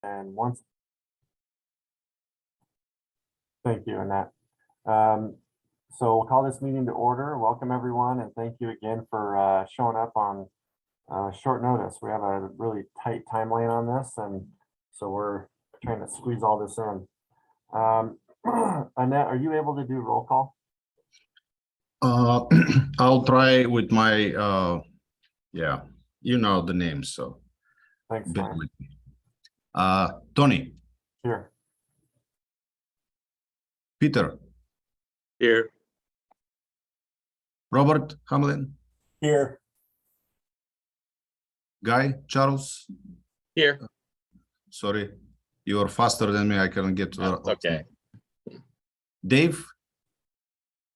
And once. Thank you, Annette. So we'll call this meeting to order. Welcome, everyone, and thank you again for showing up on short notice. We have a really tight timeline on this, and so we're trying to squeeze all this in. Annette, are you able to do roll call? I'll try with my yeah, you know the names, so Thanks, bear Ryan. with me. Tony, Here. Peter, Here. Robert Hamlin, Here. Guy, Charles. Here. Sorry, you are faster than me. I couldn't get to That's okay. Dave,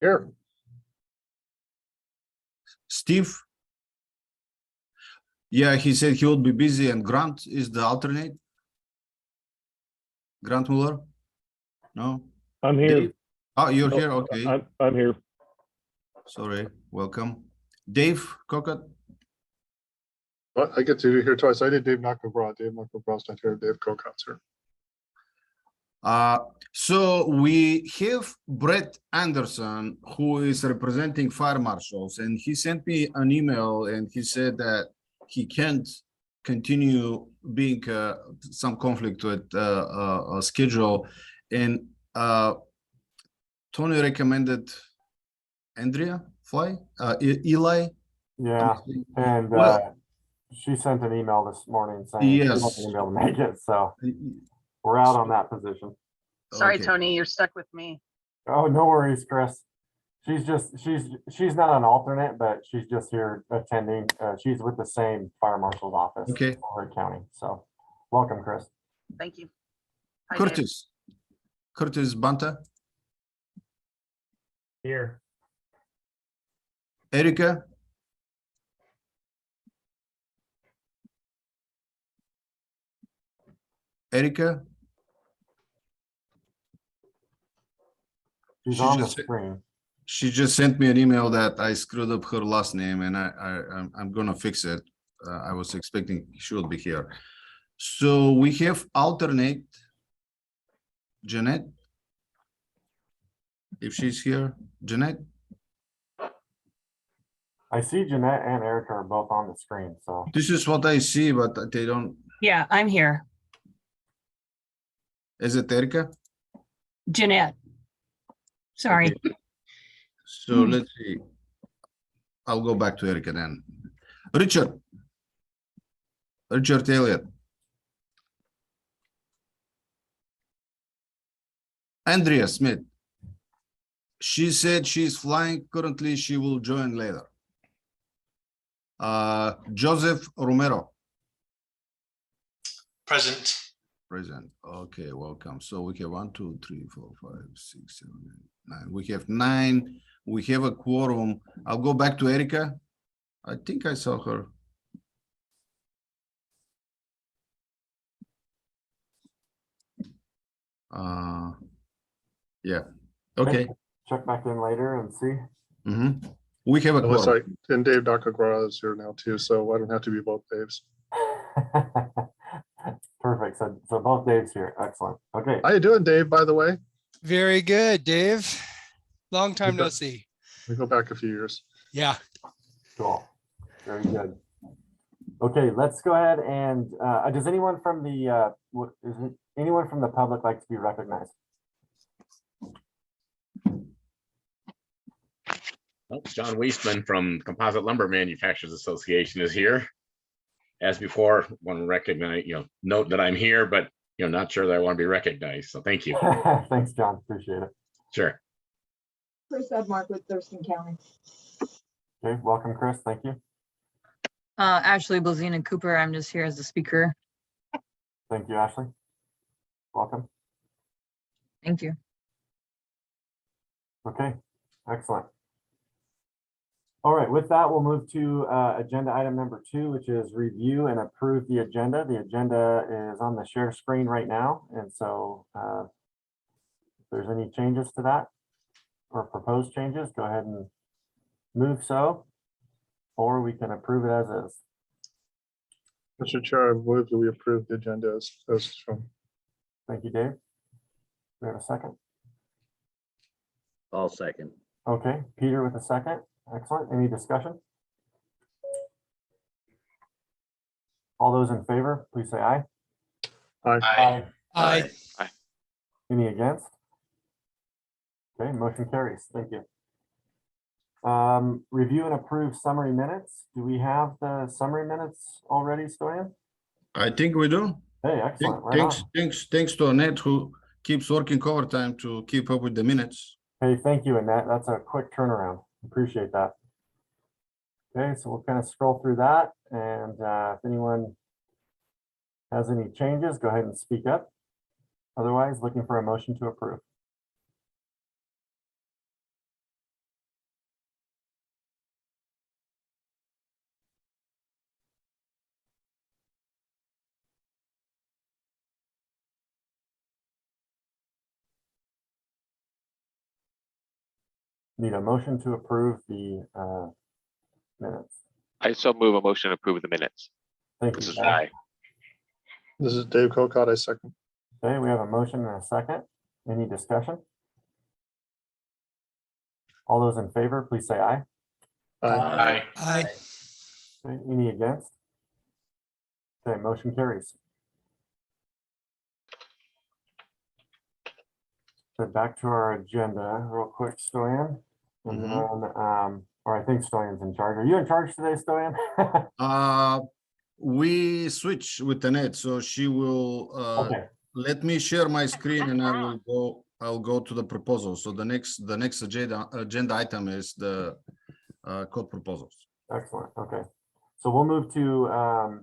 Here. Steve. Yeah, he said he would be busy, and Grant is the alternate. Grant Muller. No, I'm here. Dave? Oh, you're No, here. Okay. I'm here. Sorry. Welcome, Dave Cockett. Well, I get to hear twice. I did Dave Nakobra. Dave Nakobra's not here. Dave Kokot's here. So we have Brett Anderson, who is representing fire marshals, and he sent me an email and he said that he can't continue being some conflict with a schedule, and Tony recommended Andrea Fly, Eli. Yeah, and Well, she sent an email this morning saying she yes. wasn't able to make it, so we're out on that position. Sorry, Okay. Tony, you're stuck with me. Oh, no worries, Chris. She's not an alternate, but she's just here attending. She's with the same fire marshal's office Okay. in Wooi County. So welcome, Chris. Thank you. Hi, Dave. Curtis Banta, Here. Erica, Erica. She's She on the just- screen. She just sent me an email that I screwed up her last name, and I'm gonna fix it. I was expecting she would be here. So we have alternate Jeanette. If she's here, Jeanette. I see Jeanette and Erica are both on the screen. So This is what I see, but they don't. Yeah, I'm here. Is it Erica? Jeanette. Sorry. Okay. So let's see. I'll go back to Erica then. Richard Elliott. Andrea Smith. She said she's flying currently. She will join later. Joseph Romero. Present. Present. Okay, welcome. So we have 1, 2, 3, 4, 5, 6, 7, 8, 9. We have 9. We have a quorum. I'll go back to Erica. I think I saw her. Yeah. Okay. check back in later and see. We have a It looks quorum. like, and Dave Nakobra is here now too, so I don't have to be both Daves. Perfect. So both Dave's here. Excellent. Okay. How you doing, Dave, by the way? Very good, Dave. Long time no see. We go back a few years. Yeah. Cool. Very good. Okay, let's go ahead and does anyone from the anyone from the public like to be recognized? Oh, John Weisman from Composite Lumber Manufacturers Association is here. As before, want to recognize, note that I'm here, but not sure that I want to be recognized. So thank you. Thanks, John. Appreciate it. Sure. Chris Edmark with Thurston County. Okay, welcome, Chris. Thank you. Ashley Blazina Cooper. I'm just here as a speaker. Thank you, Ashley. Welcome. Thank you. Okay, excellent. All right, with that, we'll move to agenda item number 2, which is review and approve the agenda. The agenda is on the share screen right now. And so if there's any changes to that or proposed changes, go ahead and move so, or we can approve it as is. Mr. Chair, I move that we approve the agenda as shown. Thank you, Dave. We have a second. I'll second. Okay, Peter with a second. Excellent. Any discussion? All those in favor, please say aye. Aye. Aye. Any against? Okay, motion carries. Thank you. Review and approve summary minutes. Do we have the summary minutes already, Stoyan? I think we do. Hey, excellent. Right on. Thanks to Annette, who keeps working overtime to keep up with the minutes. Hey, thank you, Annette. That's a quick turnaround. Appreciate that. Okay, so we'll kind of scroll through that, and if anyone has any changes, go ahead and speak up. Otherwise, looking for a motion to approve. Need a motion to approve the minutes. I so move a motion to approve the minutes. Thank This you. is Ken. aye. This is Dave Cocott, I second. Okay, we have a motion and a second. Any discussion? All those in favor, please say aye. Aye. Aye. Okay, any against? Okay, motion carries. So back to our agenda real quick, Stoyan. And then, or I think Stoyan's in charge. Are you in charge today, Stoyan? We switch with Annette, so she will Okay, let me share my screen and I'll go to the proposal. So the next agenda item is the code proposals. excellent. Okay. So we'll move to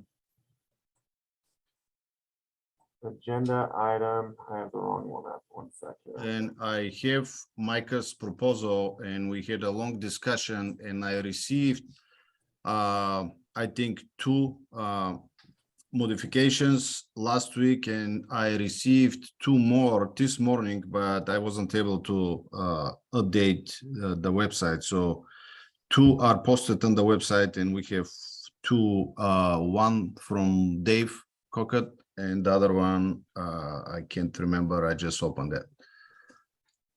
agenda item. I have the wrong one up. 1 second. And I have Micah's proposal, and we had a long discussion, and I received I think 2 modifications last week, and I received 2 more this morning, but I wasn't able to update the website. So 2 are posted on the website, and we have 2, one from Dave Cocott, and the other one, I can't remember. I just opened it.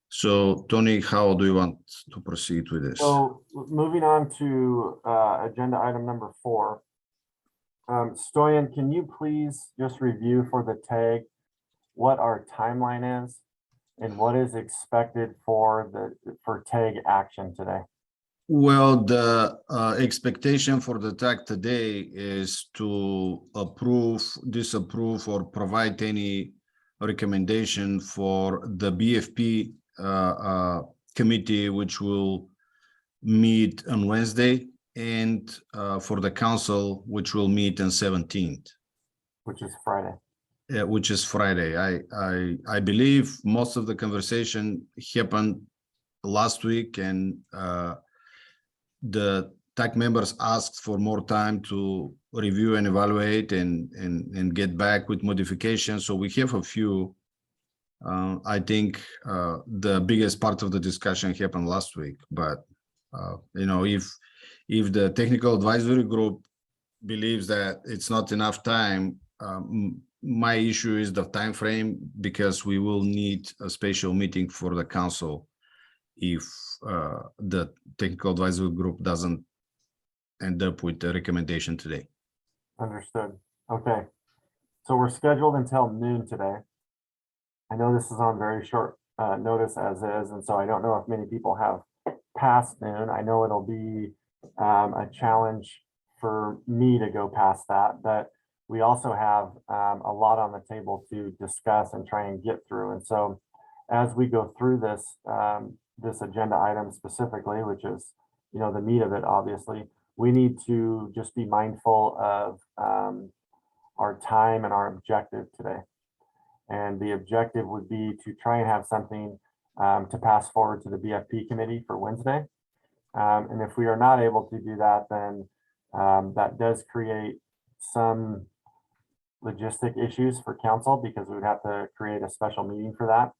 So Tony, how do you want to proceed with this? So moving on to agenda item number 4. Stoyan, can you please just review for the tag what our timeline is and what is expected for tag action today? Well, the expectation for the tag today is to approve, disapprove, or provide any recommendation for the BFP committee, which will meet on Wednesday, and for the council, which will meet on 17th. Which is Friday. Yeah, which is Friday. I believe most of the conversation happened last week, and the TAC members asked for more time to review and evaluate and get back with modifications. So we have a few. I think the biggest part of the discussion happened last week, but you know, if the technical advisory group believes that it's not enough time, my issue is the time frame, because we will need a special meeting for the council if the technical advisory group doesn't end up with the recommendation today. Understood. Okay. So we're scheduled until noon today. I know this is on very short notice as is, and so I don't know if many people have past noon. I know it'll be a challenge for me to go past that, but we also have a lot on the table to discuss and try and get through. And so as we go through this, this agenda item specifically, which is, you know, the meat of it, obviously, we need to just be mindful of our time and our objective today. And the objective would be to try and have something to pass forward to the BFP committee for Wednesday. And if we are not able to do that, then that does create some logistic issues for council, because we would have to create a special meeting for that.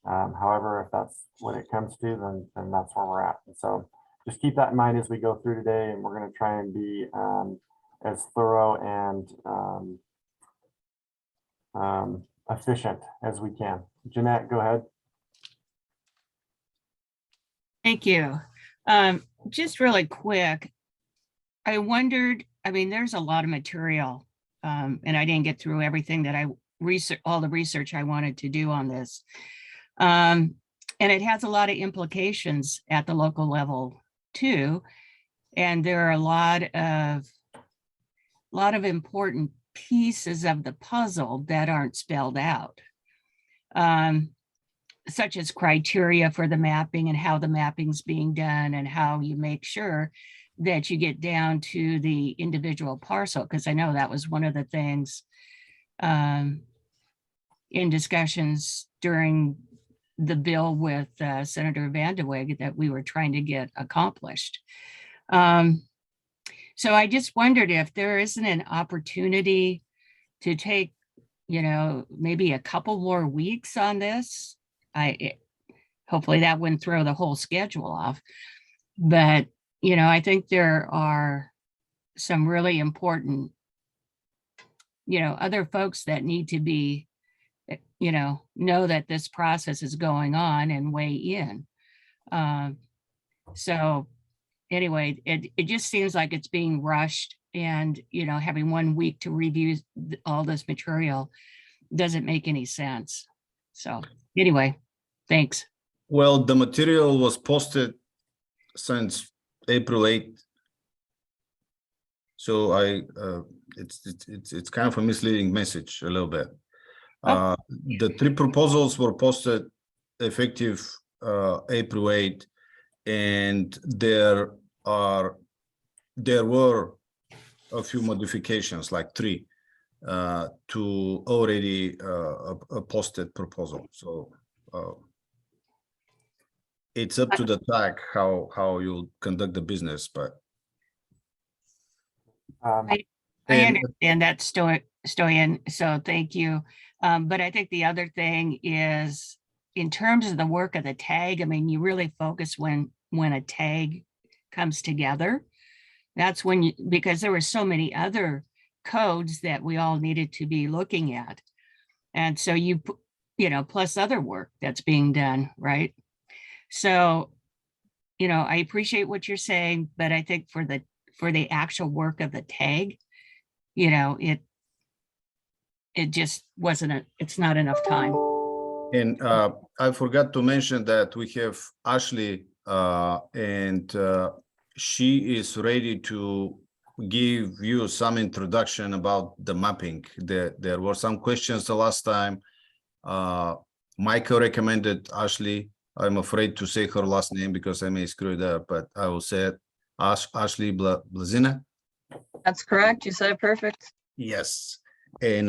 However, if that's what it comes to, then that's where we're at. And so just keep that in mind as we go through today, and we're going to try and be as thorough and efficient as we can. Jeanette, go ahead. Thank you. Just really quick, I wondered, I mean, there's a lot of material, and I didn't get through everything that all the research I wanted to do on this. And it has a lot of implications at the local level too. And there are a lot of important pieces of the puzzle that aren't spelled out. Such as criteria for the mapping and how the mapping's being done and how you make sure that you get down to the individual parcel, because I know that was one of the things in discussions during the bill with Senator Van de Weg that we were trying to get accomplished. So I just wondered if there isn't an opportunity to take, maybe a couple more weeks on this. Hopefully that wouldn't throw the whole schedule off, but I think there are some really important, other folks that need to be, know that this process is going on and weigh in. So anyway, it just seems like it's being rushed, and having 1 week to review all this material doesn't make any sense. So anyway, thanks. Well, the material was posted since April 8th. So it's kind of a misleading message a little bit. The 3 proposals were posted effective April 8th, and there were a few modifications, like 3 to already a posted proposal. So it's up to the TAC how you'll conduct the business, but I understand that, Stoyan, so thank you. But I think the other thing is, in terms of the work of the tag, I mean, you really focus when a tag comes together. That's when because there were so many other codes that we all needed to be looking at. And so plus other work that's being done, right? So, I appreciate what you're saying, but I think for the actual work of the tag, it just it's not enough time. And I forgot to mention that we have Ashley, and she is ready to give you some introduction about the mapping. There were some questions the last time. Michael recommended Ashley. I'm afraid to say her last name because I may screw it up, but I will say it. Ashley Blazina. That's correct. You said it perfect. Yes. And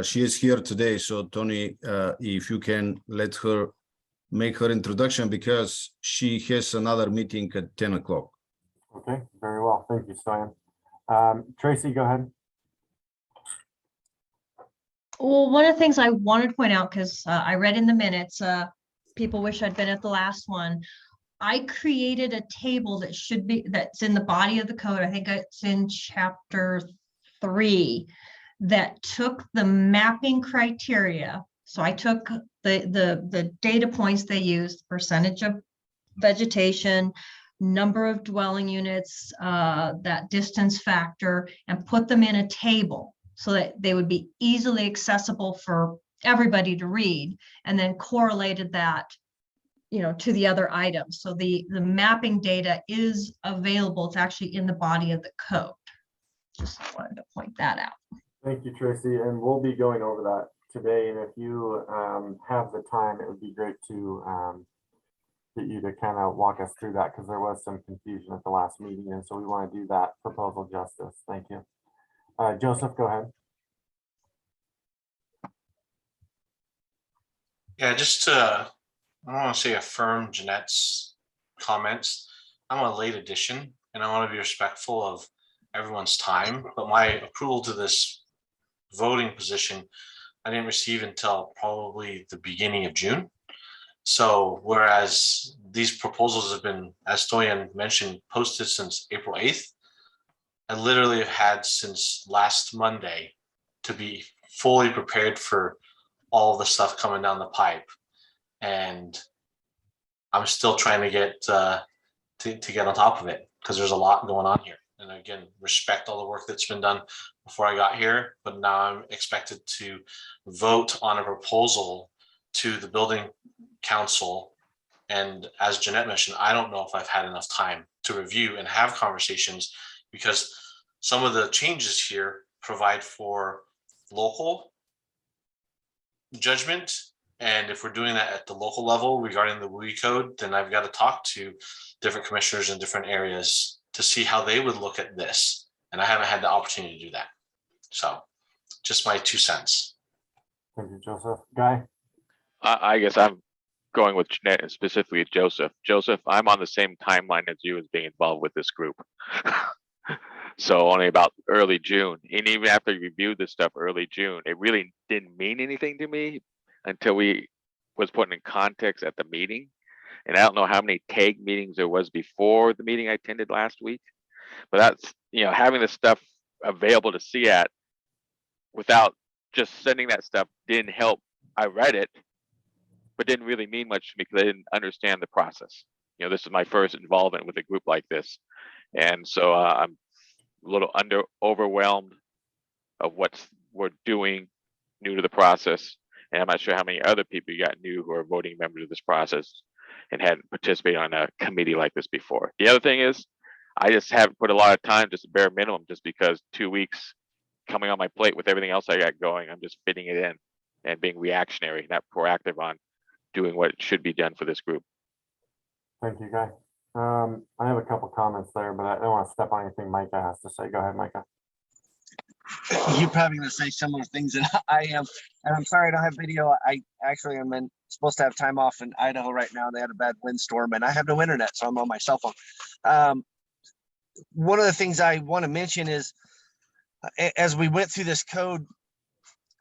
she is here today. So Tony, if you can let her make her introduction, because she has another meeting at 10 o'clock. Okay, very well. Thank you, Stoyan. Tracy, go ahead. Well, one of the things I wanted to point out, because I read in the minutes, people wish I'd been at the last one. I created a table that's in the body of the code. I think it's in chapter 3, that took the mapping criteria. So I took the data points they used, percentage of vegetation, number of dwelling units, that distance factor, and put them in a table so that they would be easily accessible for everybody to read, and then correlated that to the other items. So the mapping data is available. It's actually in the body of the code. Just wanted to point that out. Thank you, Tracy. And we'll be going over that today. And if you have the time, it would be great to get you to kind of walk us through that, because there was some confusion at the last meeting. And so we want to do that proposal justice. Thank you. Joseph, go ahead. Yeah, just to, I don't want to say affirm Jeanette's comments. I'm a late addition and I want to be respectful of everyone's time, but my approval to this voting position, I didn't receive until probably the beginning of June. So whereas these proposals have been, as Stoyan mentioned, posted since April 8th, I literally have had since last Monday to be fully prepared for all the stuff coming down the pipe. And I'm still trying to get to get on top of it because there's a lot going on here. And again, respect all the work that's been done before I got here, but now I'm expected to vote on a proposal to the building council. And as Jeanette mentioned, I don't know if I've had enough time to review and have conversations because some of the changes here provide for local judgment. And if we're doing that at the local level regarding the WUI code, then I've got to talk to different commissioners in different areas to see how they would look at this. And I haven't had the opportunity to do that. So just my 2 cents. Thank you, Joseph. Guy? I guess I'm going with Jeanette and specifically Joseph. Joseph, I'm on the same timeline as you as being involved with this group. So only about early June. And even after you reviewed this stuff early June, it really didn't mean anything to me until we was put in context at the meeting. And I don't know how many tag meetings there was before the meeting I attended last week, but that's, you know, having this stuff available to see at without just sending that stuff didn't help. I read it, but didn't really mean much to me because I didn't understand the process. You know, this is my first involvement with a group like this. And so I'm a little overwhelmed of what we're doing, new to the process. And I'm not sure how many other people you got new who are voting members of this process and hadn't participated on a committee like this before. The other thing is, I just haven't put a lot of time, just a bare minimum, just because 2 weeks coming on my plate with everything else I got going, I'm just fitting it in and being reactionary, not proactive on doing what should be done for this group. Thank you, Guy. I have a couple comments there, but I don't want to step on anything Micah has to say. Go ahead, Micah. You're probably going to say similar things that I am, and I'm sorry I don't have video. I actually am supposed to have time off in Idaho right now. They had a bad windstorm, and I have no internet, so I'm on my cell phone. One of the things I want to mention is, as we went through this code,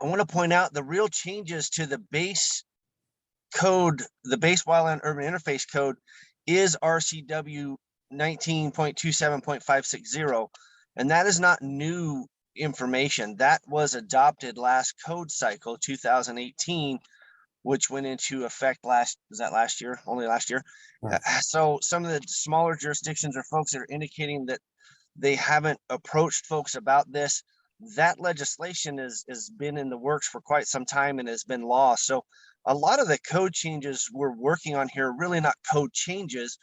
I want to point out the real changes to the base code, the base wildland urban interface code is RCW 19.27.560, and that is not new information. That was adopted last code cycle 2018, which went into effect last year? Only last year. Yeah. So some of the smaller jurisdictions or folks that are indicating that they haven't approached folks about this. That legislation has been in the works for quite some time and has been law. So a lot of the code changes we're working on here are really not code changes.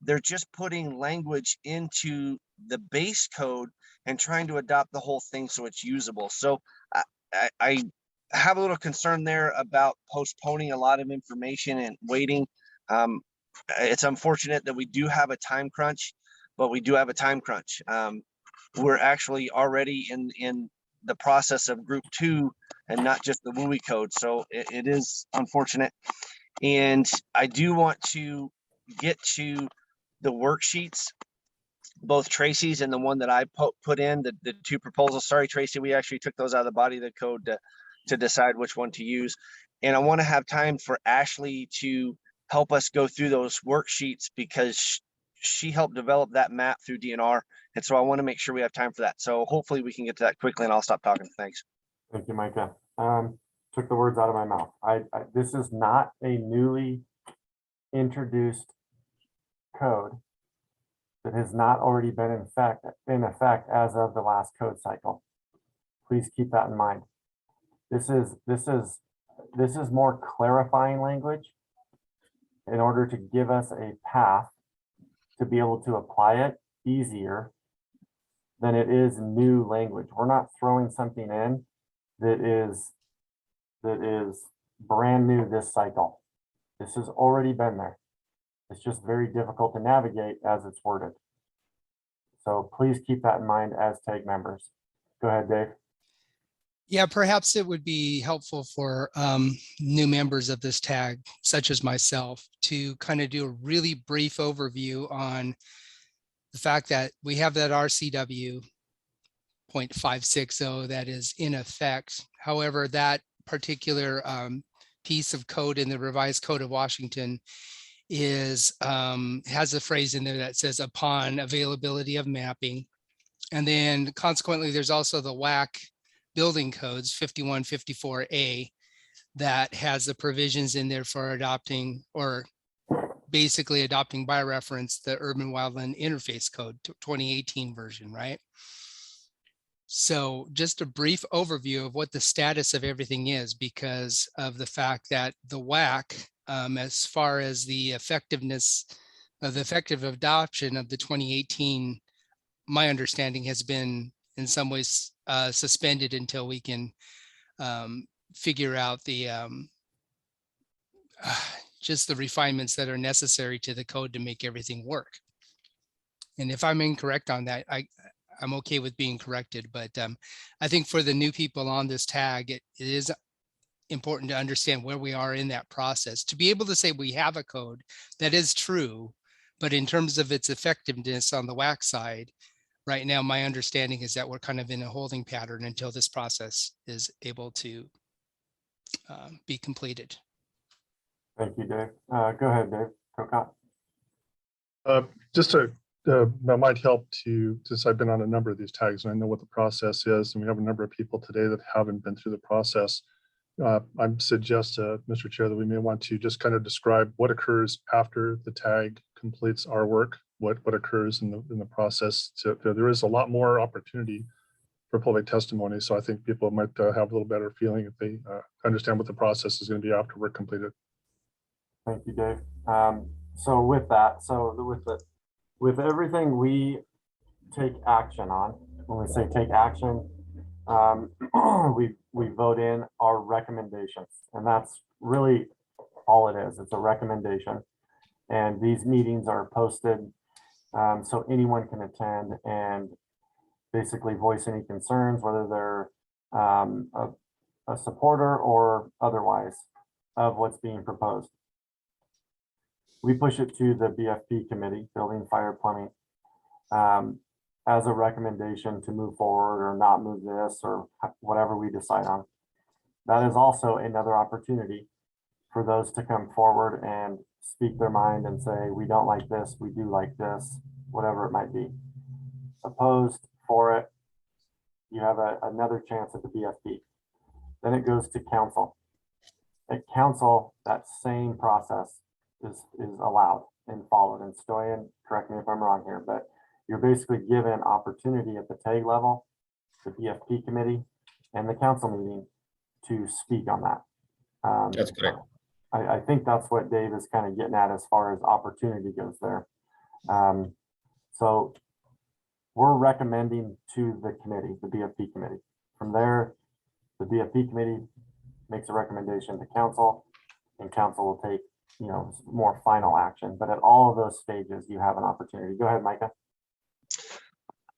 They're just putting language into the base code and trying to adopt the whole thing so it's usable. So I have a little concern there about postponing a lot of information and waiting. It's unfortunate that we do have a time crunch, but we do have a time crunch. We're actually already in the process of group 2 and not just the WUI code. So it is unfortunate. And I do want to get to the worksheets, both Tracy's and the one that I put in, the 2 proposals. Sorry, Tracy, we actually took those out of the body of the code to decide which one to use. And I want to have time for Ashley to help us go through those worksheets because she helped develop that map through DNR. And so I want to make sure we have time for that. So hopefully we can get to that quickly and I'll stop talking. Thanks. Thank you, Micah. Took the words out of my mouth. This is not a newly introduced code that has not already been in effect as of the last code cycle. Please keep that in mind. This is more clarifying language in order to give us a path to be able to apply it easier than it is new language. We're not throwing something in that is brand new this cycle. This has already been there. It's just very difficult to navigate as it's worded. So please keep that in mind as TAG members. Go ahead, Dave. Yeah, perhaps it would be helpful for new members of this tag, such as myself, to kind of do a really brief overview on the fact that we have that RCW 0.560 that is in effect. However, that particular piece of code in the revised code of Washington is has a phrase in there that says upon availability of mapping. And then consequently, there's also the WAC building codes 5154A that has the provisions in there for adopting or basically adopting by reference the Urban Wildland Interface Code 2018 version, right? So just a brief overview of what the status of everything is, because of the fact that the WAC, as far as the effectiveness of the effective adoption of the 2018, my understanding has been in some ways suspended until we can figure out the just the refinements that are necessary to the code to make everything work. And if I'm incorrect on that, I'm okay with being corrected, but I think for the new people on this tag, it is important to understand where we are in that process. To be able to say we have a code that is true, but in terms of its effectiveness on the WAC side, right now, my understanding is that we're kind of in a holding pattern until this process is able to be completed. Thank you, Dave. Go ahead, Dave. Kokot. Just to, that might help to, since I've been on a number of these tags and I know what the process is, and we have a number of people today that haven't been through the process. I suggest, Mr. Chair, that we may want to just kind of describe what occurs after the tag completes our work, what occurs in the process. So there is a lot more opportunity for public testimony. So I think people might have a little better feeling if they understand what the process is going to be after we're completed. Thank you, Dave. So with that, with everything we take action on, when we say take action, we vote in our recommendations, and that's really all it is. It's a recommendation, and these meetings are posted so anyone can attend and basically voice any concerns, whether they're a supporter or otherwise of what's being proposed. We push it to the BFP committee, Building, Fire, Plumbing, as a recommendation to move forward or not move this or whatever we decide on. That is also another opportunity for those to come forward and speak their mind and say, we don't like this, we do like this, whatever it might be. Opposed, for it, you have another chance at the BFP. Then it goes to council. At council, that same process is allowed and followed. And Stoyan, correct me if I'm wrong here, but you're basically given opportunity at the tag level, the BFP committee, and the council meeting to speak on that. That's correct. I think that's what Dave is kind of getting at as far as opportunity goes there. So we're recommending to the committee, the BFP committee. From there, the BFP committee makes a recommendation to council, and council will take, you know, more final action. But at all of those stages, you have an opportunity. Go ahead, Micah.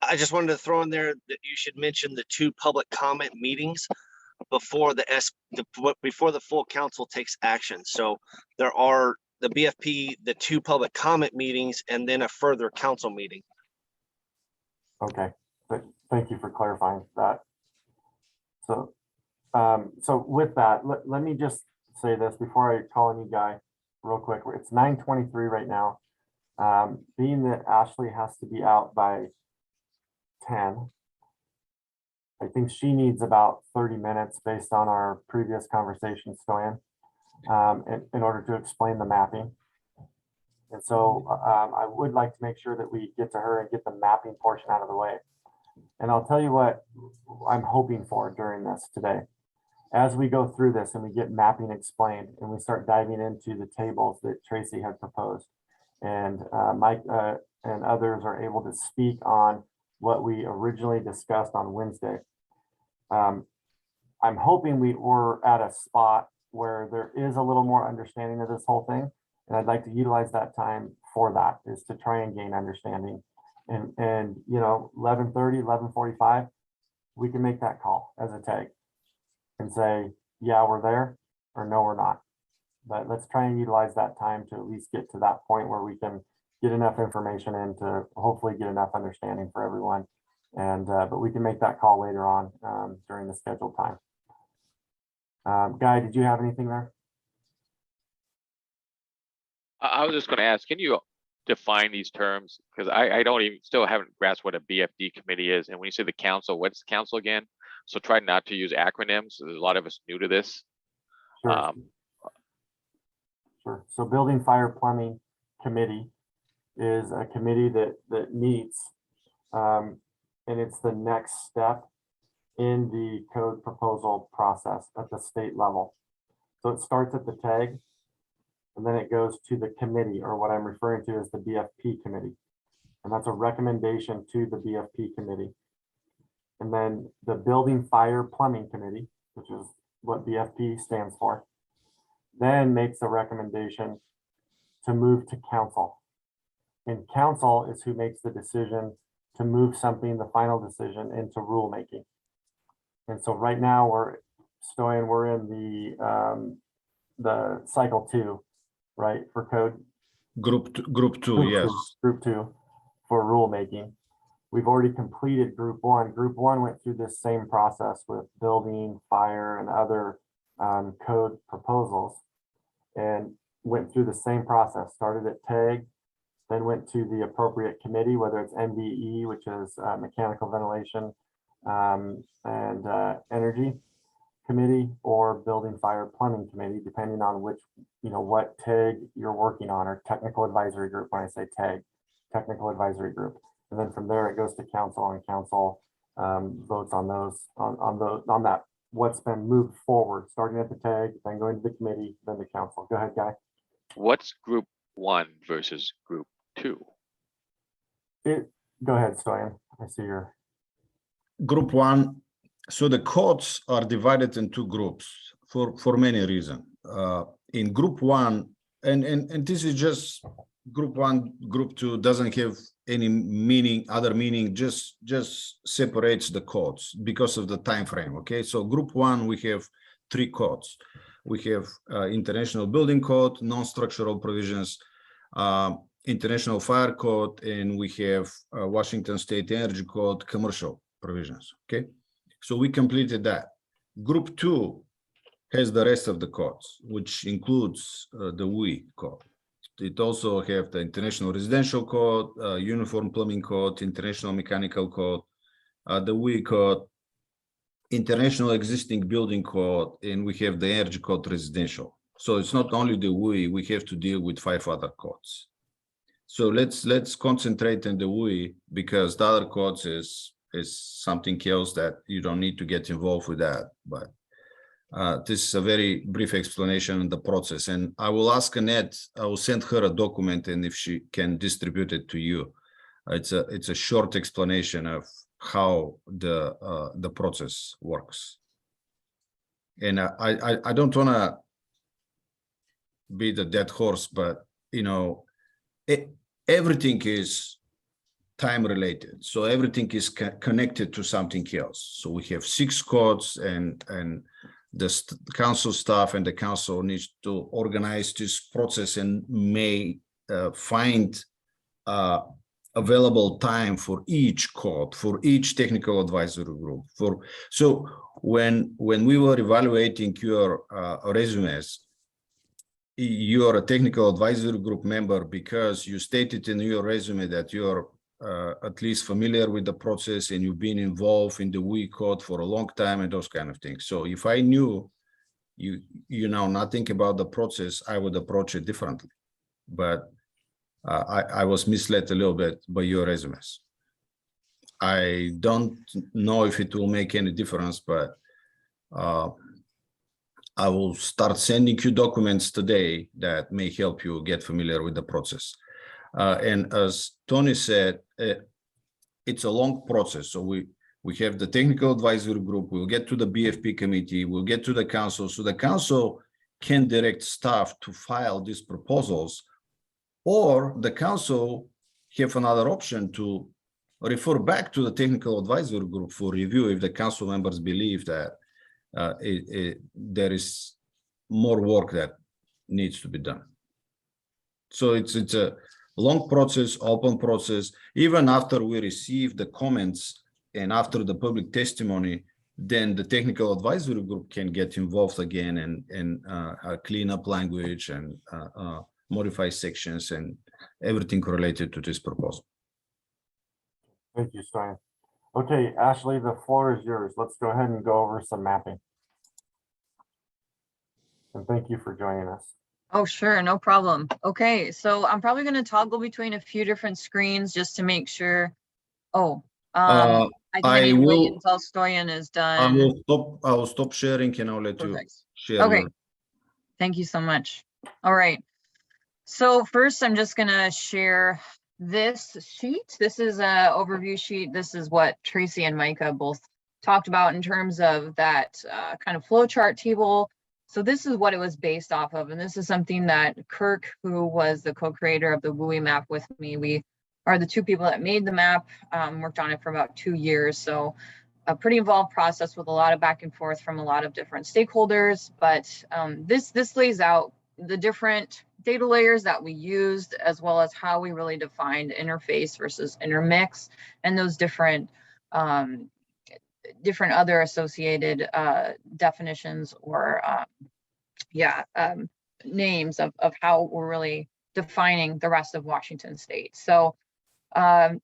I just wanted to throw in there that you should mention the 2 public comment meetings before before the full council takes action. So there are the BFP, the 2 public comment meetings, and then a further council meeting. Okay, but thank you for clarifying that. So, so with that, let me just say this before I call a new guy real quick. It's 9:23 right now. Being that Ashley has to be out by 10, I think she needs about 30 minutes based on our previous conversation, Stoyan, in order to explain the mapping. And so I would like to make sure that we get to her and get the mapping portion out of the way. And I'll tell you what I'm hoping for during this today. As we go through this and we get mapping explained and we start diving into the tables that Tracy had proposed, and Mike and others are able to speak on what we originally discussed on Wednesday. I'm hoping we were at a spot where there is a little more understanding of this whole thing. And I'd like to utilize that time for that, is to try and gain understanding. And you know, 11:30, 11:45, we can make that call as a tag and say, yeah, we're there, or no, we're not. But let's try and utilize that time to at least get to that point where we can get enough information in to hopefully get enough understanding for everyone. And but we can make that call later on during the scheduled time. Guy, did you have anything there? I was just going to ask, can you define these terms? Because I don't even, still haven't grasped what a BFD committee is. And when you say the council, what's the council again? So try not to use acronyms. There's a lot of us new to this. Sure. Sure. So Building, Fire, Plumbing Committee is a committee that meets, and it's the next step in the code proposal process at the state level. So it starts at the tag, and then it goes to the committee, or what I'm referring to as the BFP committee. And that's a recommendation to the BFP committee. And then the Building, Fire, Plumbing Committee, which is what BFP stands for, then makes a recommendation to move to council. And council is who makes the decision to move something, the final decision, into rulemaking. And so right now we're in the cycle 2, right, for code. Group two, yes. Group 2 for rulemaking. We've already completed group 1. Group 1 went through this same process with building, fire, and other code proposals, and went through the same process. Started at TAG, then went to the appropriate committee, whether it's MVE, which is mechanical ventilation and energy committee, or building, fire, plumbing committee, depending on which, what TAG you're working on, or technical advisory group. When I say TAG, technical advisory group. And then from there it goes to council, and council votes on those, on that, what's been moved forward, starting at the tag, then going to the committee, then the council. Go ahead, Guy. What's group 1 versus group 2? Go ahead, Stoyan. I see your. Group 1. So the codes are divided into groups for many reasons. In group 1, and this is just group 1, group 2 doesn't have any meaning, other meaning, just separates the codes because of the time frame. Okay, so group 1, we have 3 codes. We have International Building Code, non-structural provisions, International Fire Code, and we have Washington State Energy Code, commercial provisions. Okay, so we completed that. Group 2 has the rest of the codes, which includes the WUI code. It also have the International Residential Code, Uniform Plumbing Code, International Mechanical Code, the WUI code, International Existing Building Code, and we have the Energy Code Residential. So it's not only the WUI, we have to deal with 5 other codes. So let's concentrate on the WUI, because the other codes is something else that you don't need to get involved with that. But this is a very brief explanation on the process, and I will ask Annette, I will send her a document, and if she can distribute it to you. It's a short explanation of how the process works. And I don't want to be the dead horse, but everything is time related, so everything is connected to something else. So we have 6 codes, and the council staff and the council needs to organize this process and may find available time for each code, for each technical advisory group. So when we were evaluating your resumes, you are a technical advisory group member because you stated in your resume that you're at least familiar with the process and you've been involved in the WUI code for a long time and those kind of things. So if I knew you know nothing about the process, I would approach it differently. But I was misled a little bit by your resumes. I don't know if it will make any difference, but I will start sending you documents today that may help you get familiar with the process. And as Tony said, it's a long process. So we have the technical advisory group, we'll get to the BFP committee, we'll get to the council. So the council can direct staff to file these proposals, or the council have another option to refer back to the technical advisory group for review if the council members believe that there is more work that needs to be done. So it's a long process, open process. Even after we receive the comments and after the public testimony, then the technical advisory group can get involved again and clean up language and modify sections and everything related to this proposal. Thank you, Stein. Okay, Ashley, the floor is yours. Let's go ahead and go over some mapping. And thank you for joining us. Oh, sure, no problem. Okay, so I'm probably gonna toggle between a few different screens just to make sure. Oh, I think I I need to wait will- until Stoyan is I done. will stop sharing and I'll let you Perfect. share. Okay. your- Thank you so much. All right. So first, I'm just gonna share this sheet. This is a overview sheet. This is what Tracy and Micah both talked about in terms of that kind of flow chart table. So this is what it was based off of. And this is something that Kirk, who was the co-creator of the WUI map with me, we are the two people that made the map, worked on it for about 2 years. So a pretty involved process with a lot of back and forth from a lot of different stakeholders. But this lays out the different data layers that we used, as well as how we really defined interface versus intermix, and those different different other associated definitions or names of how we're really defining the rest of Washington state. So at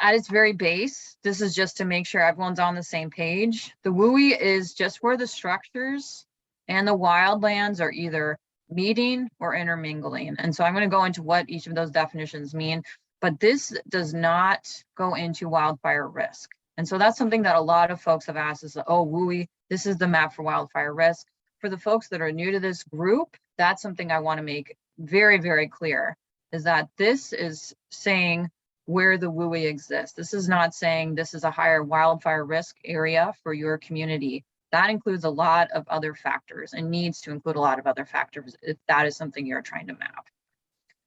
its very base, this is just to make sure everyone's on the same page. The WUI is just where the structures and the wildlands are either meeting or intermingling. And so I'm going to go into what each of those definitions mean, but this does not go into wildfire risk. And so that's something that a lot of folks have asked is, oh, WUI, this is the map for wildfire risk. For the folks that are new to this group, that's something I want to make very, very clear, is that this is saying where the WUI exists. This is not saying this is a higher wildfire risk area for your community. That includes a lot of other factors and needs to include a lot of other factors if that is something you're trying to map.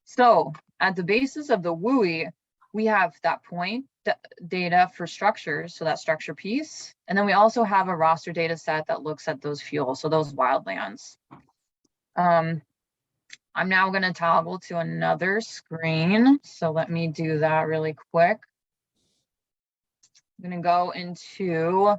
So at the basis of the WUI, we have that point data for structures, so that structure piece. And then we also have a roster data set that looks at those fuels, so those wildlands. I'm now going to toggle to another screen. So let me do that really quick. I'm going to go into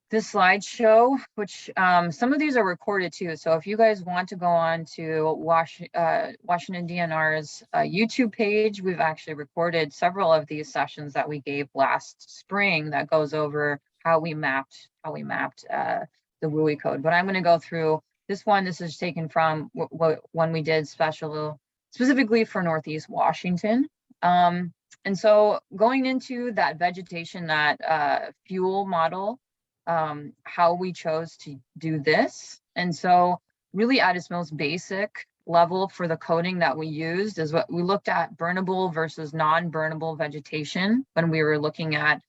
this slideshow, which some of these are recorded too. So if you guys want to go on to Washington DNR's YouTube page, we've actually recorded several of these sessions that we gave last spring that goes over how we mapped the WUI code. But I'm going to go through this one. This is taken from when we did specifically for Northeast Washington. And so going into that vegetation, that fuel model, how we chose to do this. And so really at its most basic level for the coding that we used is what we looked at: burnable versus non-burnable vegetation when we were looking at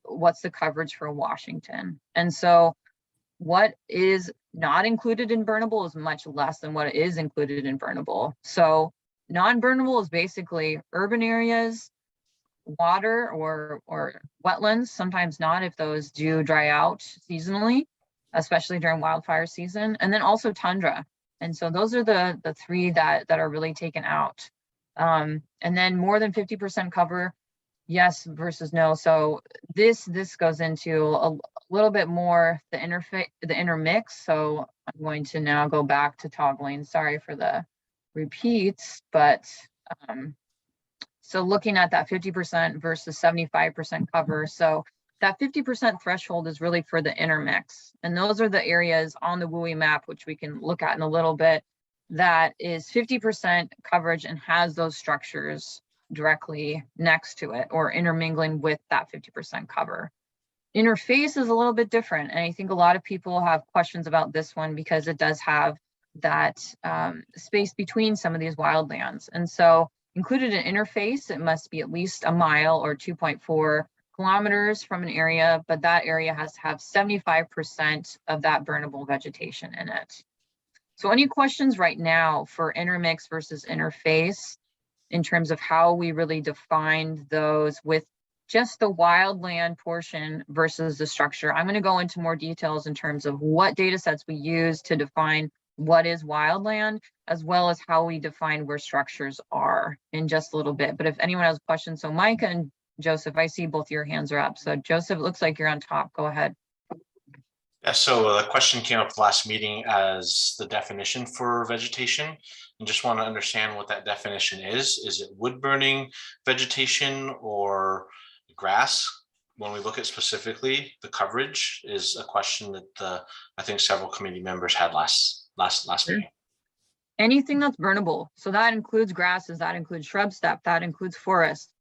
what's the coverage for Washington. And so what is not included in burnable is much less than what is included in burnable. So non-burnable is basically urban areas, water or wetlands, sometimes not if those do dry out seasonally, especially during wildfire season, and then also tundra. And so those are the three that are really taken out. And then more than 50% cover, yes versus no. So this goes into a little bit more the intermix. So I'm going to now go back to toggling. Sorry for the repeats, but so looking at that 50% versus 75% cover. So that 50% threshold is really for the intermix. And those are the areas on the WUI map, which we can look at in a little bit, that is 50% coverage and has those structures directly next to it or intermingling with that 50% cover. Interface is a little bit different. And I think a lot of people have questions about this one because it does have that space between some of these wildlands. And so included in interface, it must be at least a mile or 2.4 kilometers from an area, but that area has to have 75% of that burnable vegetation in it. So any questions right now for intermix versus interface in terms of how we really defined those with just the wildland portion versus the structure? I'm going to go into more details in terms of what data sets we use to define what is wildland, as well as how we define where structures are in just a little bit. But if anyone has questions, so Micah and Joseph, I see both your hands are up. So Joseph, it looks like you're on top. Go ahead. Yeah, so the question came up last meeting as the definition for vegetation. And just want to understand what that definition is. Is it wood burning vegetation or grass? When we look at specifically the coverage is a question that I think several committee members had last meeting. Anything that's burnable. So that includes grasses, that includes shrub steppe, that includes forest.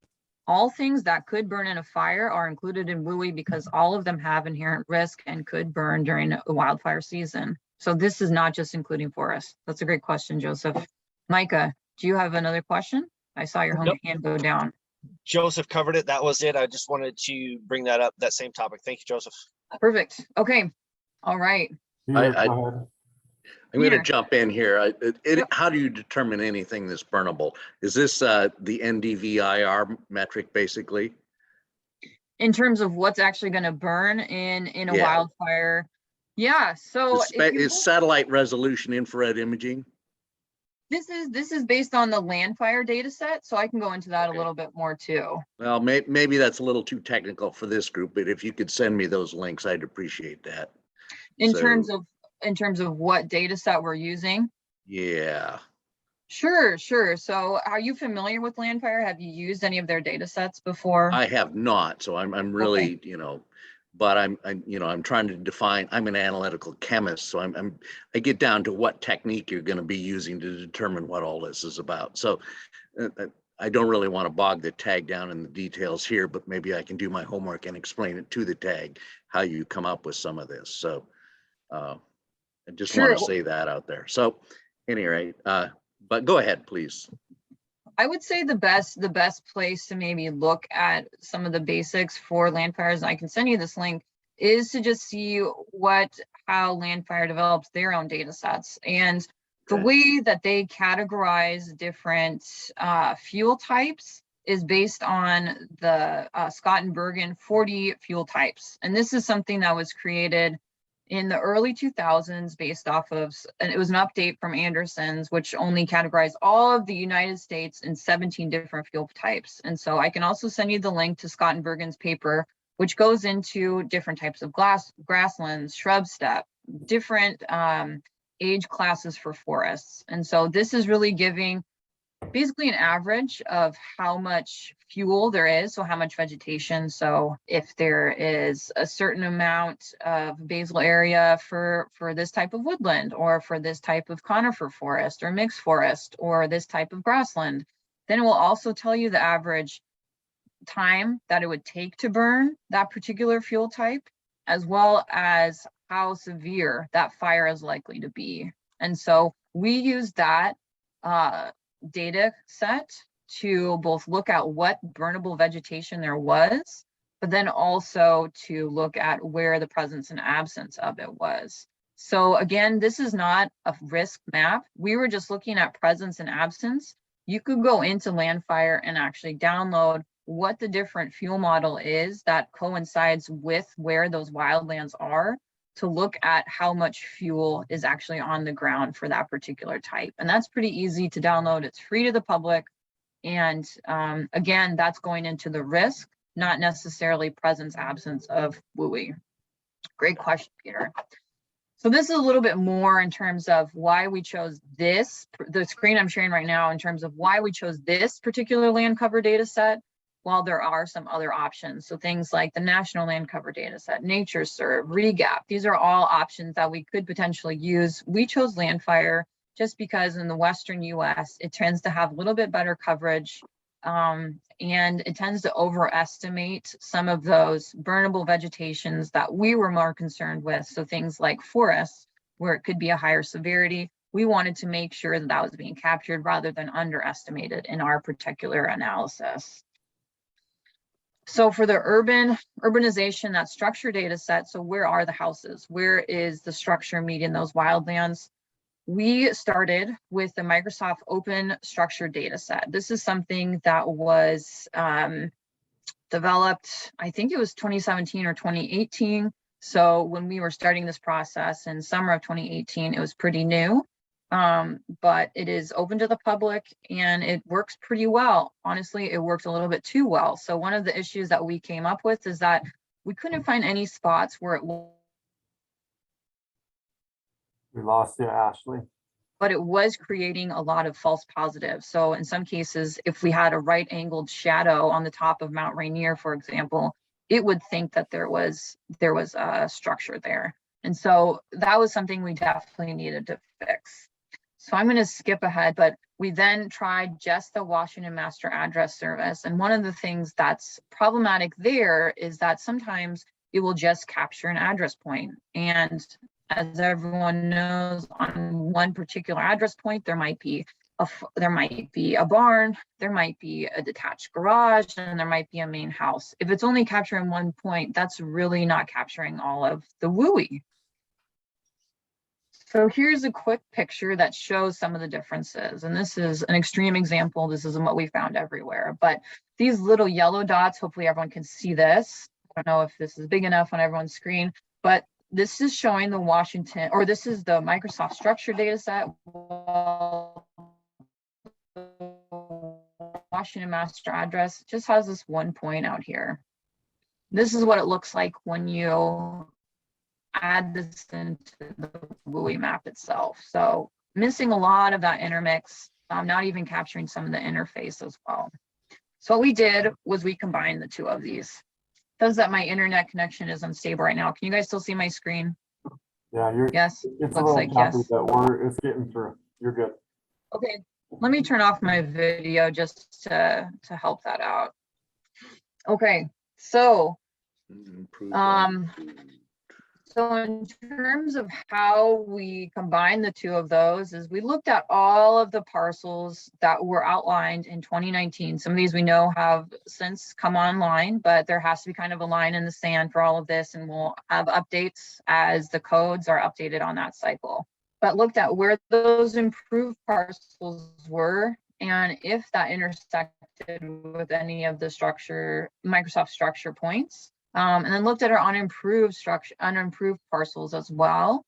All things that could burn in a fire are included in WUI because all of them have inherent risk and could burn during a wildfire season. So this is not just including forest. That's a great question, Joseph. Micah, do you have another question? I saw your hand go down. Joseph covered it. That was it. I just wanted to bring that up, that same topic. Thank you, Joseph. Perfect. Okay. All right. Peter, I- go ahead. I'm going to Peter. jump in here. Yep. How do you determine anything that's burnable? Is this the NDVIR metric, basically? In terms of what's actually going to burn in a Yeah. wildfire. Yeah. So if you Is satellite resolution infrared imaging? this is based on the Landfire data set, so I can go into that Okay. a little bit more too. Well, maybe that's a little too technical for this group, but if you could send me those links, I'd appreciate that. In So- terms of what data set we're using. Yeah. Sure. So are you familiar with Landfire? Have you used any of their data sets before? I have not, so I'm really, but I'm trying to define, I'm an analytical chemist, so I get down to what technique you're going to be using to determine what all this is about. So I don't really want to bog the tag down in the details here, but maybe I can do my homework and explain it to the tag, how you come up with some of this. So I just want Sure. to say that out there. So anyway, but go ahead, please. I would say the best place to maybe look at some of the basics for Landfires, and I can send you this link, is to just see how Landfire develops their own data sets. And the Okay. way that they categorize different fuel types is based on the Scott and Bergen 40 fuel types. And this is something that was created in the early 2000s based off of, and it was an update from Anderson's, which only categorized all of the United States in 17 different fuel types. And so I can also send you the link to Scott and Bergen's paper, which goes into different types of grasslands, shrub steppe, different age classes for forests. And so this is really giving basically an average of how much fuel there is, so how much vegetation. So if there is a certain amount of basal area for this type of woodland, or for this type of conifer forest or mixed forest, or this type of grassland, then it will also tell you the average time that it would take to burn that particular fuel type, as well as how severe that fire is likely to be. And so we use that data set to both look at what burnable vegetation there was, but then also to look at where the presence and absence of it was. So again, this is not a risk map. We were just looking at presence and absence. You could go into Landfire and actually download what the different fuel model is that coincides with where those wildlands are, to look at how much fuel is actually on the ground for that particular type. And that's pretty easy to download. It's free to the public. And again, that's going into the risk, not necessarily presence absence of WUI. Great question, Peter. So this is a little bit more in terms of why we chose this, the screen I'm sharing right now, in terms of why we chose this particular land cover data set, while there are some other options. So things like the National Land Cover Data Set, NatureServe, REGAP, these are all options that we could potentially use. We chose Landfire just because in the Western US, it tends to have a little bit better coverage, and it tends to overestimate some of those burnable vegetations that we were more concerned with. So things like forests, where it could be a higher severity, we wanted to make sure that that was being captured rather than underestimated in our particular analysis. So for the urbanization, that structure data set, so where are the houses? Where is the structure meeting those wildlands? We started with the Microsoft Open Structure data set. This is something that was developed, I think it was 2017 or 2018. So when we were starting this process in summer of 2018, it was pretty new. But it is open to the public and it works pretty well. Honestly, it works a little bit too well. So one of the issues that we came up with is that we couldn't find any spots where it We lost you, Ashley. but it was creating a lot of false positives. So in some cases, if we had a right angled shadow on the top of Mount Rainier, for example, it would think that there was a structure there. And so that was something we definitely needed to fix. So I'm going to skip ahead, but we then tried just the Washington Master Address Service. And one of the things that's problematic there is that sometimes it will just capture an address point. And as everyone knows, on one particular address point, there might be a barn, there might be a detached garage, and there might be a main house. If it's only capturing one point, that's really not capturing all of the WUI. So here's a quick picture that shows some of the differences. And this is an extreme example. This isn't what we found everywhere, but these little yellow dots, hopefully everyone can see this. I don't know if this is big enough on everyone's screen, but this is showing the Washington, or this is the Microsoft structure data set. Washington master address just has this one point out here. This is what it looks like when you add this into the WUI map itself. So missing a lot of that intermix, not even capturing some of the interface as well. So what we did was we combined the two of these. Says that my internet connection is unstable right now. Can you guys still see my screen? Yeah, you're. Yes, It's looks a little like choppy, yes. but it's getting through. You're good. Okay, let me turn off my video just to help that out. Okay, so so in terms of how we combine the two of those is we looked at all of the parcels that were outlined in 2019. Some of these we know have since come online, but there has to be kind of a line in the sand for all of this, and we'll have updates as the codes are updated on that cycle. But looked at where those improved parcels were and if that intersected with any of the Microsoft structure points. And then looked at our unimproved parcels as well,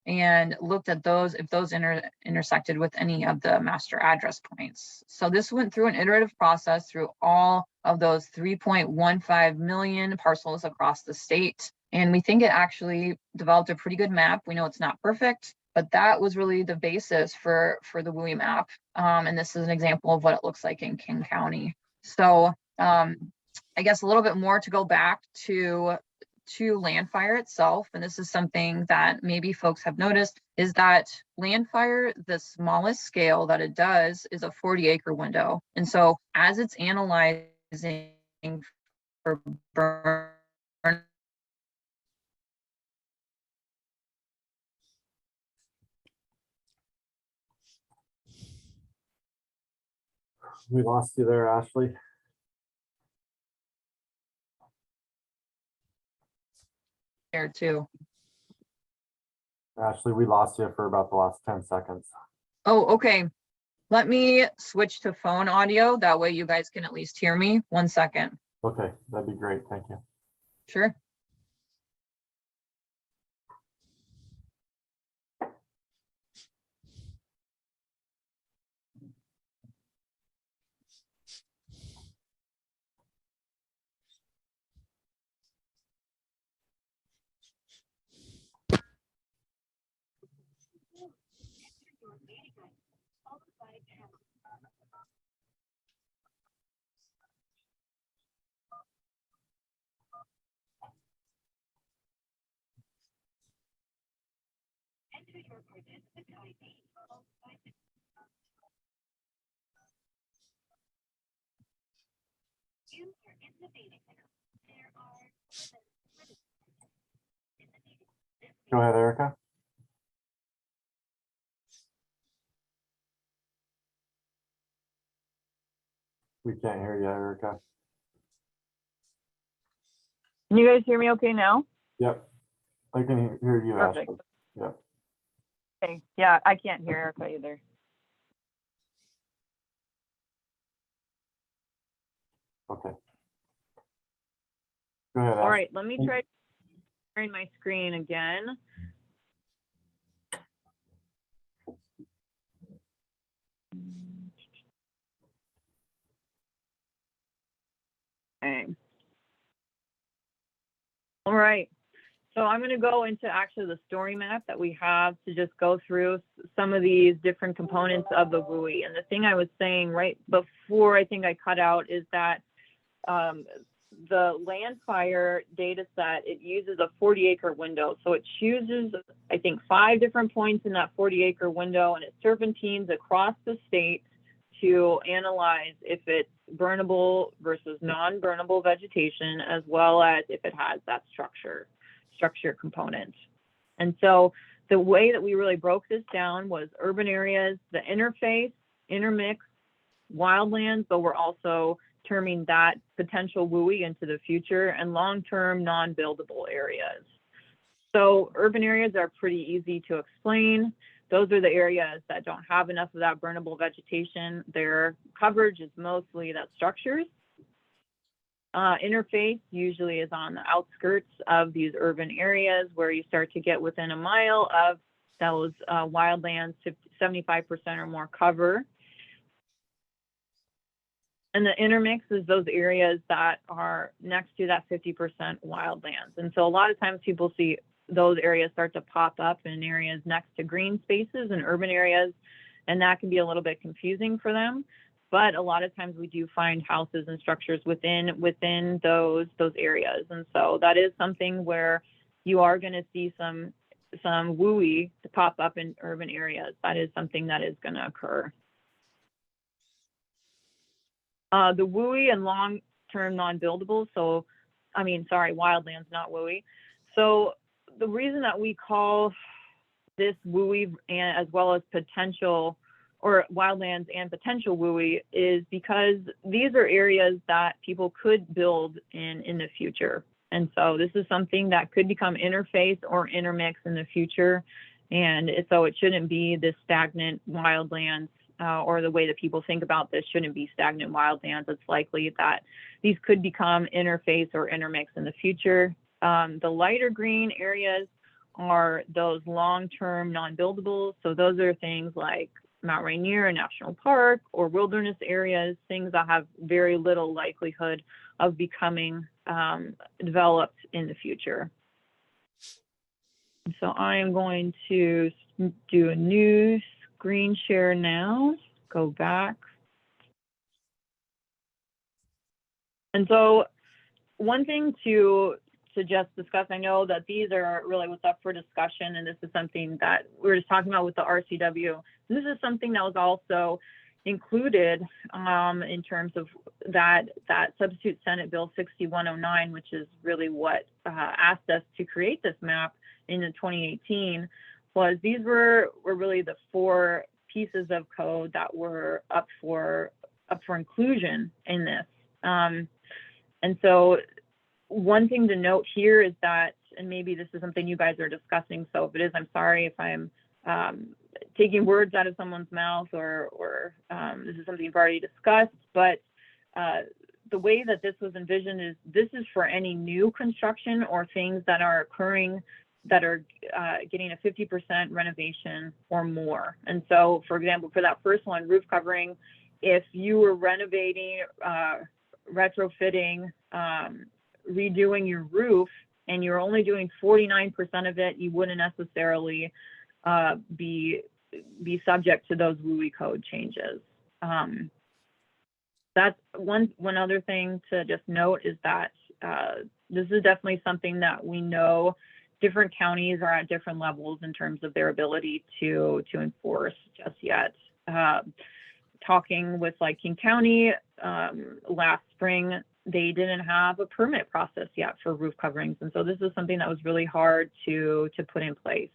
and looked at those, if those intersected with any of the master address points. So this went through an iterative process through all of those 3.15 million parcels across the state. And we think it actually developed a pretty good map. We know it's not perfect, but that was really the basis for the WUI map. And this is an example of what it looks like in King County. So, I guess a little bit more to go back to Landfire itself, and this is something that maybe folks have noticed, is that Landfire, the smallest scale that it does is a 40-acre window. And so as it's analyzing for burn, We lost you there, Ashley. there too. Ashley, we lost you for about the last 10 seconds. Oh, okay. Let me switch to phone audio. That way you guys can at least hear me. 1 second. Okay, that'd be great. Thank you. Sure. Go ahead, Erica. We can't hear you, Erica. Can you guys hear me okay now? Yep, I can hear you, Perfect. Ashley. Yep. Okay. Yeah, I can't hear Erica either. Okay. Go ahead, All Ashley. right, let me try sharing my screen again. Okay. All right. So I'm going to go into actually the story map that we have to just go through some of these different components of the WUI. And the thing I was saying right before I think I cut out is that the land fire data set, it uses a 40-acre window. So it chooses, I think, 5 different points in that 40-acre window, and it serpentines across the state to analyze if it's burnable versus non-burnable vegetation, as well as if it has that structure component. And so the way that we really broke this down was urban areas, the interface, intermix, wildlands, but we're also terming that potential WUI into the future, and long-term non-buildable areas. So urban areas are pretty easy to explain. Those are the areas that don't have enough of that burnable vegetation. Their coverage is mostly that structures. Interface usually is on the outskirts of these urban areas where you start to get within a mile of those wildlands, 75% or more cover. And the intermix is those areas that are next to that 50% wildlands. And so a lot of times people see those areas start to pop up in areas next to green spaces and urban areas, and that can be a little bit confusing for them. But a lot of times we do find houses and structures within those areas. And so that is something where you are going to see some WUI to pop up in urban areas. That is something that is going to occur. The WUI and long-term non-buildable, wildlands, not WUI. So the reason that we call this WUI and as well as potential or wildlands and potential WUI is because these are areas that people could build in the future. And so this is something that could become interface or intermix in the future. And so it shouldn't be this stagnant wildlands or the way that people think about this shouldn't be stagnant wildlands. It's likely that these could become interface or intermix in the future. The lighter green areas are those long-term non-buildables. So those are things like Mount Rainier National Park or wilderness areas, things that have very little likelihood of becoming developed in the future. So I am going to do a new screen share now, go back. And so one thing to just discuss, I know that these are really what's up for discussion, and this is something that we were just talking about with the RCW. This is something that was also included in terms of that substitute Senate Bill 6109, which is really what asked us to create this map in 2018, was these were really the 4 pieces of code that were up for inclusion in this. And so one thing to note here is that, and maybe this is something you guys are discussing, so if it is, I'm sorry if I'm taking words out of someone's mouth or this is something you've already discussed, but the way that this was envisioned is this is for any new construction or things that are occurring that are getting a 50% renovation or more. And so, for example, for that first one, roof covering, if you were renovating, retrofitting, redoing your roof, and you're only doing 49% of it, you wouldn't necessarily be subject to those WUI code changes. That's one other thing to just note is that this is definitely something that we know different counties are at different levels in terms of their ability to enforce just yet. Talking with like King County last spring, they didn't have a permit process yet for roof coverings. And so this is something that was really hard to put in place.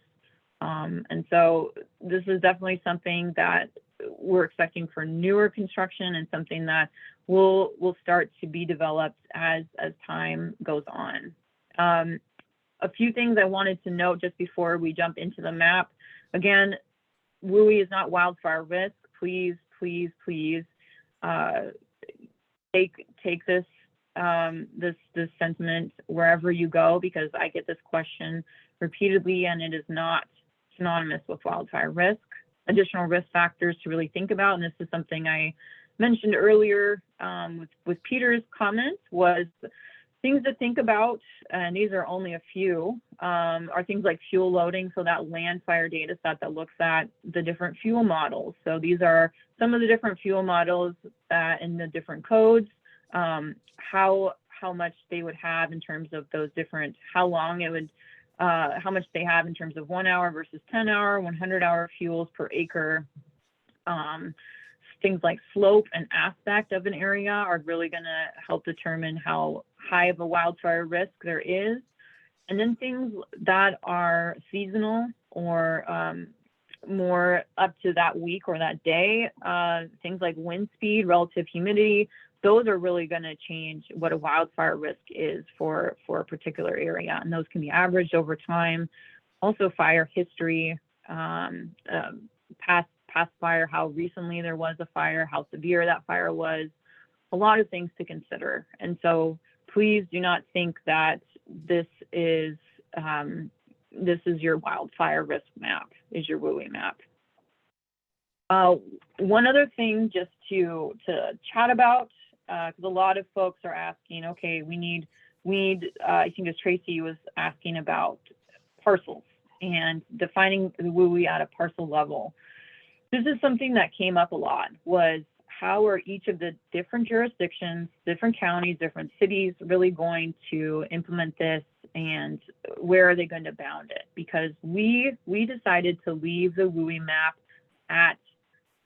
And so this is definitely something that we're expecting for newer construction and something that will start to be developed as time goes on. A few things I wanted to note just before we jump into the map. Again, WUI is not wildfire risk. Please, please, please take this this sentiment wherever you go, because I get this question repeatedly, and it is not synonymous with wildfire risk. Additional risk factors to really think about, and this is something I mentioned earlier with Peter's comments, was Things to think about, and these are only a few, are things like fuel loading. So that land fire data set that looks at the different fuel models. So these are some of the different fuel models in the different codes, how much they would have in terms of those different, how long it would, how much they have in terms of 1 hour versus 10-hour, 100-hour fuels per acre. Things like slope and aspect of an area are really going to help determine how high of a wildfire risk there is. And then things that are seasonal or more up to that week or that day, things like wind speed, relative humidity, those are really going to change what a wildfire risk is for a particular area. And those can be averaged over time. Also fire history, past fire, how recently there was a fire, how severe that fire was, a lot of things to consider. And so please do not think that this is your wildfire risk map, is your WUI map. One other thing just to chat about, because a lot of folks are asking, okay, we need, I think as Tracy was asking about parcels and defining the WUI at a parcel level. This is something that came up a lot, was how are each of the different jurisdictions, different counties, different cities really going to implement this, and where are they going to bound it? Because we decided to leave the WUI map at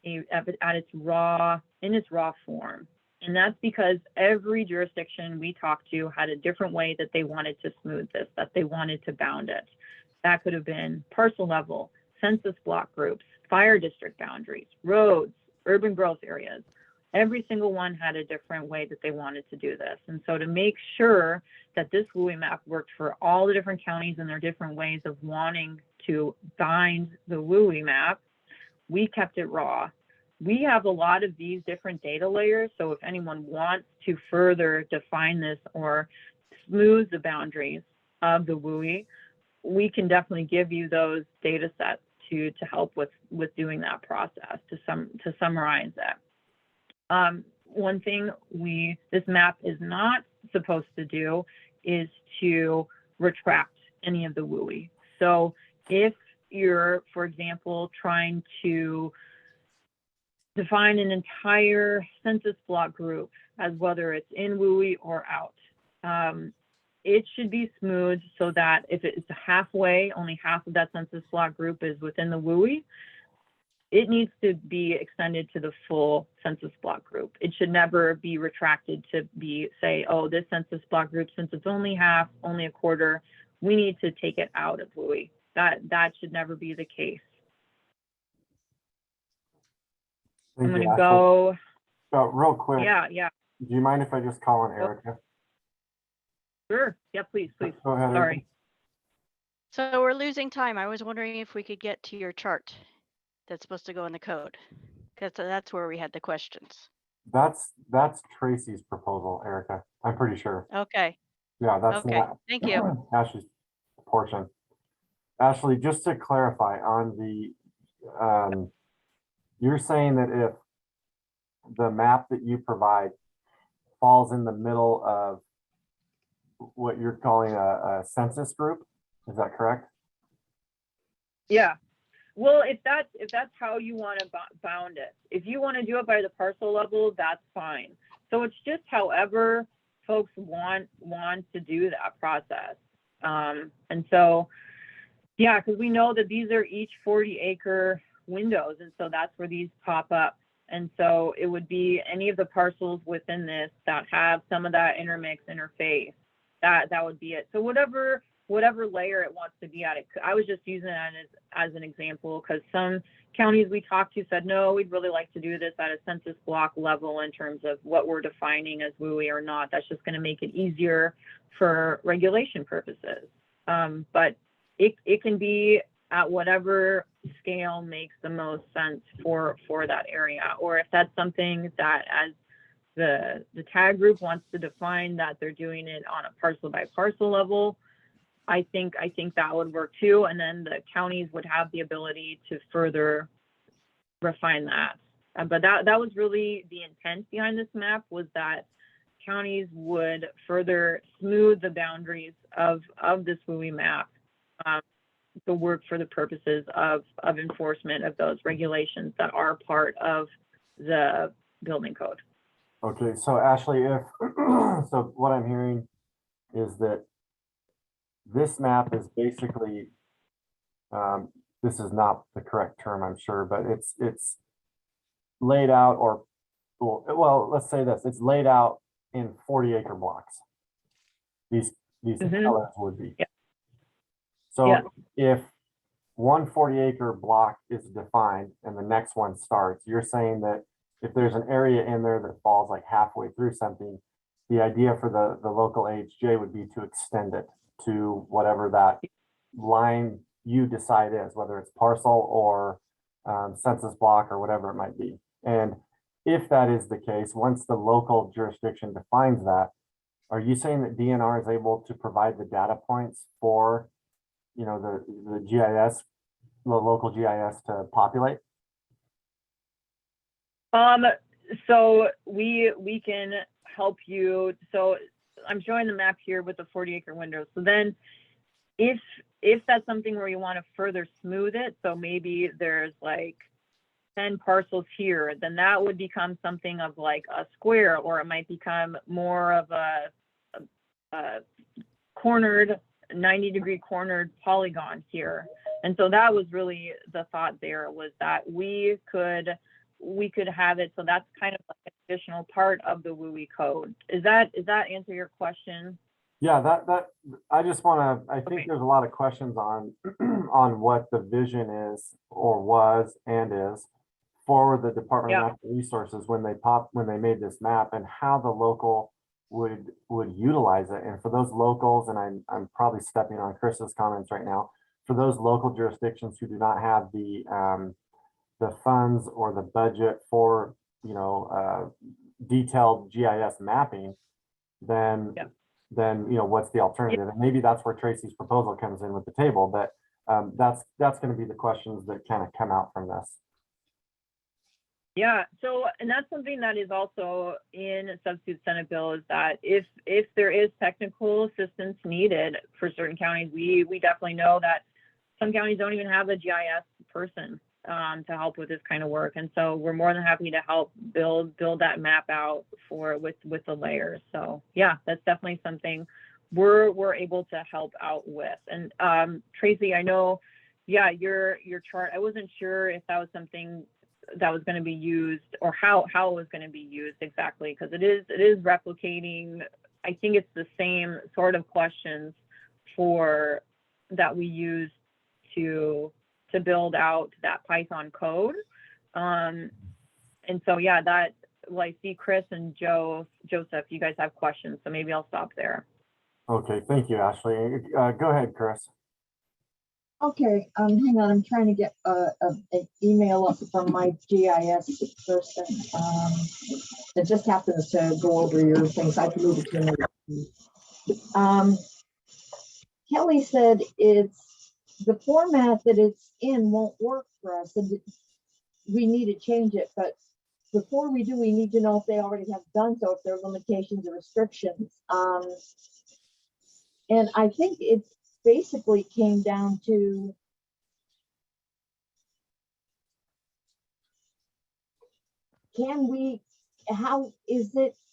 its raw form. And that's because every jurisdiction we talked to had a different way that they wanted to smooth this, that they wanted to bound it. That could have been parcel level, census block groups, fire district boundaries, roads, urban growth areas. Every single one had a different way that they wanted to do this. And so to make sure that this WUI map worked for all the different counties and their different ways of wanting to bind the WUI map, we kept it raw. We have a lot of these different data layers. So if anyone wants to further define this or smooth the boundaries of the WUI, we can definitely give you those data sets to help with doing that process, to summarize that. One thing this map is not supposed to do is to retract any of the WUI. So if you're, for example, trying to define an entire census block group as whether it's in WUI or out, it should be smooth so that if it's halfway, only half of that census block group is within the WUI, it needs to be extended to the full census block group. It should never be retracted to be, say, oh, this census block group, since it's only half, only a quarter, we need to take it out of WUI. That should never be the case. I'm going to go. Real quick. Yeah. Do you mind if I just call on Erica? Sure. Yeah, please. Go ahead. Sorry. So we're losing time. I was wondering if we could get to your chart that's supposed to go in the code, because that's where we had the questions. That's Tracy's proposal, Erica. I'm pretty sure. Okay. Yeah, that's okay. Thank you. Ashley's portion. Ashley, just to clarify on the, you're saying that if the map that you provide falls in the middle of what you're calling a census group, is that correct? Yeah. Well, if that's how you want to bound it, if you want to do it by the parcel level, that's fine. So it's just however folks want to do that process. And so, yeah, because we know that these are each 40-acre windows, and so that's where these pop up. And so it would be any of the parcels within this that have some of that intermix interface. That would be it. So whatever layer it wants to be at, I was just using that as an example, because some counties we talked to said, no, we'd really like to do this at a census block level in terms of what we're defining as WUI or not. That's just going to make it easier for regulation purposes. But it can be at whatever scale makes the most sense for that area. Or if that's something that as the tag group wants to define that they're doing it on a parcel by parcel level, I think that would work too. And then the counties would have the ability to further refine that. But that was really the intent behind this map, was that counties would further smooth the boundaries of this WUI map to work for the purposes of enforcement of those regulations that are part of the building code. Okay, so Ashley, if so what I'm hearing is that this map is basically, this is not the correct term, I'm sure, but it's laid out, or well, let's say this, it's laid out in 40-acre blocks. These colors would be. Yeah. So Yeah. if one 40-acre block is defined and the next one starts, you're saying that if there's an area in there that falls like halfway through something, the idea for the local AHJ would be to extend it to whatever that line you decide is, whether it's parcel or census block or whatever it might be. And if that is the case, once the local jurisdiction defines that, are you saying that DNR is able to provide the data points for, you know, the GIS, the local GIS to populate? So we can help you. So I'm showing the map here with the 40-acre window. So then if that's something where you want to further smooth it, so maybe there's like 10 parcels here, then that would become something of like a square, or it might become more of a cornered, 90-degree cornered polygon here. And so that was really the thought there, was that we could have it. So that's kind of like an additional part of the WUI code. Is that answer your question? Yeah, that I just want to, I think Okay. there's a lot of questions on on what the vision is, or was and is, for the Department of Natural Resources when they made this map, and how the local would utilize it. And for those locals, and I'm probably stepping on Chris's comments right now, for those local jurisdictions who do not have the funds or the budget for, you know, detailed GIS mapping, then you know, what's the alternative? And maybe that's where Tracy's proposal comes in with the table, but that's going to be the questions that kind of come out from this. Yeah, so, and that's something that is also in a substitute Senate bill, is that if there is technical assistance needed for certain counties, we definitely know that some counties don't even have a GIS person to help with this kind of work. And so we're more than happy to help build that map out with the layers. So yeah, that's definitely something we're able to help out with. And Tracy, I know, yeah, your chart, I wasn't sure if that was something that was going to be used, or how it was going to be used exactly, because it is replicating, I think it's the same sort of questions that we use to build out that Python code. And so yeah, well, I see Chris and Joseph, you guys have questions, so maybe I'll stop there. Okay, thank you, Ashley. Go ahead, Chris. Okay, hang on, I'm trying to get an email up from my GIS person. It just happens to go over your things. I can move it to another. Kelly said the format that it's in won't work for us, and we need to change it. But before we do, we need to know if they already have done so, if there are limitations or restrictions. And I think it basically came down to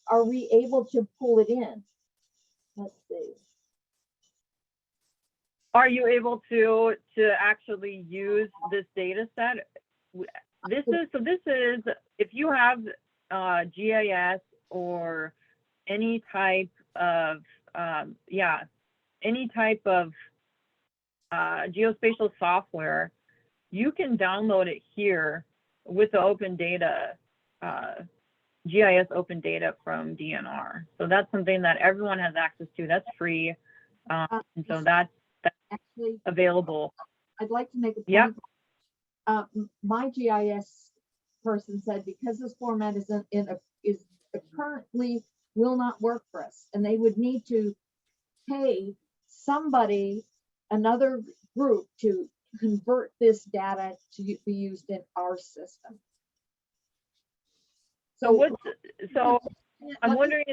are we able to pull it in? Let's see. Are you able to actually use this data set? This is if you have GIS or any type of geospatial software, you can download it here with the open data, GIS open data from DNR. So that's something that everyone has access to. That's free, and so that's actually available. I'd like to make a point. Yeah. My GIS person said because this format is currently will not work for us, and they would need to pay somebody, another group, to convert this data to be used in our system. So I'm wondering,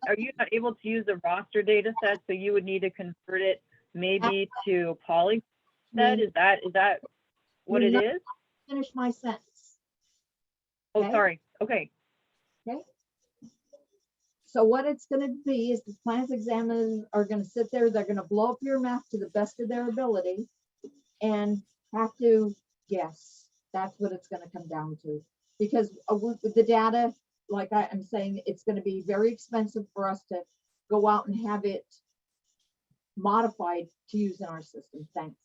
are you not able to use the raster data set? So you would need to convert it maybe to poly set? Is that what it is? Finish my sentence. Oh, Okay. sorry. Okay. Okay. So what it's going to be is the plans examiners are going to sit there, they're going to blow up your map to the best of their ability and have to guess. That's what it's going to come down to. Because with the data, like I'm saying, it's going to be very expensive for us to go out and have it modified to use in our system. Thanks.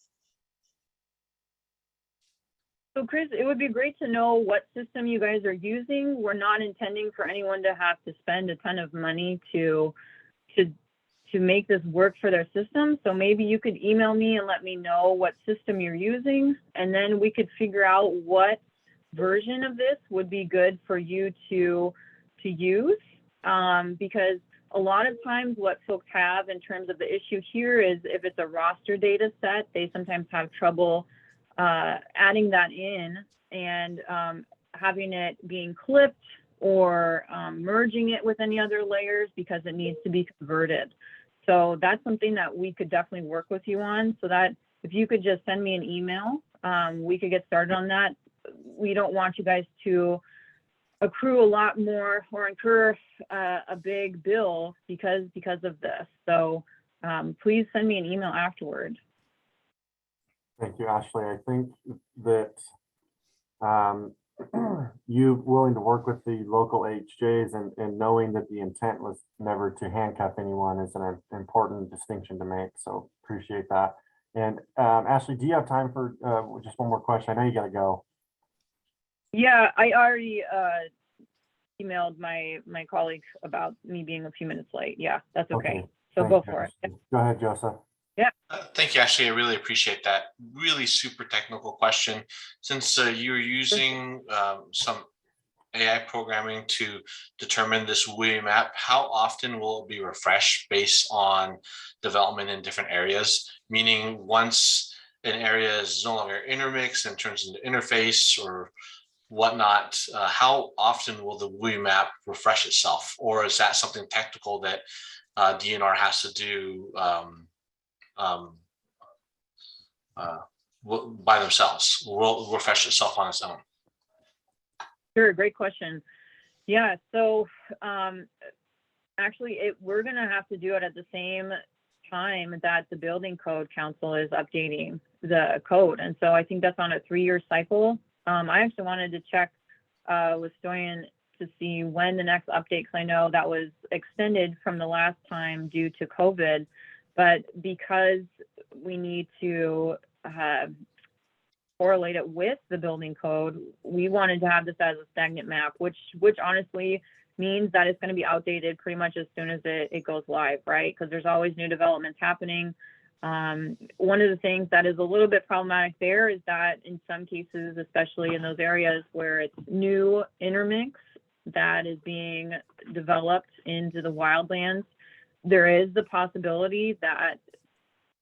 So Chris, it would be great to know what system you guys are using. We're not intending for anyone to have to spend a ton of money to make this work for their system. So maybe you could email me and let me know what system you're using, and then we could figure out what version of this would be good for you to use. Because a lot of times what folks have in terms of the issue here is if it's a raster data set, they sometimes have trouble adding that in and having it being clipped or merging it with any other layers because it needs to be converted. So that's something that we could definitely work with you on, so that if you could just send me an email, we could get started on that. We don't want you guys to accrue a lot more or incur a big bill because of this. So please send me an email afterward. Thank you, Ashley. I think that you willing to work with the local HJs and knowing that the intent was never to handcuff anyone is an important distinction to make. So appreciate that. And Ashley, do you have time for just one more question? I know you got to go. Yeah, I already emailed my colleague about me being a few minutes late. Yeah, that's okay. So Thank go you, for it. Ashley. Go ahead, Joseph. Yeah. Thank you, Ashley. I really appreciate that. Really super technical question. Since you're using some AI programming to determine this WUI map, how often will it be refreshed based on development in different areas? Meaning once an area is no longer intermixed and turns into interface or whatnot, how often will the WUI map refresh itself? Or is that something technical that DNR has to do by themselves? Will refresh itself on its own? Sure, great question. Yeah, so actually we're gonna have to do it at the same time that the Building Code Council is updating the code. And so I think that's on a 3-year cycle. I actually wanted to check with Stoyan to see when the next update, because I know that was extended from the last time due to COVID, but because we need to correlate it with the building code, we wanted to have this as a stagnant map, which honestly means that it's going to be outdated pretty much as soon as it goes live, right? Because there's always new developments happening. One of the things that is a little bit problematic there is that in some cases, especially in those areas where it's new intermix that is being developed into the wildlands, there is the possibility that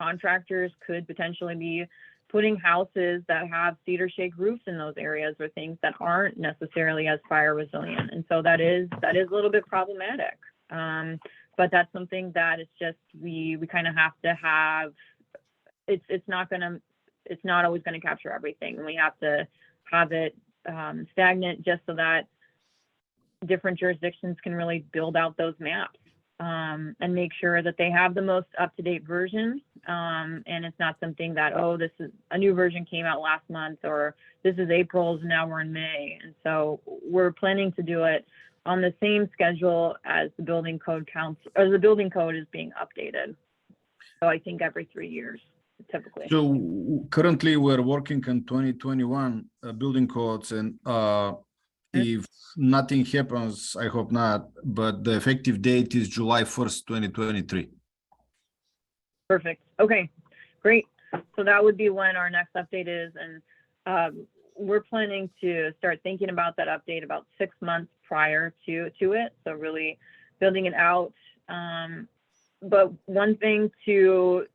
contractors could potentially be putting houses that have cedar shake roofs in those areas or things that aren't necessarily as fire resilient. And so that is a little bit problematic. But that's something that it's just, we kind of have to have, it's not always going to capture everything. And we have to have it stagnant just so that different jurisdictions can really build out those maps and make sure that they have the most up-to-date version. And it's not something that, oh, this is a new version came out last month, or this is April's, now we're in May. And so we're planning to do it on the same schedule as the building code council, or the building code is being updated. So I think every 3 years, typically. So currently we're working on 2021 building codes, and if nothing happens, I hope not, but the effective date is July 1st, 2023. Perfect. Okay, great. So that would be when our next update is. And we're planning to start thinking about that update about 6 months prior to it. So really building it out. But one thing if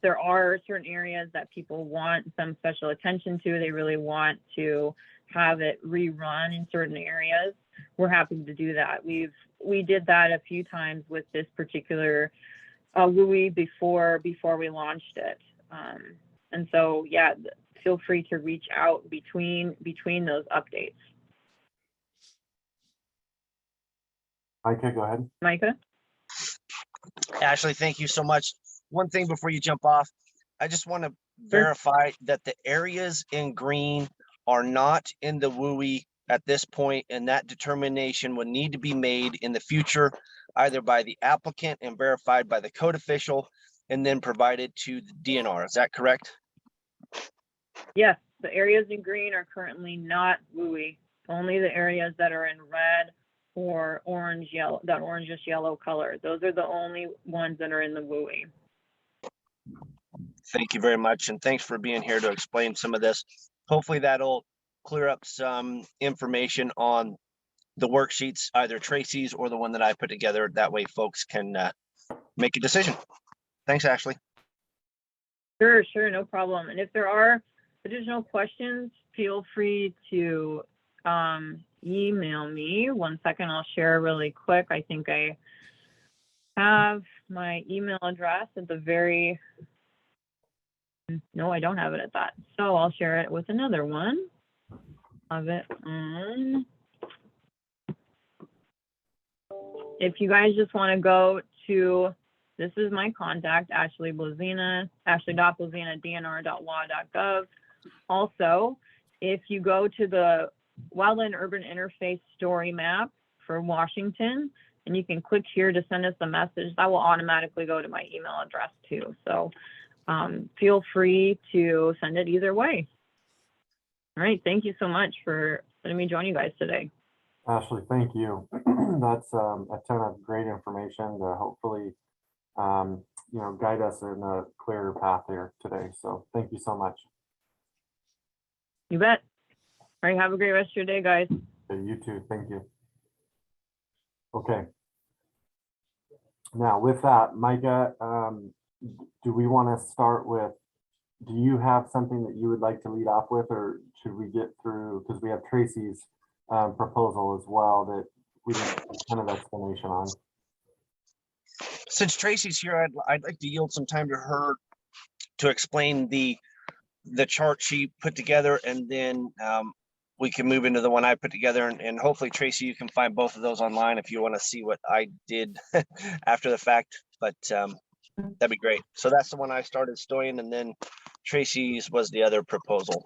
there are certain areas that people want some special attention to, they really want to have it rerun in certain areas, we're happy to do that. We did that a few times with this particular WUI before we launched it. And so, yeah, feel free to reach out between those updates. Micah, go ahead. Micah? Ashley, thank you so much. One thing before you jump off, I just want to verify that the areas in green are not in the WUI at this point, and that determination would need to be made in the future, either by the applicant and verified by the code official, and then provided to the DNR. Is that correct? Yes, the areas in green are currently not WUI. Only the areas that are in red or orange, yellow, that orangish yellow color. Those are the only ones that are in the WUI. Thank you very much, and thanks for being here to explain some of this. Hopefully that'll clear up some information on the worksheets, either Tracy's or the one that I put together. That way folks can make a decision. Thanks, Ashley. Sure, no problem. And if there are additional questions, feel free to email me. 1 second, I'll share really quick. I think I have my email address at the very, no, I don't have it at that. So I'll share it with another one of it on. If you guys just want to go to, this is my contact, Ashley Blazina, ashley.blazina@dnr.wa.gov. Also, if you go to the Wildland Urban Interface story map for Washington, and you can click here to send us a message, that will automatically go to my email address too. So feel free to send it either way. All right, thank you so much for letting me join you guys today. Ashley, thank you. That's a ton of great information to hopefully, guide us in a clearer path here today. So thank you so much. You bet. All right, have a great rest of your day, guys. Okay, you too. Thank you. Okay. Now with that, Micah, do we want to start with, do you have something that you would like to lead off with, or should we get through, because we have Tracy's proposal as well that we didn't kind of explanation on. Since Tracy's here, I'd like to yield some time to her to explain the chart she put together, and then we can move into the one I put together, and hopefully Tracy, you can find both of those online if you want to see what I did after the fact, but that'd be great. So that's the one I started storing, and then Tracy's was the other proposal.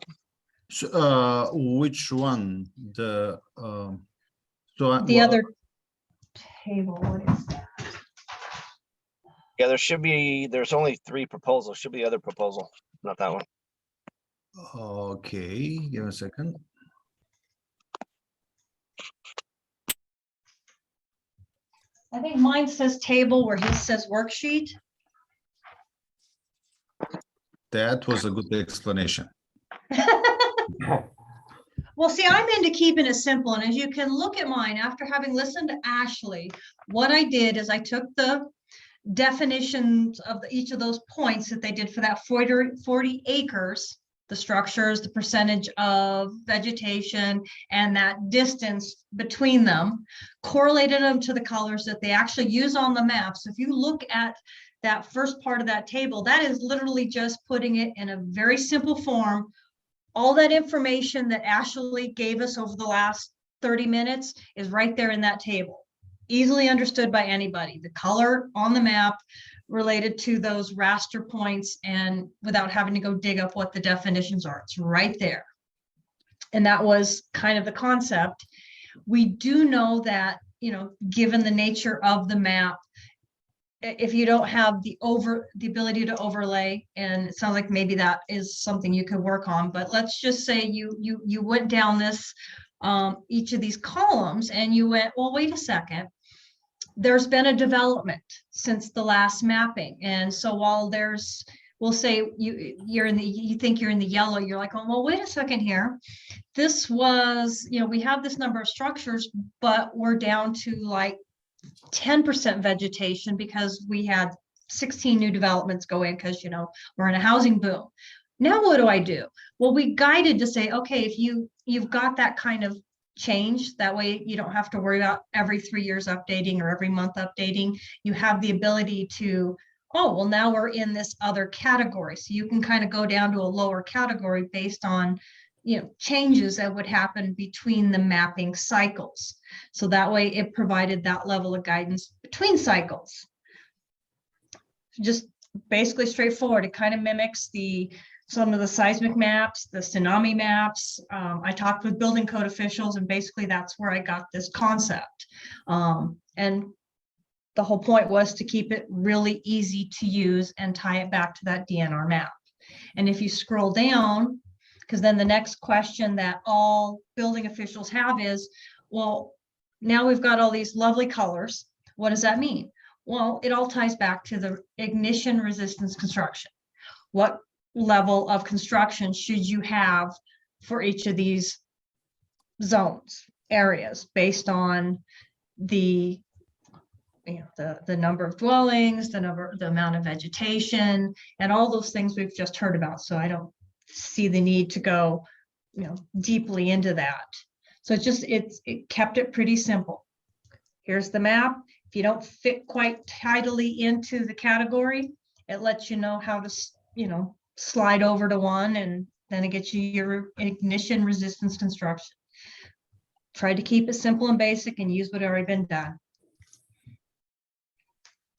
So, which one? The other table, what is that? Yeah, there's only 3 proposals. Should be the other proposal, not that one. Okay, give me a second. I think mine says table where his says worksheet. That was a good explanation. Well, see, I'm into keeping it simple. And as you can look at mine, after having listened to Ashley, what I did is I took the definitions of each of those points that they did for that 40 acres, the structures, the percentage of vegetation, and that distance between them, correlated them to the colors that they actually use on the map. So if you look at that first part of that table, that is literally just putting it in a very simple form. All that information that Ashley gave us over the last 30 minutes is right there in that table. Easily understood by anybody. The color on the map related to those raster points, and without having to go dig up what the definitions are. It's right there. And that was kind of the concept. We do know that, given the nature of the map, if you don't have the ability to overlay, and it sounds like maybe that is something you could work on, but let's just say you went down this each of these columns and you went, well, wait a second, there's been a development since the last mapping. And so while we'll say you think you're in the yellow, you're like, oh, well, wait a second here. This was, we have this number of structures, but we're down to like 10% vegetation because we had 16 new developments go in because, we're in a housing boom. Now what do I do? Well, we guided to say, okay, if you've got that kind of change. That way you don't have to worry about every 3 years updating or every month updating. You have the ability to, oh, well, now we're in this other category. So you can kind of go down to a lower category based on, changes that would happen between the mapping cycles. So that way it provided that level of guidance between cycles. Just basically straightforward. It kind of mimics some of the seismic maps, the tsunami maps. I talked with building code officials, and basically that's where I got this concept. And the whole point was to keep it really easy to use and tie it back to that DNR map. And if you scroll down, because then the next question that all building officials have is, well, now we've got all these lovely colors. What does that mean? Well, it all ties back to the ignition resistance construction. What level of construction should you have for each of these zones, areas, based on the number of dwellings, the amount of vegetation, and all those things we've just heard about. So I don't see the need to go, deeply into that. So it kept it pretty simple. Here's the map. If you don't fit quite tidily into the category, it lets you know how to, slide over to one, and then it gets you your ignition resistance construction. Try to keep it simple and basic and use what's already been done.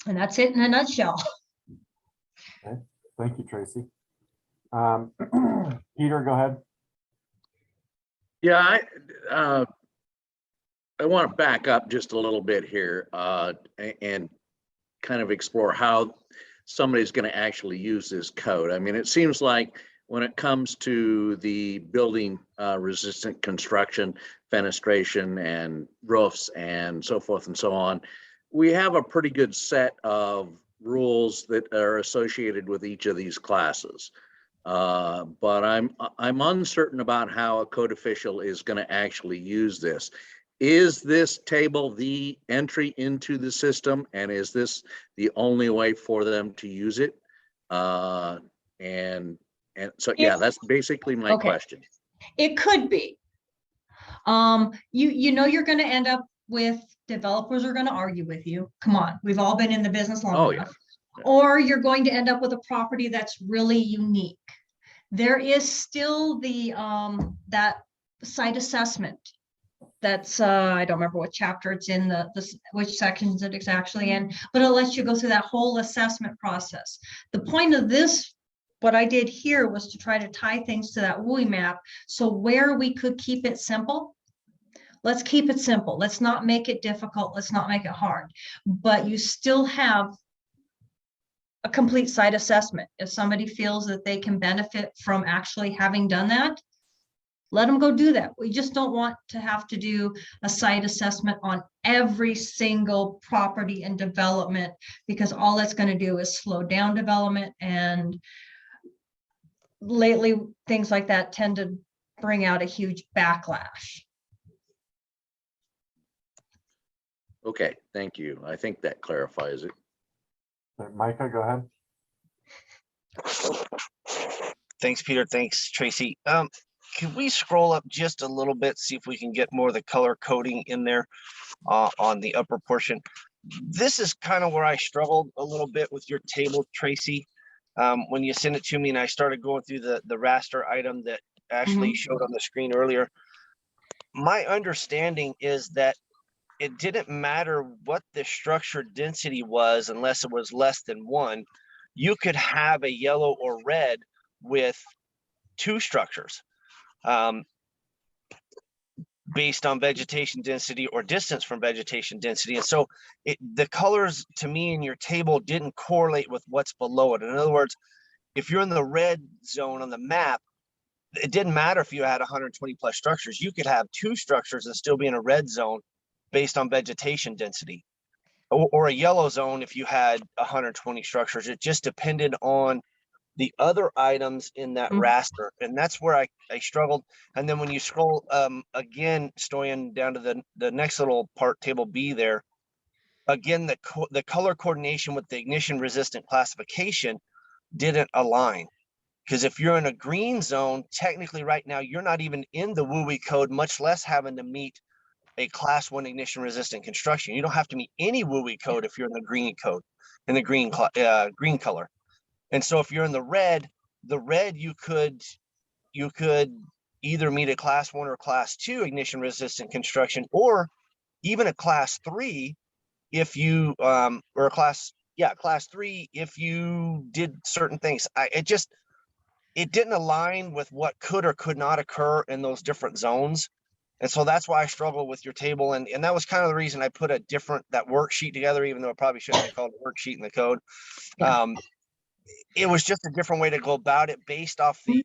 And that's it in a nutshell. Okay. Thank you, Tracy. Peter, go ahead. Yeah, I want to back up just a little bit here and kind of explore how somebody's going to actually use this code. I mean, it seems like when it comes to the building resistant construction, fenestration, and roofs, and so forth and so on, we have a pretty good set of rules that are associated with each of these classes. But I'm uncertain about how a code official is going to actually use this. Is this table the entry into the system, and is this the only way for them to use it? And so, yeah, that's basically my question. It could be. You're going to end up with developers are going to argue with you. Come on, we've all been in the business long enough. Yeah. Or you're going to end up with a property that's really unique. There is still the that site assessment. That's I don't remember what chapter it's in, which sections it's actually in, but it lets you go through that whole assessment process. The point of this, what I did here, was to try to tie things to that WUI map. So where we could keep it simple, let's keep it simple. Let's not make it difficult. Let's not make it hard. But you still have a complete site assessment. If somebody feels that they can benefit from actually having done that, let them go do that. We just don't want to have to do a site assessment on every single property and development, because all that's going to do is slow down development. And lately, things like that tend to bring out a huge backlash. Okay, thank you. I think that clarifies it. Micah, go ahead. Thanks, Peter. Thanks, Tracy. Can we scroll up just a little bit, see if we can get more of the color coding in there on the upper portion? This is kind of where I struggled a little bit with your table, Tracy. When you sent it to me and I started going through the raster item that Ashley showed on the screen earlier, my understanding is that it didn't matter what the structure density was unless it was less than 1. You could have a yellow or red with 2 structures. Based on vegetation density or distance from vegetation density. And so the colors to me in your table didn't correlate with what's below it. In other words, if you're in the red zone on the map, it didn't matter if you had 120 plus structures. You could have 2 structures and still be in a red zone based on vegetation density, or a yellow zone if you had 120 structures. It just depended on the other items in that raster, and that's where I struggled. And then when you scroll again, Stoyan, down to the next little part, table B there, again, the color coordination with the ignition resistant classification didn't align. Because if you're in a green zone, technically right now, you're not even in the WUI code, much less having to meet a class 1 ignition resistant construction. You don't have to meet any WUI code if you're in the green code, in the green color. And so if you're in the red you could either meet a class 1 or class 2 ignition resistant construction, or even a class 3 if you or a class 3 if you did certain things. It didn't align with what could or could not occur in those different zones. And so that's why I struggle with your table. And that was kind of the reason I put that worksheet together, even though it probably shouldn't be called a worksheet in the code. It was just a different way to go about it based off the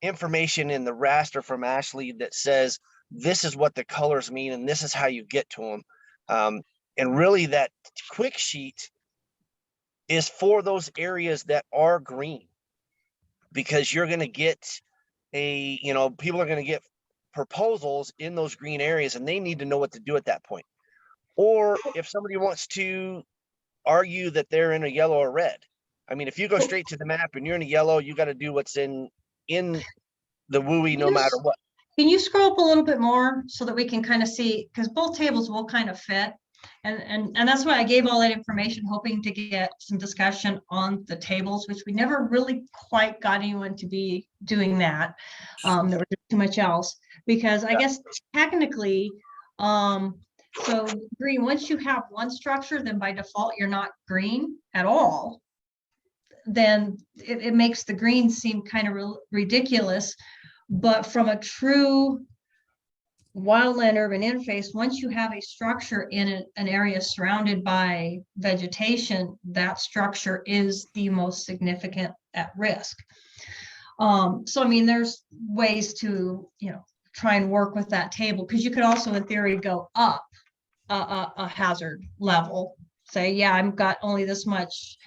information in the raster from Ashley that says, this is what the colors mean, and this is how you get to them. And really that quick sheet is for those areas that are green, because you're going to get people are going to get proposals in those green areas, and they need to know what to do at that point. Or if somebody wants to argue that they're in a yellow or red, I mean, if you go straight to the map and you're in a yellow, you got to do what's in the WUI no matter what. Can you scroll up a little bit more so that we can kind of see, because both tables will kind of fit. And that's why I gave all that information, hoping to get some discussion on the tables, which we never really quite got anyone to be doing that. There was too much else, because I guess technically, so green, once you have one structure, then by default, you're not green at all. Then it makes the green seem kind of ridiculous. But from a true wildland urban interface, once you have a structure in an area surrounded by vegetation, that structure is the most significant at risk. So I mean, there's ways to try and work with that table, because you could also in theory go up a hazard level, say, yeah, I've got only this much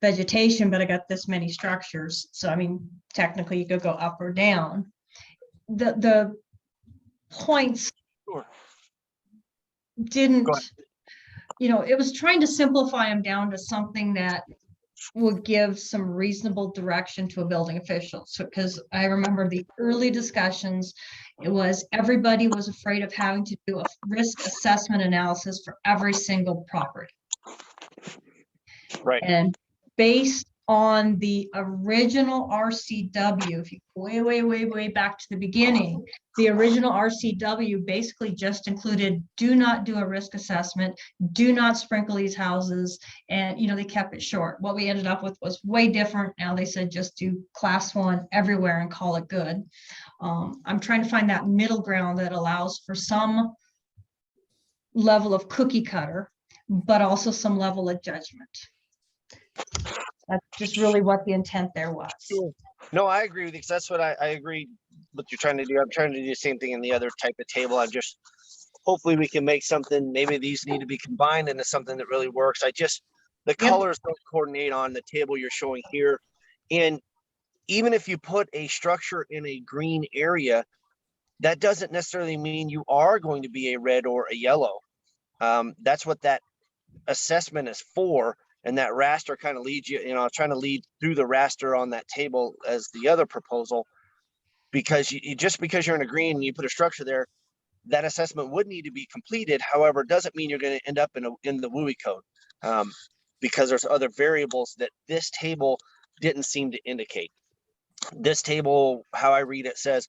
vegetation, but I got this many structures. So I mean, technically you could go up or down. The points didn't, it was trying to simplify them down to something that would give some reasonable direction to a building official. So, because I remember the early discussions, it was everybody was afraid of having to do a risk assessment analysis for every single property. Right. And based on the original RCW, if you go way back to the beginning, the original RCW basically just included, do not do a risk assessment, do not sprinkle these houses, and they kept it short. What we ended up with was way different. Now they said just do class 1 everywhere and call it good. I'm trying to find that middle ground that allows for some level of cookie cutter, but also some level of judgment. That's just really what the intent there was. No, I agree with you, because that's what I agree what you're trying to do. I'm trying to do the same thing in the other type of table. I'm just, hopefully we can make something, maybe these need to be combined into something that really works. The colors don't coordinate on the table you're showing here. And even if you put a structure in a green area, that doesn't necessarily mean you are going to be a red or a yellow. That's what that assessment is for. And that raster kind of leads you, trying to lead through the raster on that table as the other proposal, because just because you're in a green and you put a structure there, that assessment would need to be completed. However, it doesn't mean you're going to end up in the WUI code, because there's other variables that this table didn't seem to indicate. This table, how I read it, says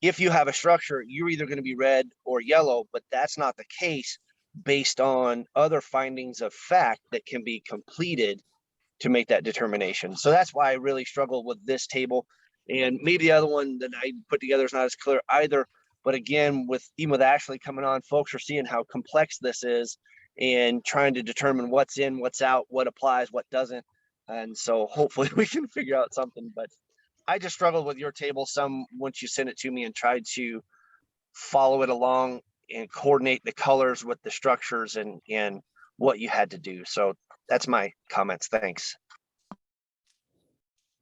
if you have a structure, you're either going to be red or yellow, but that's not the case based on other findings of fact that can be completed to make that determination. So that's why I really struggle with this table. And maybe the other one that I put together is not as clear either. But again, even with Ashley coming on, folks are seeing how complex this is and trying to determine what's in, what's out, what applies, what doesn't. And so hopefully we can figure out something. But I just struggled with your table some once you sent it to me and tried to follow it along and coordinate the colors with the structures and what you had to do. So that's my comments. Thanks.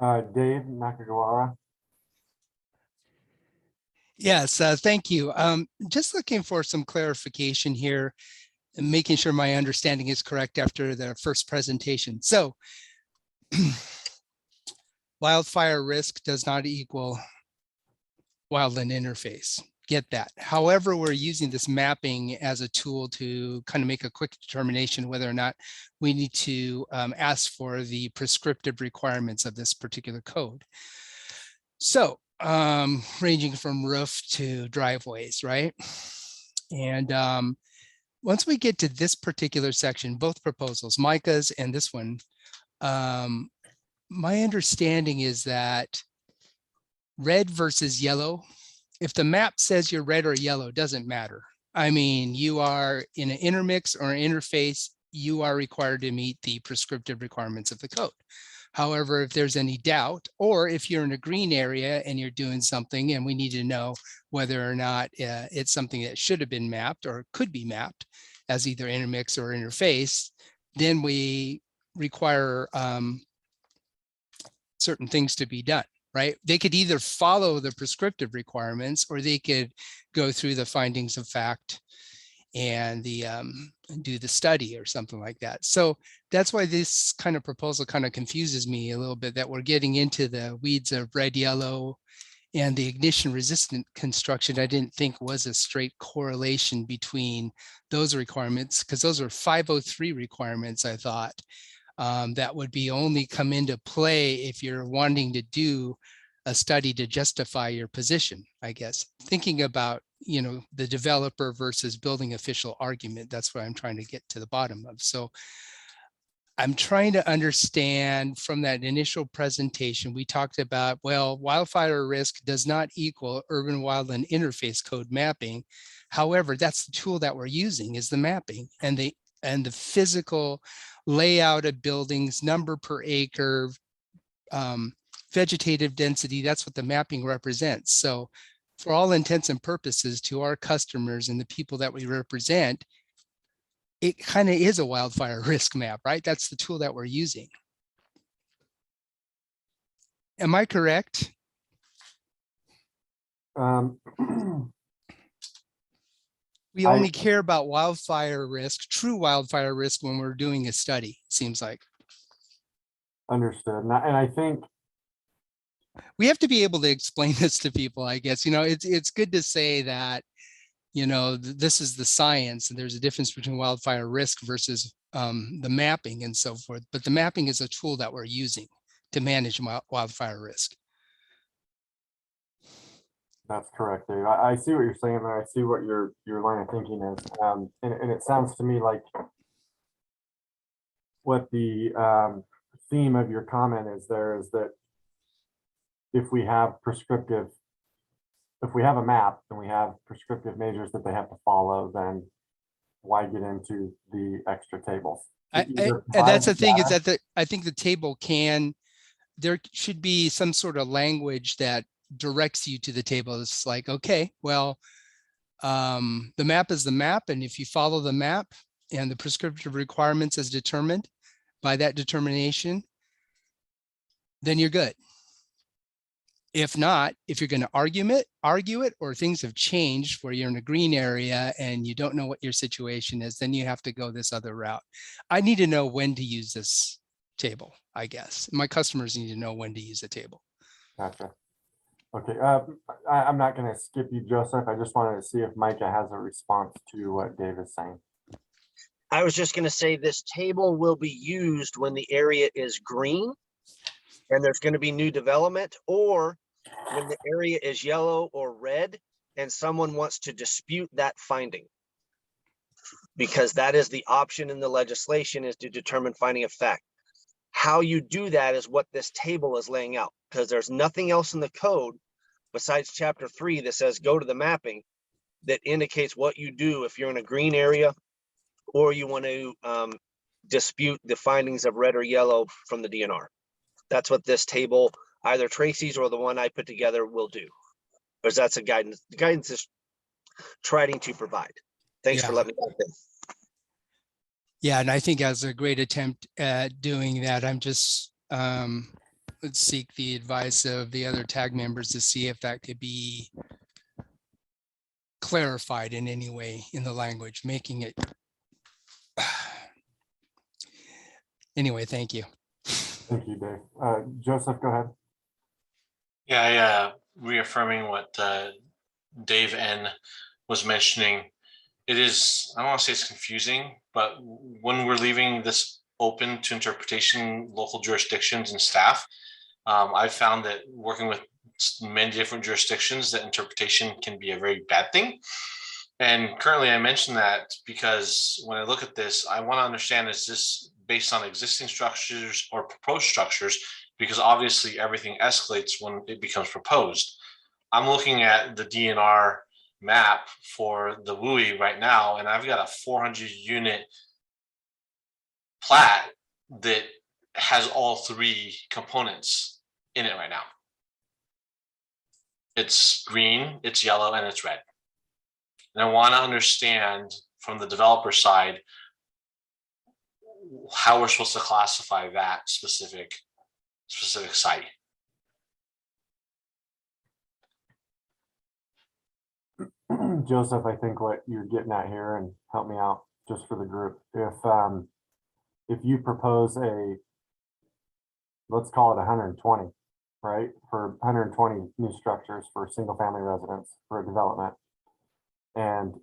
Dave Nakagawara. Yes, thank you. Just looking for some clarification here and making sure my understanding is correct after the first presentation. So wildfire risk does not equal wildland interface. Get that. However, we're using this mapping as a tool to kind of make a quick determination whether or not we need to ask for the prescriptive requirements of this particular code. So ranging from roof to driveways, right? And once we get to this particular section, both proposals, Micah's and this one, my understanding is that red versus yellow, if the map says you're red or yellow, doesn't matter. I mean, you are in an intermix or an interface, you are required to meet the prescriptive requirements of the code. However, if there's any doubt, or if you're in a green area and you're doing something and we need to know whether or not it's something that should have been mapped or could be mapped as either intermix or interface, then we require certain things to be done, right? They could either follow the prescriptive requirements or they could go through the findings of fact and the do the study or something like that. So that's why this kind of proposal kind of confuses me a little bit, that we're getting into the weeds of red, yellow, and the ignition resistant construction. I didn't think was a straight correlation between those requirements, because those are 503 requirements, I thought, that would be only come into play if you're wanting to do a study to justify your position, I guess. Thinking about, you know, the developer versus building official argument, that's what I'm trying to get to the bottom of. So I'm trying to understand from that initial presentation, we talked about, well, wildfire risk does not equal urban wildland interface code mapping. However, that's the tool that we're using, is the mapping and the physical layout of buildings, number per acre, vegetative density. That's what the mapping represents. So for all intents and purposes, to our customers and the people that we represent, it kind of is a wildfire risk map, right? That's the tool that we're using. Am I correct? We only care about wildfire risk, true wildfire risk, when we're doing a study, seems like. Understood. And I think we have to be able to explain this to people, I guess. You know, it's good to say that, you know, this is the science and there's a difference between wildfire risk versus the mapping and so forth. But the mapping is a tool that we're using to manage wildfire risk. That's correct, Dave. I see what you're saying there. I see what your line of thinking is. And it sounds to me like what the theme of your comment is there is that if we have a map and we have prescriptive measures that they have to follow, then why get into the extra tables? And that's the thing, is that I think the table there should be some sort of language that directs you to the table. It's like, okay, well, the map is the map, and if you follow the map and the prescriptive requirements as determined by that determination, then you're good. If not, if you're going to argue it, or things have changed where you're in a green area and you don't know what your situation is, then you have to go this other route. I need to know when to use this table, I guess. My customers need to know when to use the table. Gotcha. Okay, I'm not going to skip you, Joseph. I just wanted to see if Micah has a response to what Dave is saying. I was just going to say this table will be used when the area is green and there's going to be new development, or when the area is yellow or red and someone wants to dispute that finding. Because that is the option in the legislation, is to determine finding of fact. How you do that is what this table is laying out, because there's nothing else in the code besides chapter 3 that says go to the mapping that indicates what you do if you're in a green area or you want to dispute the findings of red or yellow from the DNR. That's what this table, either Tracy's or the one I put together, will do. Because that's a guidance. The guidance is trying to provide. Thanks for letting me know. Yeah, and I think as a great attempt at doing that, I'm just let's seek the advice of the other tag members to see if that could be clarified in any way in the language, making it. Anyway, thank you. Thank you, Dave. Joseph, go ahead. Yeah, reaffirming what Dave N was mentioning. It is, I don't want to say it's confusing, but when we're leaving this open to interpretation, local jurisdictions and staff, I've found that working with many different jurisdictions, that interpretation can be a very bad thing. And currently I mentioned that because when I look at this, I want to understand, is this based on existing structures or proposed structures? Because obviously everything escalates when it becomes proposed. I'm looking at the DNR map for the WUI right now, and I've got a 400 unit plat that has all three components in it right now. It's green, it's yellow, and it's red. And I want to understand from the developer side how we're supposed to classify that specific site. Joseph, I think what you're getting at here, and help me out just for the group, if you propose a, let's call it 120, right, for 120 new structures for single family residents for a development, and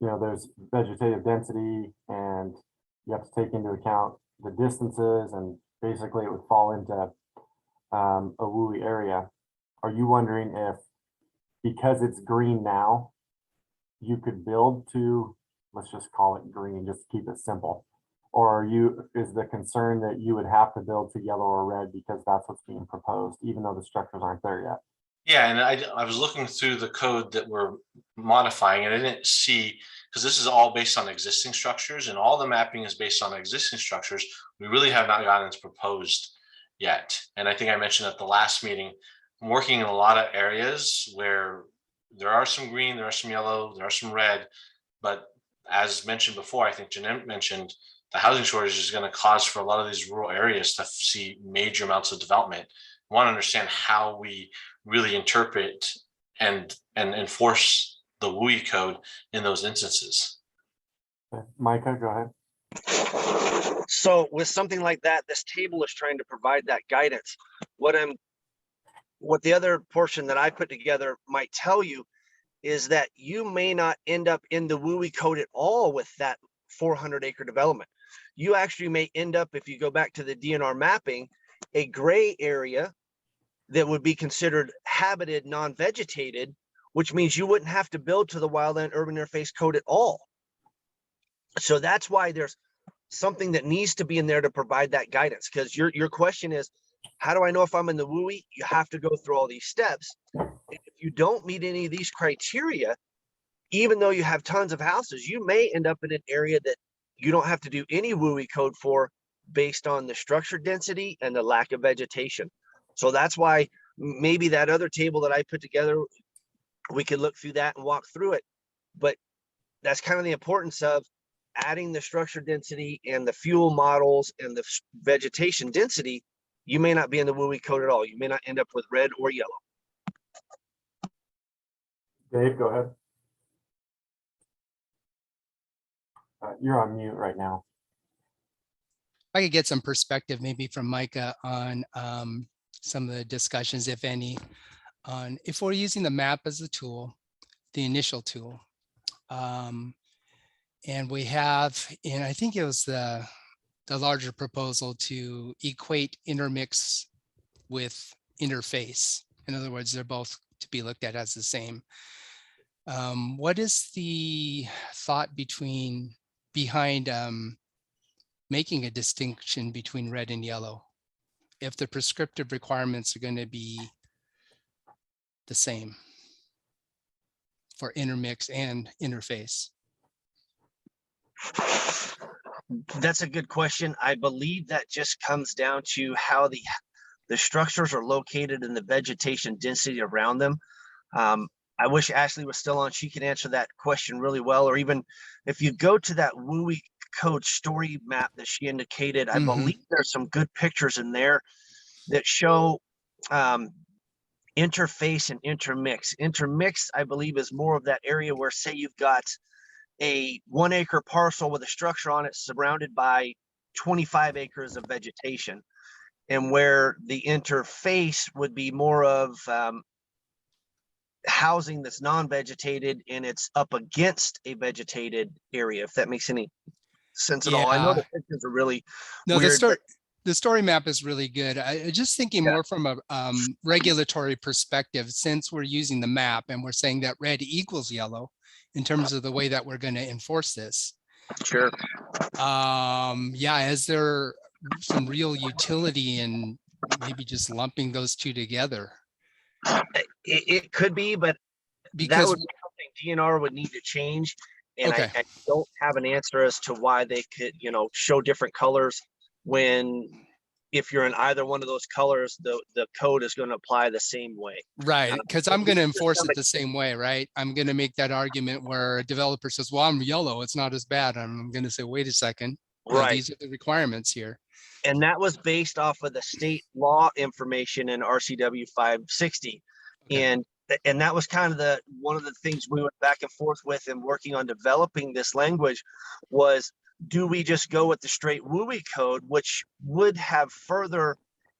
you know there's vegetative density and you have to take into account the distances, and basically it would fall into a WUI area. Are you wondering if, because it's green now, you could build to, let's just call it green, just to keep it simple? Or is the concern that you would have to build to yellow or red because that's what's being proposed, even though the structures aren't there yet? Yeah, and I was looking through the code that we're modifying, and I didn't see, because this is all based on existing structures, and all the mapping is based on existing structures. We really have not gotten into proposed yet. And I think I mentioned at the last meeting, I'm working in a lot of areas where there are some green, there are some yellow, there are some red, but as mentioned before, I think Jeanette mentioned, the housing shortage is going to cause for a lot of these rural areas to see major amounts of development. I want to understand how we really interpret and enforce the WUI code in those instances. Micah, go ahead. So with something like that, this table is trying to provide that guidance. What the other portion that I put together might tell you is that you may not end up in the WUI code at all with that 400 acre development. You actually may end up, if you go back to the DNR mapping, a gray area that would be considered habited, non-vegetated, which means you wouldn't have to build to the Wildland Urban Interface Code at all. So that's why there's something that needs to be in there to provide that guidance. Because your question is, how do I know if I'm in the WUI? You have to go through all these steps. And if you don't meet any of these criteria, even though you have tons of houses, you may end up in an area that you don't have to do any WUI code for, based on the structure density and the lack of vegetation. So that's why maybe that other table that I put together, we could look through that and walk through it. But that's kind of the importance of adding the structure density and the fuel models and the vegetation density. You may not be in the WUI code at all. You may not end up with red or yellow. Dave, go ahead. You're on mute right now. I could get some perspective maybe from Micah on some of the discussions, if any, on if we're using the map as a tool, the initial tool. And we have, and I think it was the larger proposal to equate intermix with interface. In other words, they're both to be looked at as the same. What is the thought behind making a distinction between red and yellow if the prescriptive requirements are going to be the same for intermix and interface? That's a good question. I believe that just comes down to how the structures are located and the vegetation density around them. I wish Ashley was still on. She could answer that question really well. Or even if you go to that WUI code story map that she indicated, I believe there's some good pictures in there that show interface and intermix. Intermix, I believe, is more of that area where, say, you've got a 1 acre parcel with a structure on it surrounded by 25 acres of vegetation. and where the interface would be more of housing that's non-vegetated and it's up against a vegetated area, if that makes any sense at all. I know the pictures are really No, weird. the story map is really good. I just thinking more from a regulatory perspective, since we're using the map and we're saying that red equals yellow in terms of the way that we're going to enforce this. Sure. Yeah, is there some real utility in maybe just lumping those two together? It could be, but Because that would be something DNR would need to change. And Okay. I don't have an answer as to why they could, show different colors when, if you're in either one of those colors, the code is going to apply the same way. Right, because I'm going to enforce it the same way, right? I'm going to make that argument where a developer says, well, I'm yellow, it's not as bad. I'm going to say, wait a second. Right. These are the requirements here. And that was based off of the state law information in RCW 560. Okay. And that was kind of one of the things we went back and forth with in working on developing this language was, do we just go with the straight WUI code, which would have further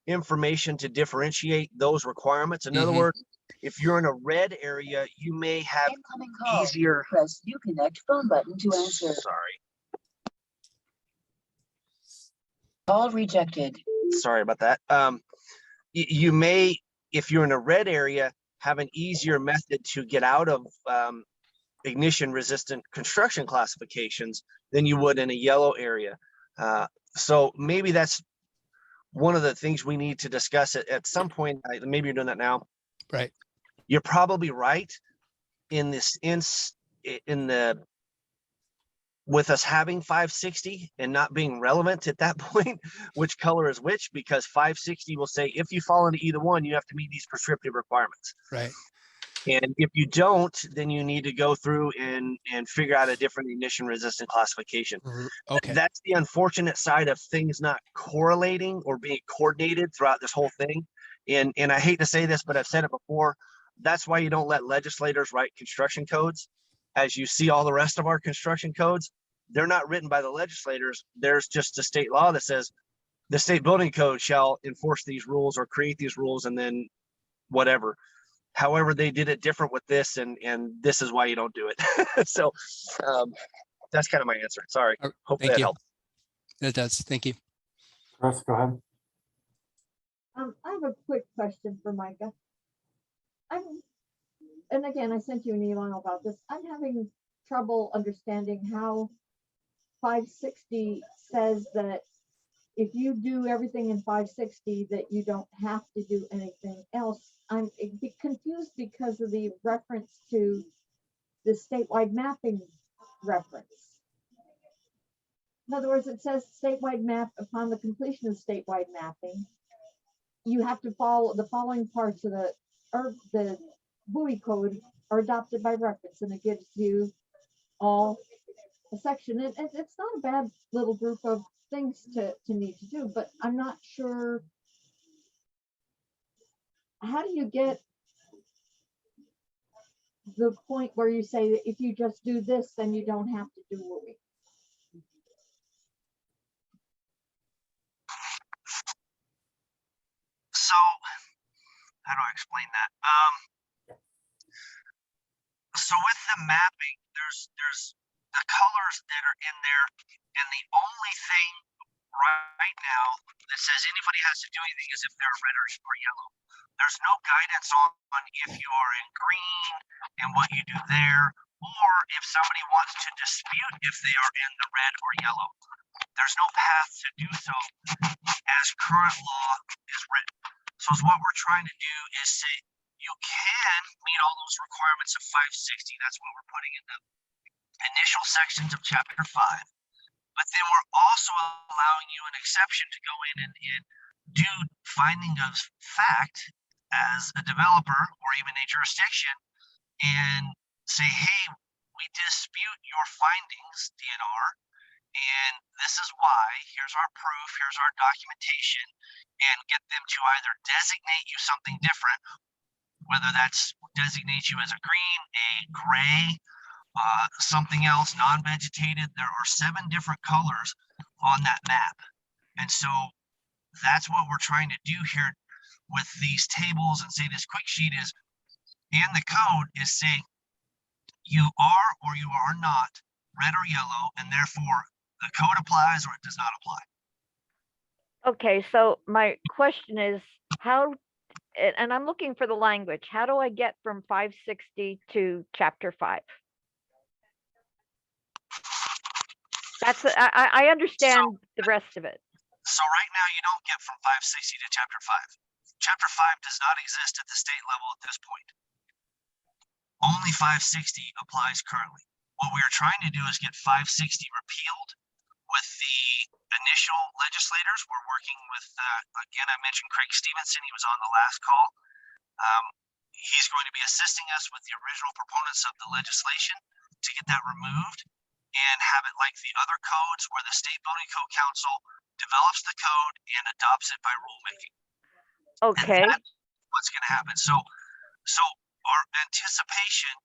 information to differentiate those requirements? In other words, if you're in a red area, you may have easier. Press Uconnect phone button to answer. Sorry. Call rejected. Sorry about that. You may, if you're in a red area, have an easier method to get out of ignition resistant construction classifications than you would in a yellow area. So maybe that's one of the things we need to discuss at some point. Maybe you're doing that now. Right. You're probably right in this with us having 560 and not being relevant at that point, which color is which, because 560 will say, if you fall into either one, you have to meet these prescriptive requirements. Right. And if you don't, then you need to go through and figure out a different ignition resistant classification. Okay. That's the unfortunate side of things not correlating or being coordinated throughout this whole thing. And I hate to say this, but I've said it before. That's why you don't let legislators write construction codes. As you see all the rest of our construction codes, they're not written by the legislators. There's just a state law that says the state building code shall enforce these rules or create these rules, and then whatever. However, they did it different with this, and this is why you don't do it. So that's kind of my answer. Sorry. Hopefully that helps. That does. Thank you. Chris, go ahead. I have a quick question for Micah. And again, I sent you an email about this. I'm having trouble understanding how 560 says that if you do everything in 560, that you don't have to do anything else. I'm confused because of the reference to the statewide mapping reference. In other words, it says statewide map upon the completion of statewide mapping. You have to follow the following parts of the WUI code are adopted by reference, and it gives you all a section. And it's not a bad little group of things to need to do, but I'm not sure. How do you get the point where you say that if you just do this, then you don't have to do WUI? So how do I explain that? So with the mapping, there's the colors that are in there, and the only thing right now that says anybody has to do anything is if they're red or yellow. There's no guidance on if you are in green and what you do there, or if somebody wants to dispute if they are in the red or yellow. There's no path to do so as current law is written. So what we're trying to do is say you can meet all those requirements of 560. That's what we're putting in the initial sections of chapter 5. But then we're also allowing you an exception to go in and do finding of fact as a developer or even a jurisdiction and say, hey, we dispute your findings, DNR, and this is why. Here's our proof, here's our documentation, and get them to either designate you something different, whether that's designate you as a green, a gray, something else, non-vegetated. There are 7 different colors on that map. And so that's what we're trying to do here with these tables and say this quick sheet is, and the code is saying you are or you are not red or yellow, and therefore the code applies or it does not apply. Okay, so my question is how, and I'm looking for the language. How do I get from 560 to chapter 5? That's, I understand the rest of it. So right now you don't get from 560 to chapter 5. Chapter 5 does not exist at the state level at this point. Only 560 applies currently. What we are trying to do is get 560 repealed with the initial legislators. We're working with, again, I mentioned Craig Stevenson. He was on the last call. He's going to be assisting us with the original proponents of the legislation to get that removed and have it like the other codes where the State Building Code Council develops the code and adopts it by rulemaking. Okay. And that's what's going to happen. So our anticipation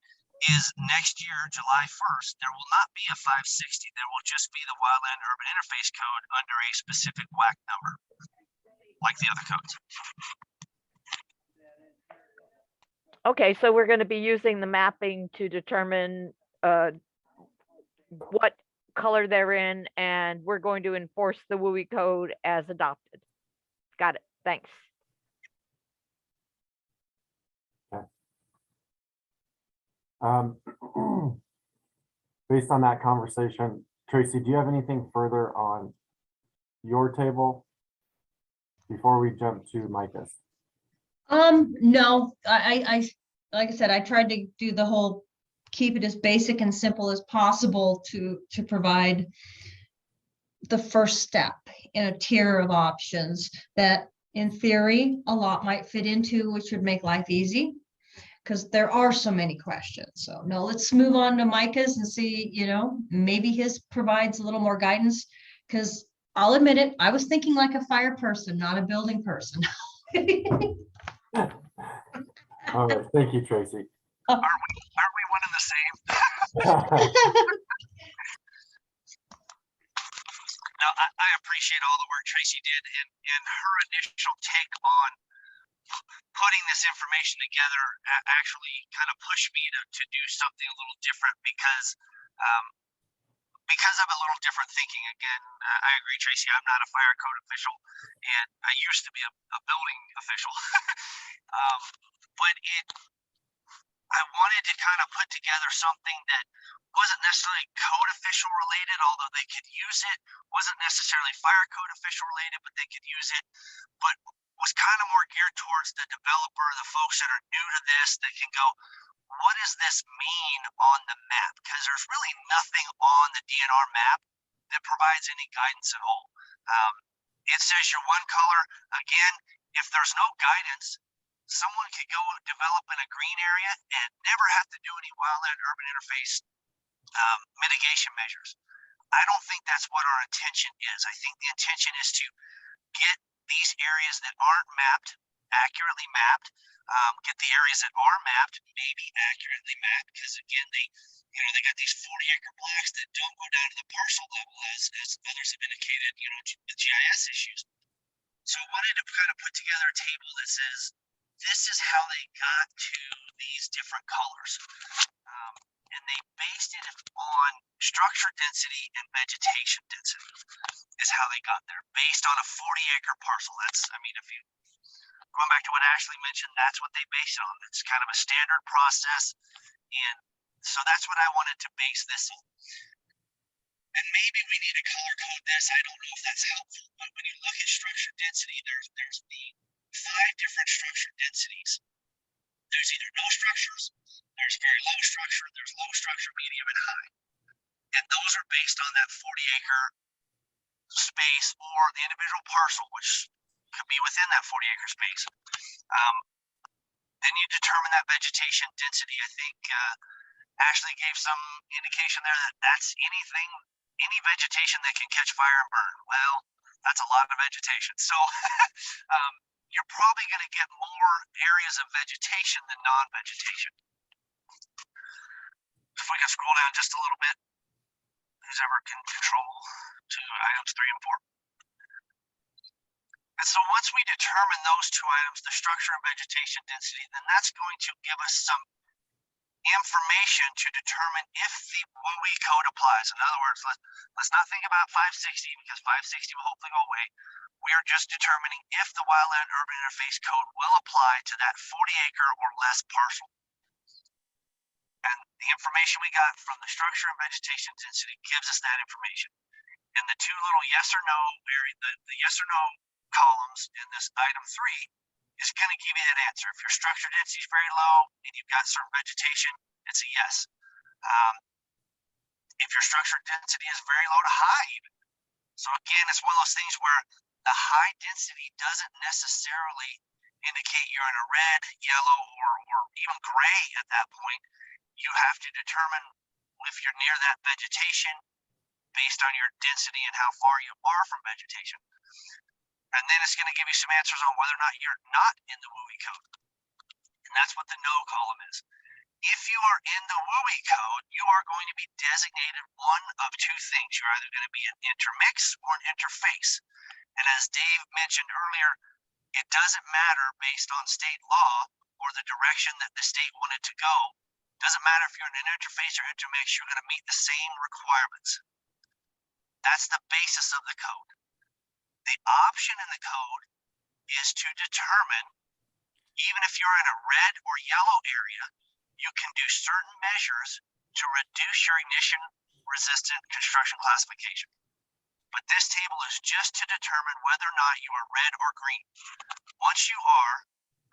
is next year, July 1st, there will not be a 560. There will just be the Wildland Urban Interface Code under a specific WAC number, like the other codes. Okay, so we're going to be using the mapping to determine what color they're in, and we're going to enforce the WUI code as adopted. Got it. Thanks. Based on that conversation, Tracy, do you have anything further on your table before we jump to Micah's? No, I like I said, I tried to do the whole keep it as basic and simple as possible to provide the first step in a tier of options that in theory a lot might fit into, which would make life easy because there are so many questions. So no, let's move on to Micah's and see, you know, maybe his provides a little more guidance, because I'll admit it, I was thinking like a fire person, not a building person. All right, thank you, Tracy. Aren't we one and the same? No, I appreciate all the work Tracy did and her initial take on putting this information together actually kind of pushed me to do something a little different because of a little different thinking. Again, I agree, Tracy, I'm not a fire code official and I used to be a building official. But I wanted to kind of put together something that wasn't necessarily code official related, although they could use it, wasn't necessarily fire code official related, but they could use it, but was kind of more geared towards the developer, the folks that are new to this, that can go, what does this mean on the map? Because there's really nothing on the DNR map that provides any guidance at all. It says your one color. Again, if there's no guidance, someone could go develop in a green area and never have to do any wildland urban interface mitigation measures. I don't think that's what our intention is. I think the intention is to get these areas that aren't mapped accurately mapped, get the areas that are mapped maybe accurately mapped, because again, they got these 40-acre blocks that don't go down to the parcel level as others have indicated, the GIS issues. So I wanted to kind of put together a table that says, this is how they got to these different colors. And they based it on structure density and vegetation density is how they got there, based on a 40-acre parcel. That's, if you, going back to what Ashley mentioned, that's what they base it on. It's kind of a standard process. And so that's what I wanted to base this on. And maybe we need to color code this. I don't know if that's helpful, but when you look at structure density, there's the 5 different structure densities. There's either no structures, there's very low structure, there's low structure, medium, and high. And those are based on that 40-acre space or the individual parcel, which could be within that 40-acre space. Then you determine that vegetation density. I think Ashley gave some indication there that that's any vegetation that can catch fire and burn. Well, that's a lot of vegetation. So you're probably going to get more areas of vegetation than non-vegetation. If we can scroll down just a little bit, who's ever can control to items 3 and 4. And so once we determine those two items, the structure and vegetation density, then that's going to give us some information to determine if the WUI code applies. In other words, let's not think about 560 because 560 will hopefully go away. We are just determining if the wildland urban interface code will apply to that 40-acre or less parcel. And the information we got from the structure and vegetation density gives us that information. And the two little yes or no area, the yes or no columns in this item 3 is going to give you that answer. If your structure density is very low and you've got certain vegetation, it's a yes. If your structure density is very low to high, even. So again, it's one of those things where the high density doesn't necessarily indicate you're in a red, yellow, or even gray at that point. You have to determine if you're near that vegetation based on your density and how far you are from vegetation. And then it's going to give you some answers on whether or not you're not in the WUI code. And that's what the no column is. If you are in the WUI code, you are going to be designated one of two things. You're either going to be an intermix or an interface. And as Dave mentioned earlier, it doesn't matter based on state law or the direction that the state wanted to go. Doesn't matter if you're in an interface or intermix, you're going to meet the same requirements. That's the basis of the code. The option in the code is to determine, even if you're in a red or yellow area, you can do certain measures to reduce your ignition resistant construction classification. But this table is just to determine whether or not you are red or green. Once you are,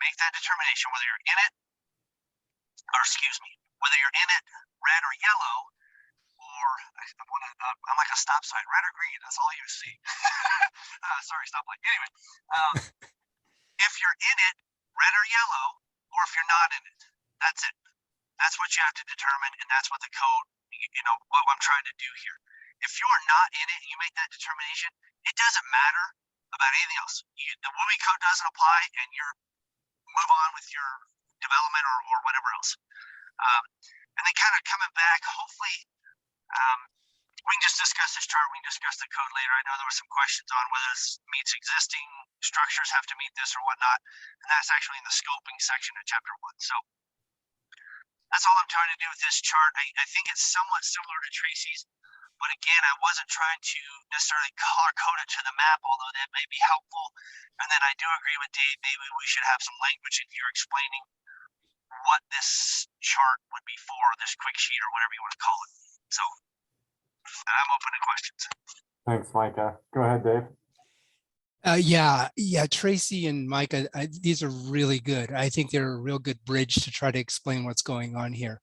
make that determination whether you're in it, or excuse me, whether you're in it, red or yellow, or I'm like a stop sign, red or green, that's all you see. Sorry, stoplight. Anyway, if you're in it, red or yellow, or if you're not in it, that's it. That's what you have to determine, and that's what the code, what I'm trying to do here. If you're not in it and you make that determination, it doesn't matter about anything else. The WUI code doesn't apply, and you move on with your development or whatever else. And then kind of coming back, hopefully, we can just discuss this chart. We can discuss the code later. I know there were some questions on whether this meets existing structures have to meet this or whatnot, and that's actually in the scoping section of chapter 1. So that's all I'm trying to do with this chart. I think it's somewhat similar to Tracy's, but again, I wasn't trying to necessarily color code it to the map, although that may be helpful. And then I do agree with Dave, maybe we should have some language in here explaining what this chart would be for, this quick sheet or whatever you want to call it. So I'm open to questions. Thanks, Micah. Go ahead, Dave. Yeah, Tracy and Micah, these are really good. I think they're a real good bridge to try to explain what's going on here.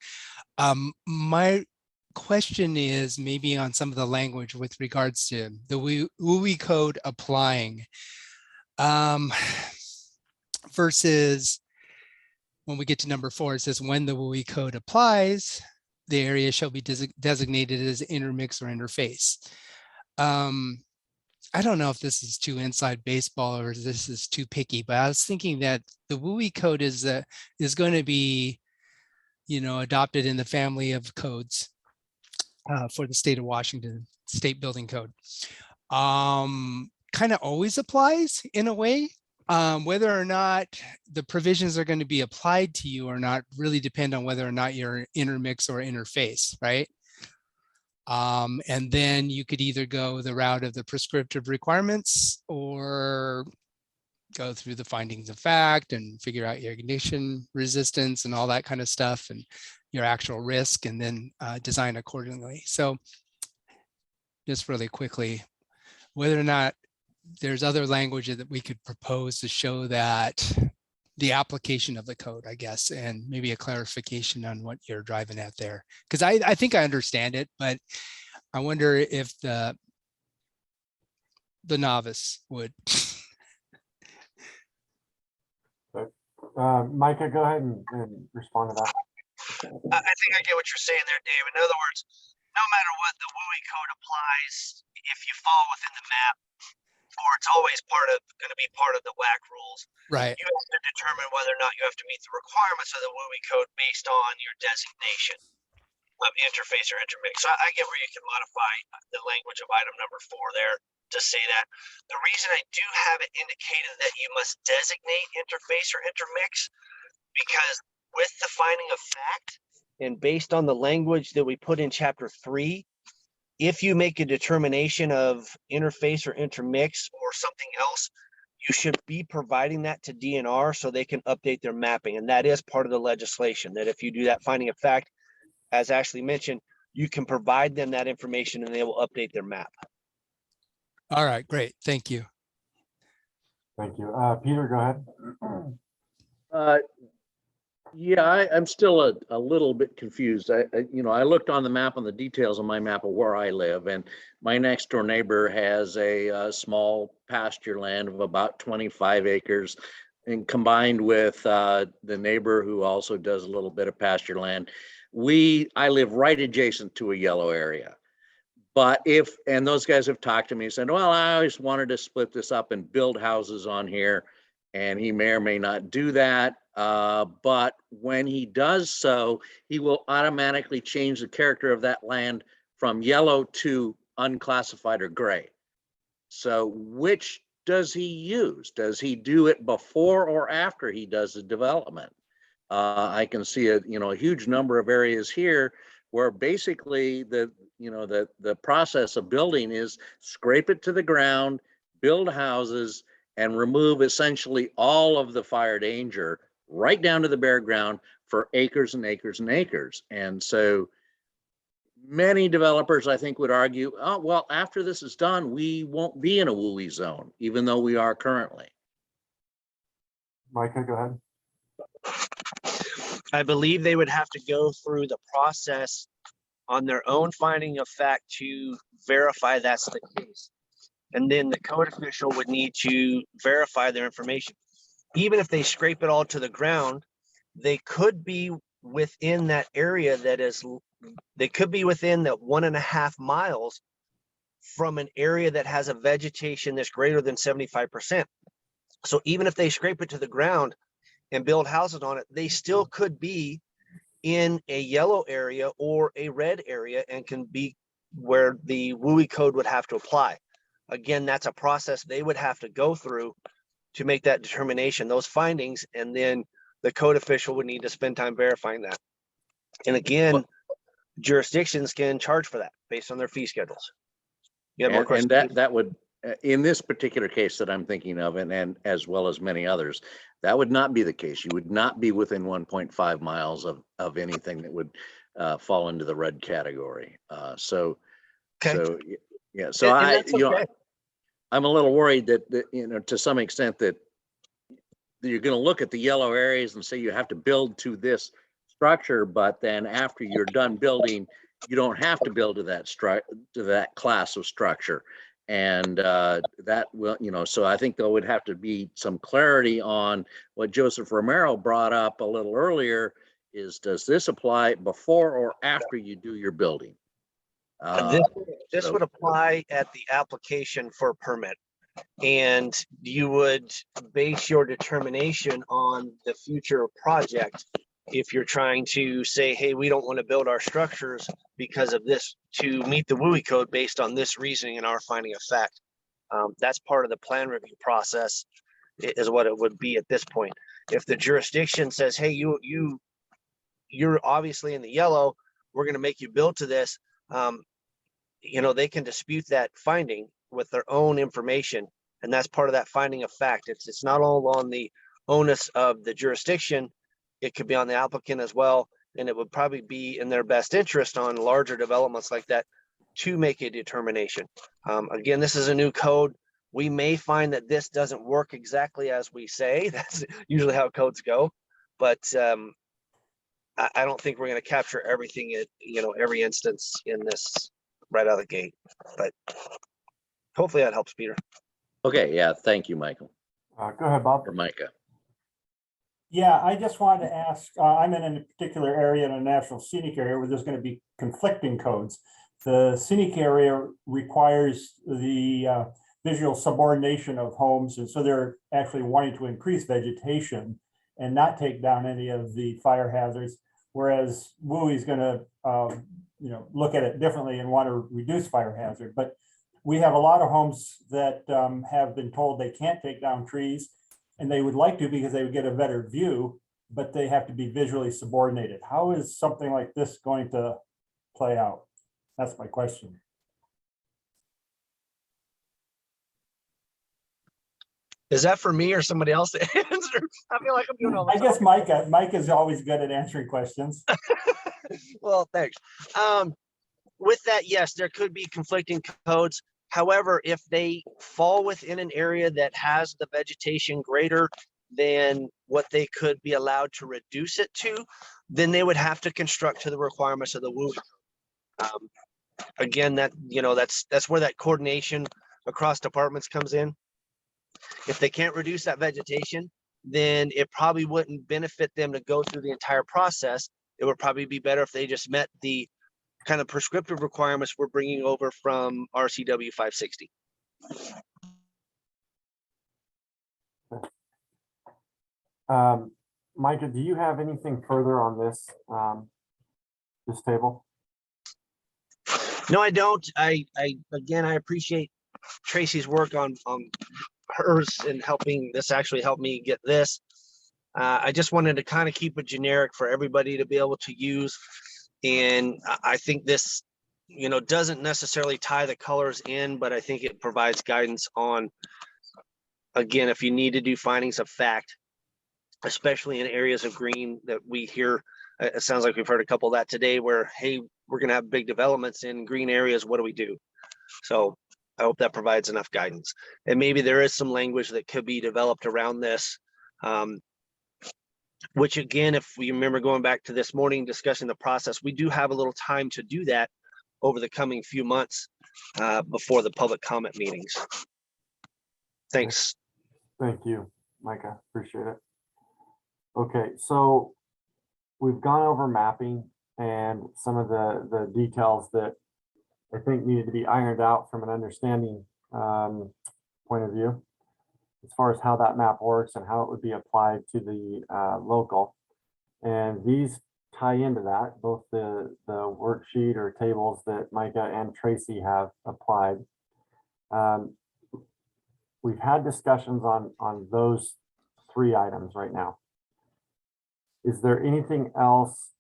My question is maybe on some of the language with regards to the WUI code applying versus when we get to number 4, it says when the WUI code applies, the area shall be designated as intermix or interface. I don't know if this is too inside baseball or this is too picky, but I was thinking that the WUI code is going to be, adopted in the family of codes for the state of Washington, state building code. Kind of always applies in a way. Whether or not the provisions are going to be applied to you or not really depend on whether or not you're intermix or interface, right? And then you could either go the route of the prescriptive requirements or go through the findings of fact and figure out your ignition resistance and all that kind of stuff and your actual risk, and then design accordingly. So just really quickly, whether or not there's other language that we could propose to show that the application of the code, I guess, and maybe a clarification on what you're driving at there. Because I think I understand it, but I wonder if the novice would. Micah, go ahead and respond to that. I think I get what you're saying there, Dave. In other words, no matter what, the WUI code applies if you fall within the map, or it's always going to be part of the WAC rules. Right. You have to determine whether or not you have to meet the requirements of the WUI code based on your designation. interface or intermix. So I get where you can modify the language of item number 4 there to say that. The reason I do have it indicated that you must designate interface or intermix, because with the finding of fact and based on the language that we put in chapter 3, if you make a determination of interface or intermix or something else, you should be providing that to DNR so they can update their mapping. And that is part of the legislation, that if you do that finding of fact, as Ashley mentioned, you can provide them that information and they will update their map. All right, great. Thank you. Thank you. Peter, go ahead. Yeah, I'm still a little bit confused. I looked on the map on the details on my map of where I live, and my next door neighbor has a small pasture land of about 25 acres, and combined with the neighbor who also does a little bit of pasture land, I live right adjacent to a yellow area. But and those guys have talked to me and said, well, I always wanted to split this up and build houses on here, and he may or may not do that. But when he does so, he will automatically change the character of that land from yellow to unclassified or gray. So which does he use? Does he do it before or after he does the development? I can see a huge number of areas here where basically the process of building is scrape it to the ground, build houses, and remove essentially all of the fire danger right down to the bare ground for acres and acres and acres. And so many developers, I think, would argue, oh, well, after this is done, we won't be in a WUI zone, even though we are currently. Micah, go ahead. I believe they would have to go through the process on their own finding of fact to verify that's the case. And then the code official would need to verify their information. Even if they scrape it all to the ground, they could be within that area they could be within that 1.5 miles from an area that has a vegetation that's greater than 75%. So even if they scrape it to the ground and build houses on it, they still could be in a yellow area or a red area and can be where the WUI code would have to apply. Again, that's a process they would have to go through to make that determination, those findings, and then the code official would need to spend time verifying that. And again, jurisdictions can charge for that based on their fee schedules. You have more questions? And that would, in this particular case that I'm thinking of, and as well as many others, that would not be the case. You would not be within 1.5 miles of anything that would fall into the red category. So I'm a little worried that to some extent that you're going to look at the yellow areas and say you have to build to this structure, but then after you're done building, you don't have to build to that class of structure. And that will, so I think there would have to be some clarity on what Joseph Romero brought up a little earlier is, does this apply before or after you do your building? This would apply at the application for a permit, and you would base your determination on the future project. If you're trying to say, hey, we don't want to build our structures because of this to meet the WUI code based on this reasoning and our finding of fact. That's part of the plan review process is what it would be at this point. If the jurisdiction says, hey, you're obviously in the yellow, we're going to make you build to this, they can dispute that finding with their own information. And that's part of that finding of fact. It's not all on the onus of the jurisdiction. It could be on the applicant as well. And it would probably be in their best interest on larger developments like that to make a determination. Again, this is a new code. We may find that this doesn't work exactly as we say. That's usually how codes go. But I don't think we're going to capture everything at every instance in this right out of the gate. But hopefully that helps, Peter. Okay, yeah, thank you, Michael. Go ahead, Bob. Or Micah. Yeah, I just wanted to ask, I'm in a particular area in a national scenic area where there's going to be conflicting codes. The scenic area requires the visual subordination of homes, and so they're actually wanting to increase vegetation and not take down any of the fire hazards. whereas WUI is gonna, look at it differently and want to reduce fire hazard. But we have a lot of homes that have been told they can't take down trees, and they would like to because they would get a better view, but they have to be visually subordinated. How is something like this going to play out? That's my question. Is that for me or somebody else to answer? I feel like I'm doing all the I guess Mike is always good at answering questions. Well, thanks. With that, yes, there could be conflicting codes. However, if they fall within an area that has the vegetation greater than what they could be allowed to reduce it to, then they would have to construct to the requirements of the WUI. Again, that's where that coordination across departments comes in. If they can't reduce that vegetation, then it probably wouldn't benefit them to go through the entire process. It would probably be better if they just met the kind of prescriptive requirements we're bringing over from RCW 560. Micah, do you have anything further on this, this table? No, I don't. Again, I appreciate Tracy's work on hers and helping this actually help me get this. I just wanted to kind of keep it generic for everybody to be able to use. And I think this, doesn't necessarily tie the colors in, but I think it provides guidance on, again, if you need to do findings of fact, especially in areas of green that we hear, it sounds like we've heard a couple of that today where, hey, we're going to have big developments in green areas. What do we do? So I hope that provides enough guidance. And maybe there is some language that could be developed around this, which again, if we remember going back to this morning discussing the process, we do have a little time to do that over the coming few months before the public comment meetings. Thanks. Thank you, Micah. Appreciate it. Okay, so we've gone over mapping and some of the details that I think needed to be ironed out from an understanding point of view, as far as how that map works and how it would be applied to the local. And these tie into that, both the worksheet or tables that Micah and Tracy have applied. We've had discussions on those 3 items right now. Is there anything else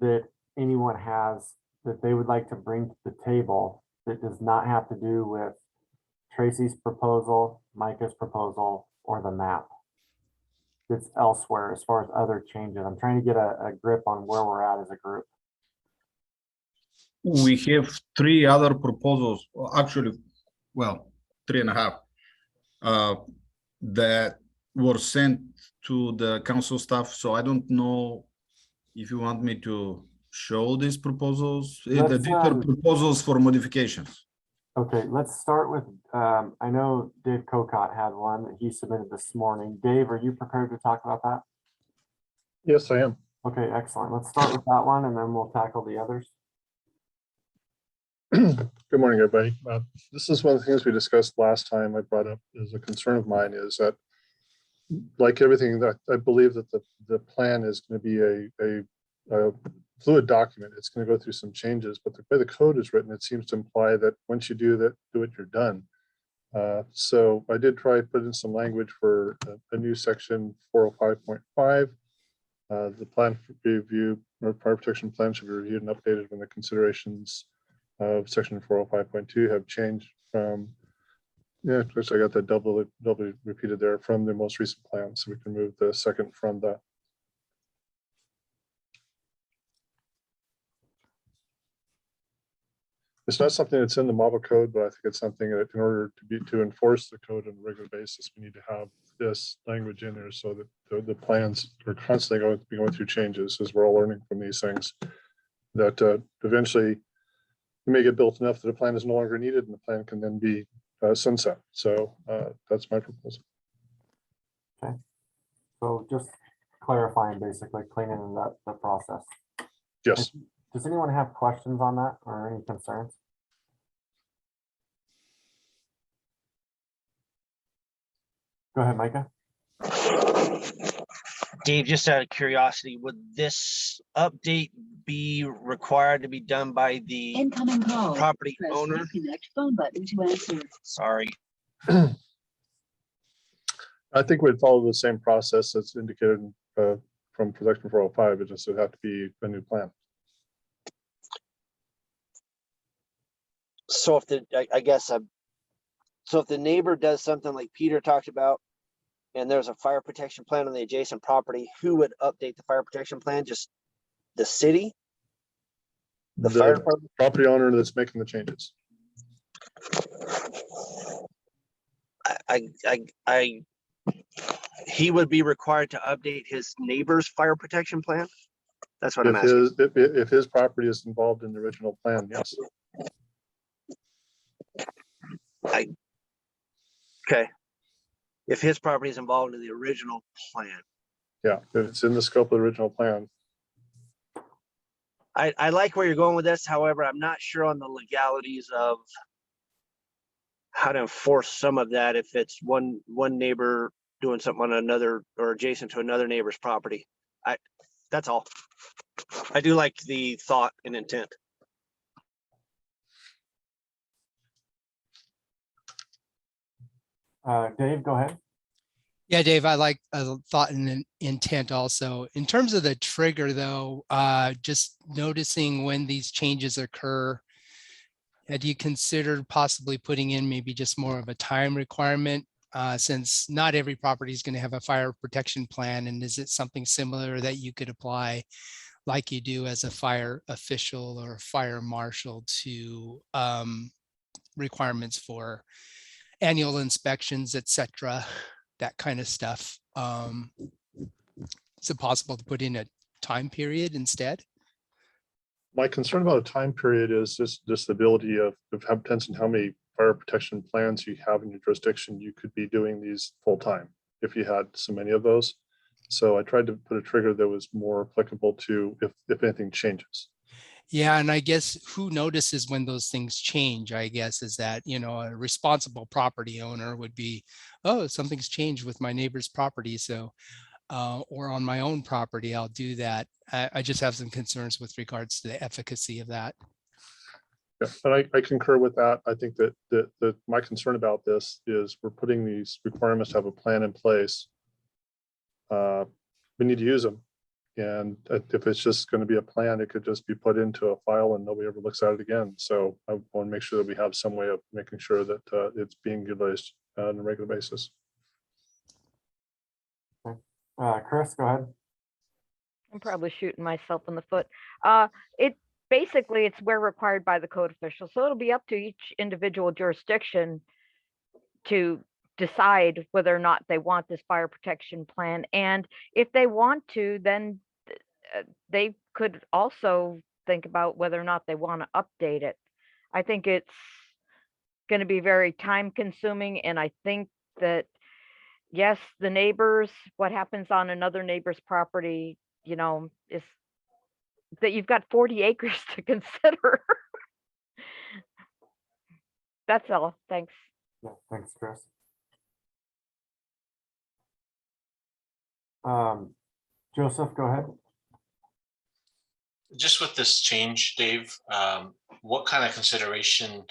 that anyone has that they would like to bring to the table that does not have to do with Tracy's proposal, Micah's proposal, or the map that's elsewhere as far as other changes? I'm trying to get a grip on where we're at as a group. We have 3 other proposals, or actually, well, 3.5, that were sent to the council staff. So I don't know if you want me to show these proposals. These are proposals for modifications. Okay, let's start with, I know Dave Cocott had one that he submitted this morning. Dave, are you prepared to talk about that? Yes, I am. Okay, excellent. Let's start with that one and then we'll tackle the others. Good morning, everybody. This is one of the things we discussed last time. I brought up as a concern of mine is that, like everything, that I believe that the plan is going to be a fluid document. It's going to go through some changes, but the way the code is written, it seems to imply that once you do it, you're done. So I did try to put in some language for a new section 405.5. The plan review or fire protection plan should be reviewed and updated when the considerations of section 405.2 have changed from, yeah, of course I got that double repeated there, from the most recent plan. So we can move the second from the. It's not something that's in the model code, but I think it's something that in order to enforce the code on a regular basis, we need to have this language in there so that the plans are constantly going through changes as we're all learning from these things, that eventually you may get built enough that a plan is no longer needed and the plan can then be sunset. So that's my proposal. Okay, so just clarifying, basically cleaning up the process. Yes. Does anyone have questions on that or any concerns? Go ahead, Micah. Dave, just out of curiosity, would this update be required to be done by the Incoming call. property Press owner? reconnect phone button to answer. Sorry. I think we'd follow the same process that's indicated from Protection 405. It just would have to be a new plan. So if so if the neighbor does something like Peter talked about, and there's a fire protection plan on the adjacent property, who would update the fire protection plan? Just the city? The fire department? Property owner that's making the changes. He would be required to update his neighbor's fire protection plan? That's what I'm asking. If his property is involved in the original plan, yes. Okay. If his property is involved in the original plan. Yeah, if it's in the scope of the original plan. I like where you're going with this. However, I'm not sure on the legalities of how to enforce some of that if it's one neighbor doing something on another or adjacent to another neighbor's property. That's all. I do like the thought and intent. Dave, go ahead. Yeah, Dave, I like thought and intent also. In terms of the trigger though, just noticing when these changes occur, had you considered possibly putting in maybe just more of a time requirement since not every property is going to have a fire protection plan? And is it something similar that you could apply like you do as a fire official or fire marshal to requirements for annual inspections, et cetera, that kind of stuff? Is it possible to put in a time period instead? My concern about a time period is just the ability of depends on how many fire protection plans you have in your jurisdiction. You could be doing these full time if you had so many of those. So I tried to put a trigger that was more applicable to if anything changes. Yeah, and I guess who notices when those things change, I guess, is that, you know, a responsible property owner would be, oh, something's changed with my neighbor's property. So, or on my own property, I'll do that. I just have some concerns with regards to the efficacy of that. Yeah, and I concur with that. I think that my concern about this is we're putting these requirements to have a plan in place. We need to use them. And if it's just going to be a plan, it could just be put into a file and nobody ever looks at it again. So I want to make sure that we have some way of making sure that it's being utilized on a regular basis. Chris, go ahead. I'm probably shooting myself in the foot. It's where required by the code official. So it'll be up to each individual jurisdiction to decide whether or not they want this fire protection plan. And if they want to, then they could also think about whether or not they want to update it. I think it's going to be very time consuming. And I think that, yes, the neighbors, what happens on another neighbor's property, you know, is that you've got 40 acres to consider. That's all. Thanks. Yeah, thanks, Chris. Joseph, go ahead. Just with this change, Dave, what kind of consideration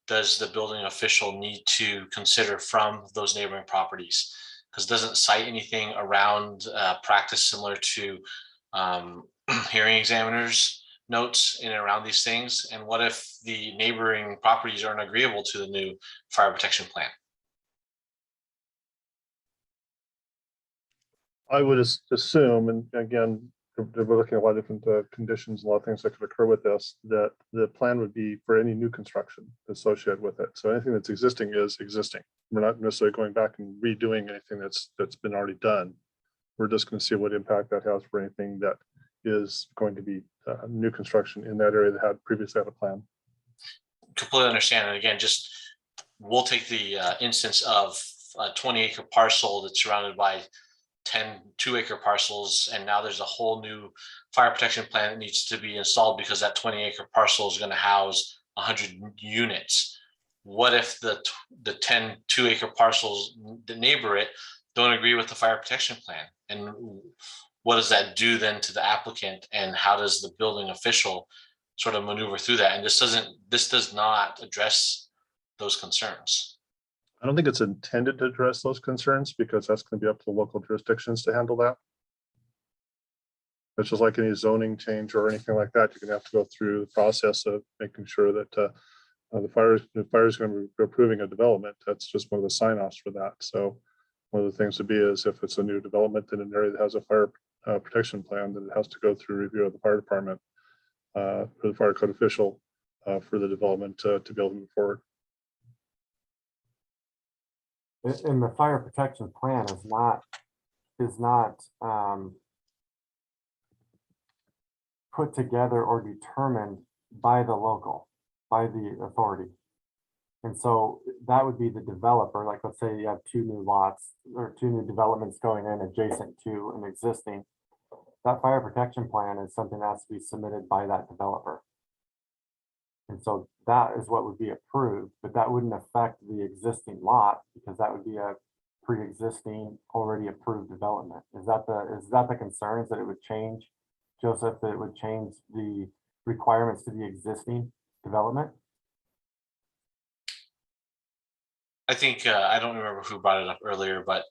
does the building official need to consider from those neighboring properties? Because it doesn't cite anything around practice similar to hearing examiners notes in and around these things. And what if the neighboring properties aren't agreeable to the new fire protection plan? I would assume, and again, we're looking at a lot of different conditions, a lot of things that could occur with this, that the plan would be for any new construction associated with it. So anything that's existing is existing. We're not necessarily going back and redoing anything that's been already done. We're just going to see what impact that has for anything that is going to be new construction in that area that had previously had a plan. Completely understand. And again, just we'll take the instance of a 20-acre parcel that's surrounded by 10 2-acre parcels, and now there's a whole new fire protection plan that needs to be installed because that 20-acre parcel is going to house 100 units. What if the 10 2-acre parcels that neighbor it don't agree with the fire protection plan. And what does that do then to the applicant, and how does the building official sort of maneuver through that? And this does not address those concerns. I don't think it's intended to address those concerns, because that's going to be up to the local jurisdictions to handle that. It's just like any zoning change or anything like that. You're going to have to go through the process of making sure that the fire is going to be approving a development. That's just one of the sign-offs for that. So one of the things to be is, if it's a new development in an area that has a fire protection plan, then it has to go through review of the fire department, for the fire code official, for the development to be able to move forward. And the fire protection plan is not put together or determined by the authority. And so that would be the developer. Like, let's say you have 2 new lots or 2 new developments going in adjacent to an existing. That fire protection plan is something that has to be submitted by that developer. And so that is what would be approved, but that wouldn't affect the existing lot, because that would be a pre-existing, already approved development. Is that the concern, is that it would change, Joseph, that it would change the requirements to the existing development? I think, I don't remember who brought it up earlier, but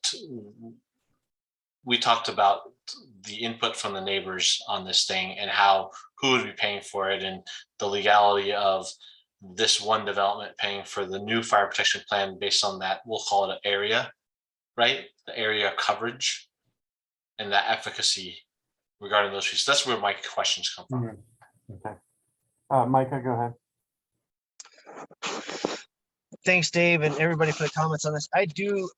we talked about the input from the neighbors on this thing, and who would be paying for it, and the legality of this one development paying for the new fire protection plan based on that, we'll call it an area, right? The area coverage and that efficacy regarding those pieces. That's where my questions come from. Okay. Micah, go ahead. Thanks, Dave, and everybody for the comments on this. I do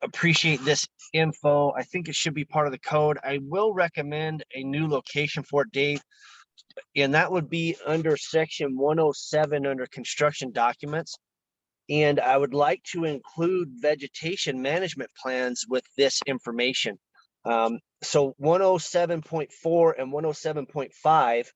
appreciate this info. I think it should be part of the code. I will recommend a new location for it, Dave, and that would be under section 107 under construction documents. And I would like to include vegetation management plans with this information. So 107.4 and 107.5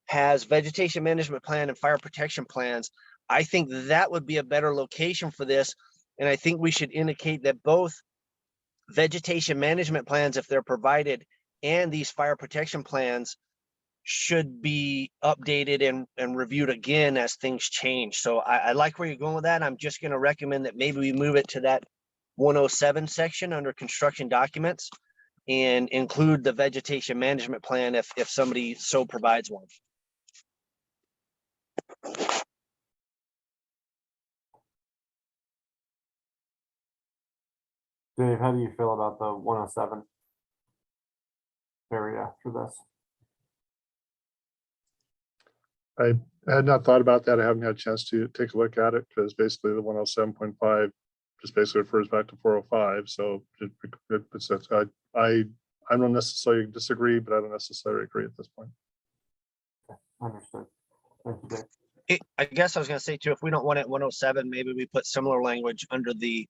has vegetation management plan and fire protection plans. I think that would be a better location for this. And I think we should indicate that both vegetation management plans, if they're provided, and these fire protection plans should be updated and reviewed again as things change. So I like where you're going with that. I'm just going to recommend that maybe we move it to that 107 section under construction documents and include the vegetation management plan if somebody so provides one. Dave, how do you feel about the 107 area for this? I had not thought about that. I haven't had a chance to take a look at it, because basically the 107.5 just basically refers back to 405. So I don't necessarily disagree, but I don't necessarily agree at this point. Okay, understood. Thank you, Dave. I guess I was going to say too, if we don't want it at 107, maybe we put similar language under the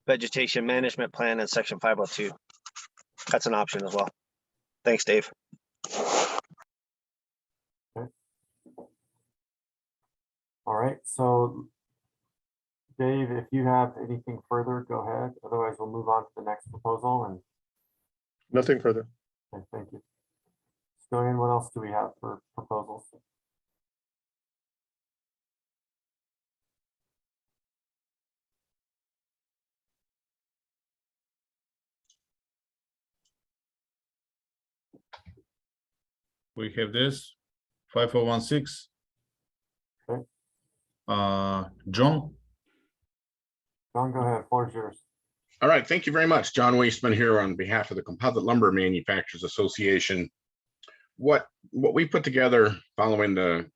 vegetation management plan in section 502. That's an option as well. Thanks, Dave. Okay. All right, so Dave, if you have anything further, go ahead. Otherwise, we'll move on to the next proposal. And nothing further. Okay, thank you. Stillian, what else do we have for proposals? We have this 5416. Okay. John, go ahead. Floor is yours. All right, thank you very much. John Weissman here on behalf of the Composite Lumber Manufacturers Association. What we put together following the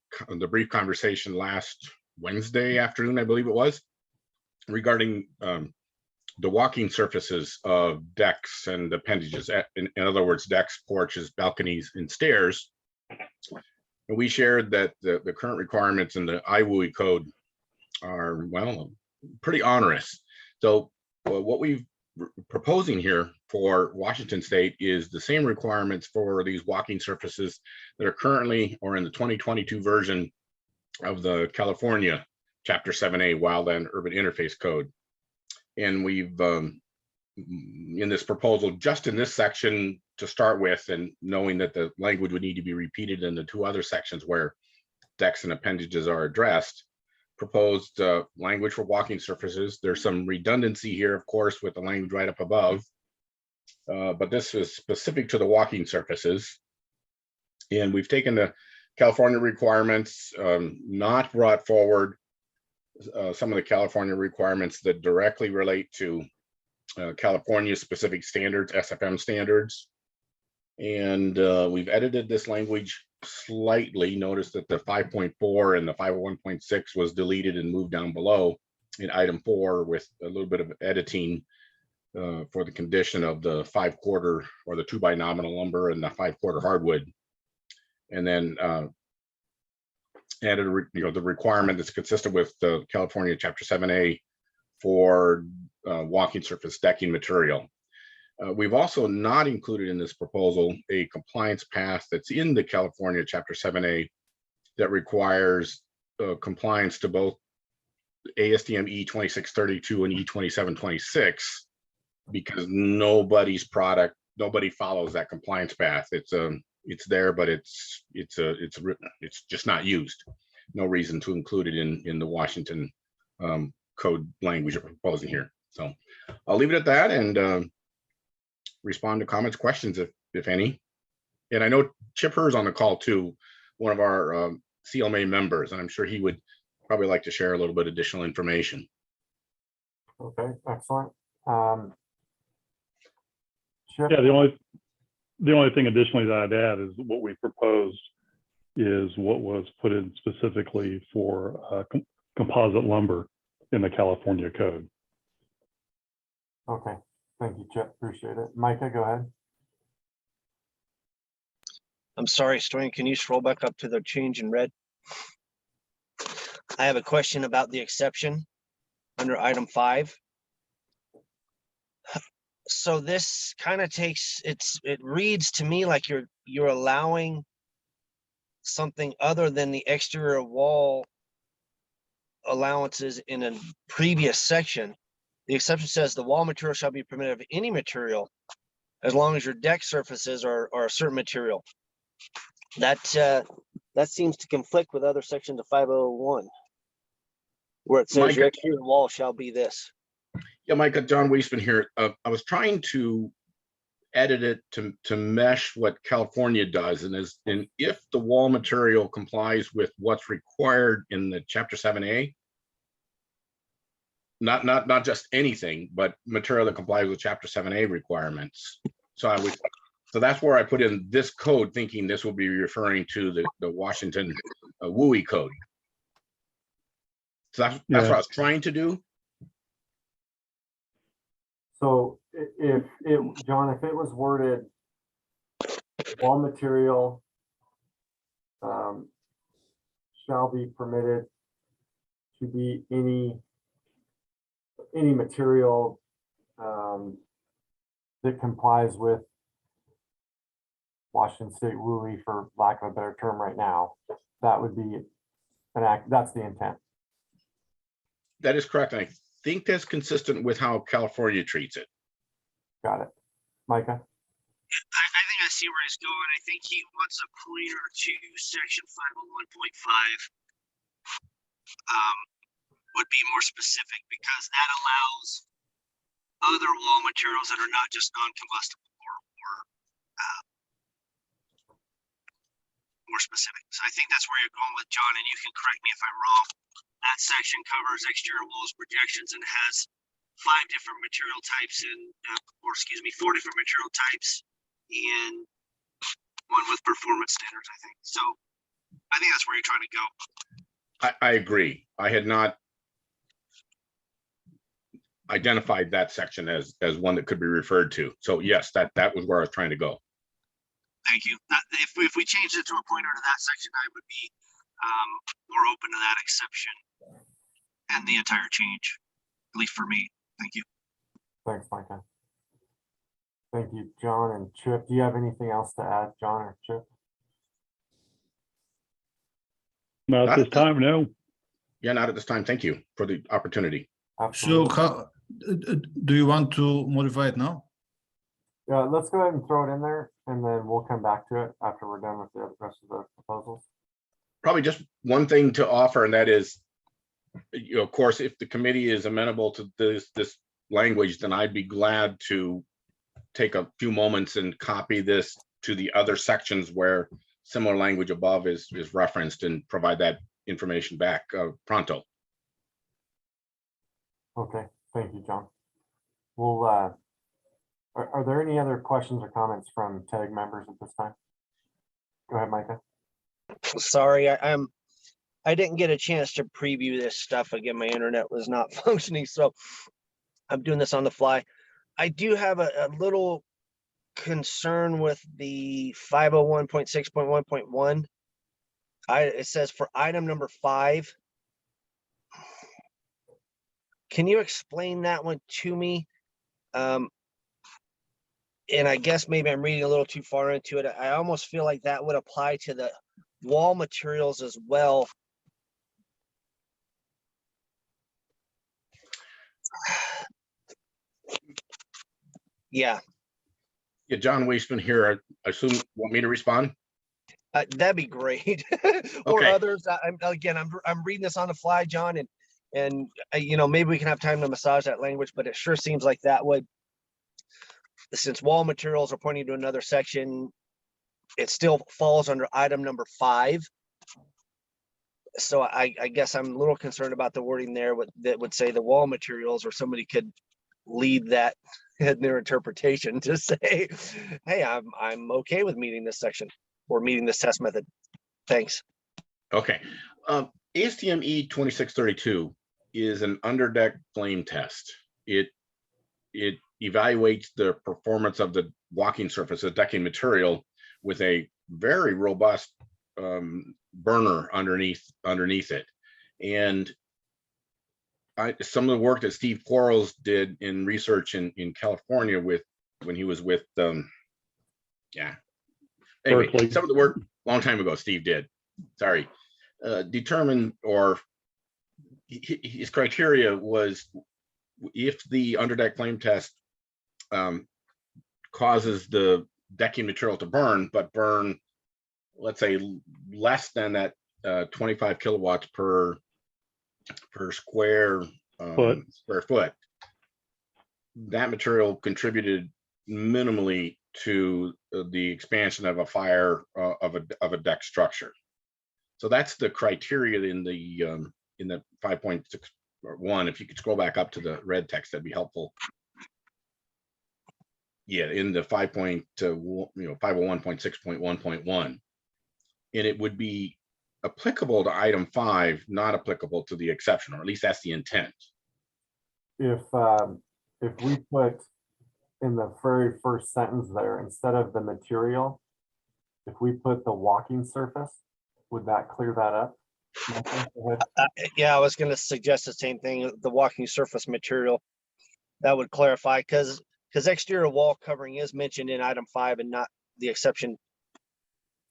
brief conversation last Wednesday afternoon, I believe it was, regarding the walking surfaces of decks and appendages, in other words, decks, porches, balconies, and stairs. And we shared that the current requirements in the WUI code are, well, pretty onerous. So what we've proposing here for Washington State is the same requirements for these walking surfaces that are currently, or in the 2022 version of the California Chapter 7A Wildland Urban Interface Code. And we've, in this proposal, just in this section to start with, and knowing that the language would need to be repeated in the two other sections where decks and appendages are addressed, proposed language for walking surfaces. There's some redundancy here, of course, with the language right up above, but this is specific to the walking surfaces. And we've taken the California requirements, not brought forward some of the California requirements that directly relate to California specific standards, SFM standards. And we've edited this language slightly. Notice that the 5.4 and the 501.6 was deleted and moved down below in item 4 with a little bit of editing for the condition of the 5/4 or the 2x nominal lumber and the 5/4 hardwood. And then added the requirement that's consistent with the California Chapter 7A for walking surface decking material. We've also not included in this proposal a compliance path that's in the California Chapter 7A that requires compliance to both ASTM E2632 and E2726, because nobody follows that compliance path. It's there, but it's just not used. No reason to include it in the Washington code language we're proposing here. So I'll leave it at that and respond to comments, questions, if any. And I know Chip Herr's on the call too, one of our CLMA members, and I'm sure he would probably like to share a little bit additional information. Okay, excellent. Chip? Yeah, the only thing additionally that I'd add is what we proposed is what was put in specifically for composite lumber in the California code. Okay, thank you, Chip. Appreciate it. Micah, go ahead. I'm sorry, Storian, can you scroll back up to the change in red? I have a question about the exception under item 5. So this kind of takes, it reads to me like you're allowing something other than the exterior wall allowances in a previous section. The exception says the wall material shall be permitted of any material as long as your deck surfaces are a certain material. That seems to conflict with other sections of 501, where it says your exterior wall shall be this. Yeah, Micah, John Weisman here. I was trying to edit it to mesh what California does, and if the wall material complies with what's required in the Chapter 7A, not just anything, but material that complies with Chapter 7A requirements. So that's where I put in this code, thinking this will be referring to the Washington WUI code. So that's what I was trying to do. So John, if it was worded wall material shall be permitted to be any material that complies with Washington State WUI, for lack of a better term right now, that would be an act. That's the intent. That is correct. I think that's consistent with how California treats it. Got it. Micah? I think I see where he's going. I think he wants a pointer to section 501.5. Would be more specific, because that allows other wall materials that are not just non-combustible or more specific. So I think that's where you're going with, John, and you can correct me if I'm wrong. That section covers exterior walls projections and has 5 different material types and, 4 different material types and 1 with performance standards, I think. So I think that's where you're trying to go. I agree. I had not identified that section as one that could be referred to. So yes, that was where I was trying to go. Thank you. If we changed it to a pointer to that section, I would be more open to that exception and the entire change, at least for me. Thank you. Thanks, Micah. Thank you, John and Chip. Do you have anything else to add, John or Chip? Not at this time, no. Yeah, not at this time. Thank you for the opportunity. So Do you want to modify it now? Yeah, let's go ahead and throw it in there and then we'll come back to it after we're done with the rest of the proposals. Probably just one thing to offer, and that is, of course, if the committee is amenable to this language, then I'd be glad to take a few moments and copy this to the other sections where similar language above is referenced and provide that information back pronto. Okay, thank you, John. We'll, are there any other questions or comments from TAG members at this time? Go ahead, Micah. Sorry, I didn't get a chance to preview this stuff. Again, my internet was not functioning, so I'm doing this on the fly. I do have a little concern with the 501.6.1.1. It says for item number 5. Can you explain that one to me? And I guess maybe I'm reading a little too far into it. I almost feel like that would apply to the wall materials as well. Yeah. Yeah, John Weisman here. I assume you want me to respond? That'd be great. Or Okay. others. I'm reading this on the fly, John, and you know, maybe we can have time to massage that language, but it sure seems like that would, since wall materials are pointing to another section, it still falls under item number 5. So I guess I'm a little concerned about the wording there that would say the wall materials, or somebody could lead that in their interpretation to say, hey, I'm okay with meeting this section or meeting this test method. Thanks. Okay. Astm E2632 is an underdeck flame test. It evaluates the performance of the walking surface, the decking material, with a very robust burner underneath it. And some of the work that Steve Quarles did in research in California when he was with anyway, Berkeley. some of the work a long time ago Steve did, sorry, determined, or his criteria was, if the underdeck flame test causes the decking material to burn, but burn, let's say, less than that 25 kilowatts per square foot, that material contributed minimally to the expansion of a fire of a deck structure. So that's the criteria in the 5.6.1. If you could scroll back up to the red text, that'd be helpful. Yeah, in the 501.6.1.1, and it would be applicable to item 5, not applicable to the exception, or at least that's the intent. If we put in the very first sentence there, instead of the material, if we put the walking surface, would that clear that up? Yeah, I was going to suggest the same thing, the walking surface material. That would clarify, because exterior wall covering is mentioned in item 5 and not the exception.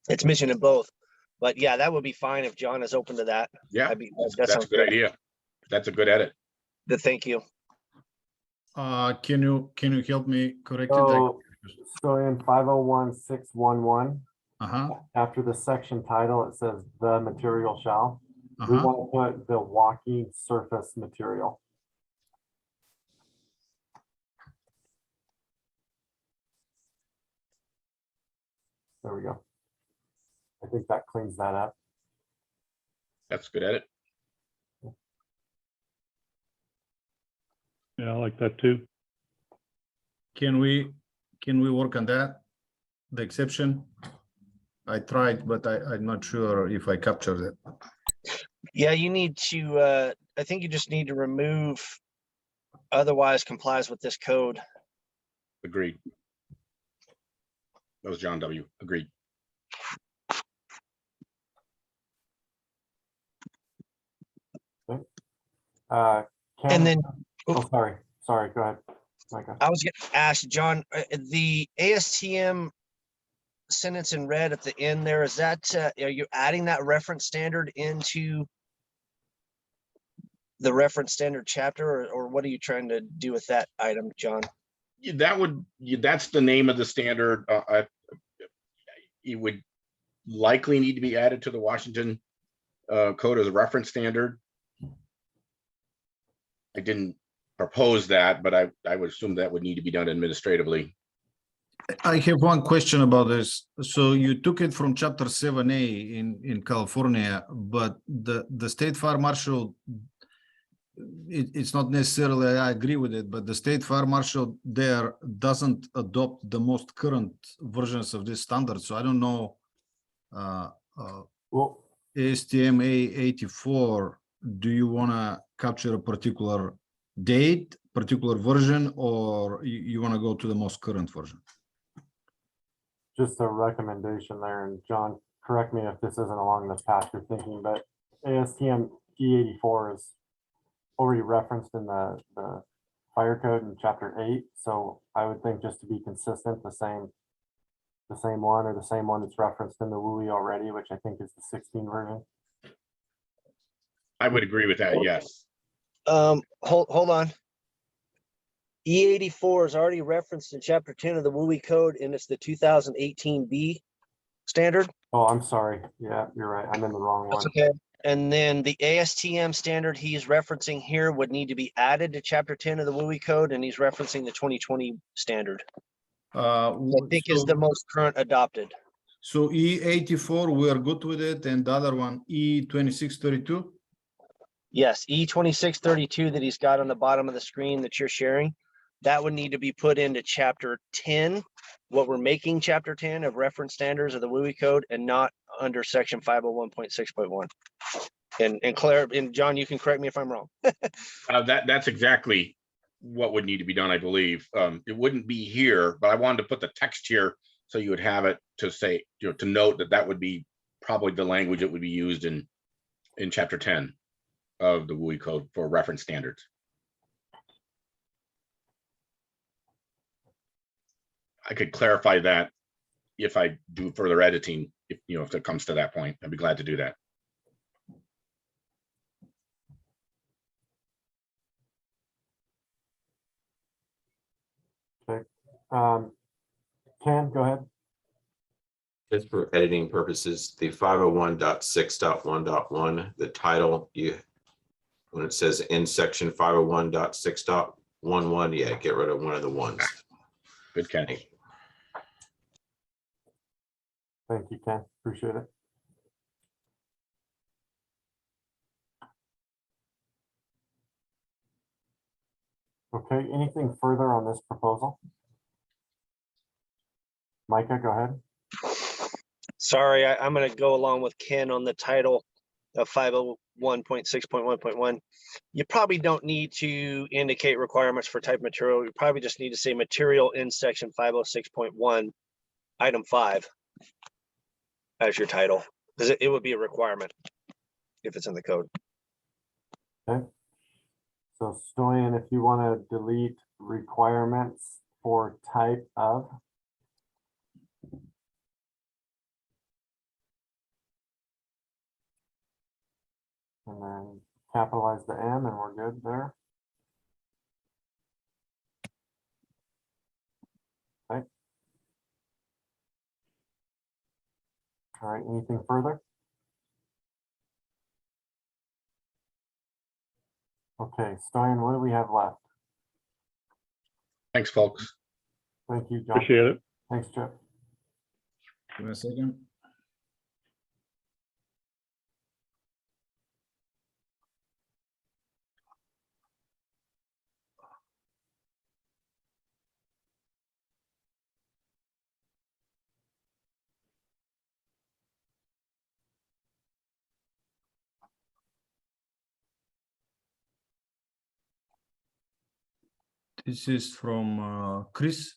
It's mentioned in both. But yeah, that would be fine if John is open to that. Yeah, that's a good idea. That's a good edit. Thank you. Can you help me correct it? So in 501.6.1.1, after the section title, it says the material shall. We want to put the walking surface material. There we go. I think that cleans that up. That's a good edit. Yeah, I like that too. Can we work on that? The exception? I tried, but I'm not sure if I captured it. Yeah, you need to, I think you just need to remove otherwise complies with this code. Agreed. That was John W. Agreed. And then, sorry, go ahead, Micah. I was going to ask John, the ASTM sentence in red at the end there, is that, are you adding that reference standard into the reference standard chapter, or what are you trying to do with that item, John? That's the name of the standard. It would likely need to be added to the Washington code as a reference standard. I didn't propose that, but I would assume that would need to be done administratively. I have one question about this. So you took it from chapter 7A in California, but the state fire marshal, it's not necessarily I agree with it, but the state fire marshal there doesn't adopt the most current versions of this standard. So I don't know. Well, ASTM A84, do you want to capture a particular date, particular version, or you want to go to the most current version? just a recommendation there, and John, correct me if this isn't along the path you're thinking, but ASTM E84 is already referenced in the fire code in chapter 8. So I would think, just to be consistent, the same one, or the same one that's referenced in the WUI already, which I think is the 16 version. I would agree with that, yes. Hold on. E84 is already referenced in chapter 10 of the WUI code, and it's the 2018 B standard. Oh, I'm sorry. Yeah, you're right. I'm in the wrong one. That's okay. And then the ASTM standard he's referencing here would need to be added to chapter 10 of the WUI code, and he's referencing the 2020 standard. I think is the most current adopted. So E84, we are good with it, and the other one, E2632? Yes, E2632 that he's got on the bottom of the screen that you're sharing, that would need to be put into chapter 10, what we're making chapter 10 of reference standards of the WUI code, and not under section 501.6.1. And Claire and John, you can correct me if I'm wrong. That's exactly what would need to be done, I believe. It wouldn't be here, but I wanted to put the text here so you would have it to say, to note that would be probably the language that would be used in chapter 10 of the WUI code for reference standards. I could clarify that if I do further editing, if it comes to that point. I'd be glad to do that. Okay. Ken, go ahead. Just for editing purposes, the 501.6.1.1, the title, when it says in section 501.6.11, yeah, get rid of one of the ones. Good, Ken. Thank you, Ken. Appreciate it. Okay, anything further on this proposal? Micah, go ahead. Sorry, I'm going to go along with Ken on the title of 501.6.1.1. You probably don't need to indicate requirements for type material. You probably just need to say material in section 506.1, item 5 as your title, because it would be a requirement if it's in the code. Okay. So Stoyan, if you want to delete requirements for type of. And then capitalize the M, and we're good there. Okay. All right, anything further? Okay, Stein, what do we have left? Thanks, folks. Thank you, John. Appreciate it. Thanks, Chip. Give me a second. This is from Chris.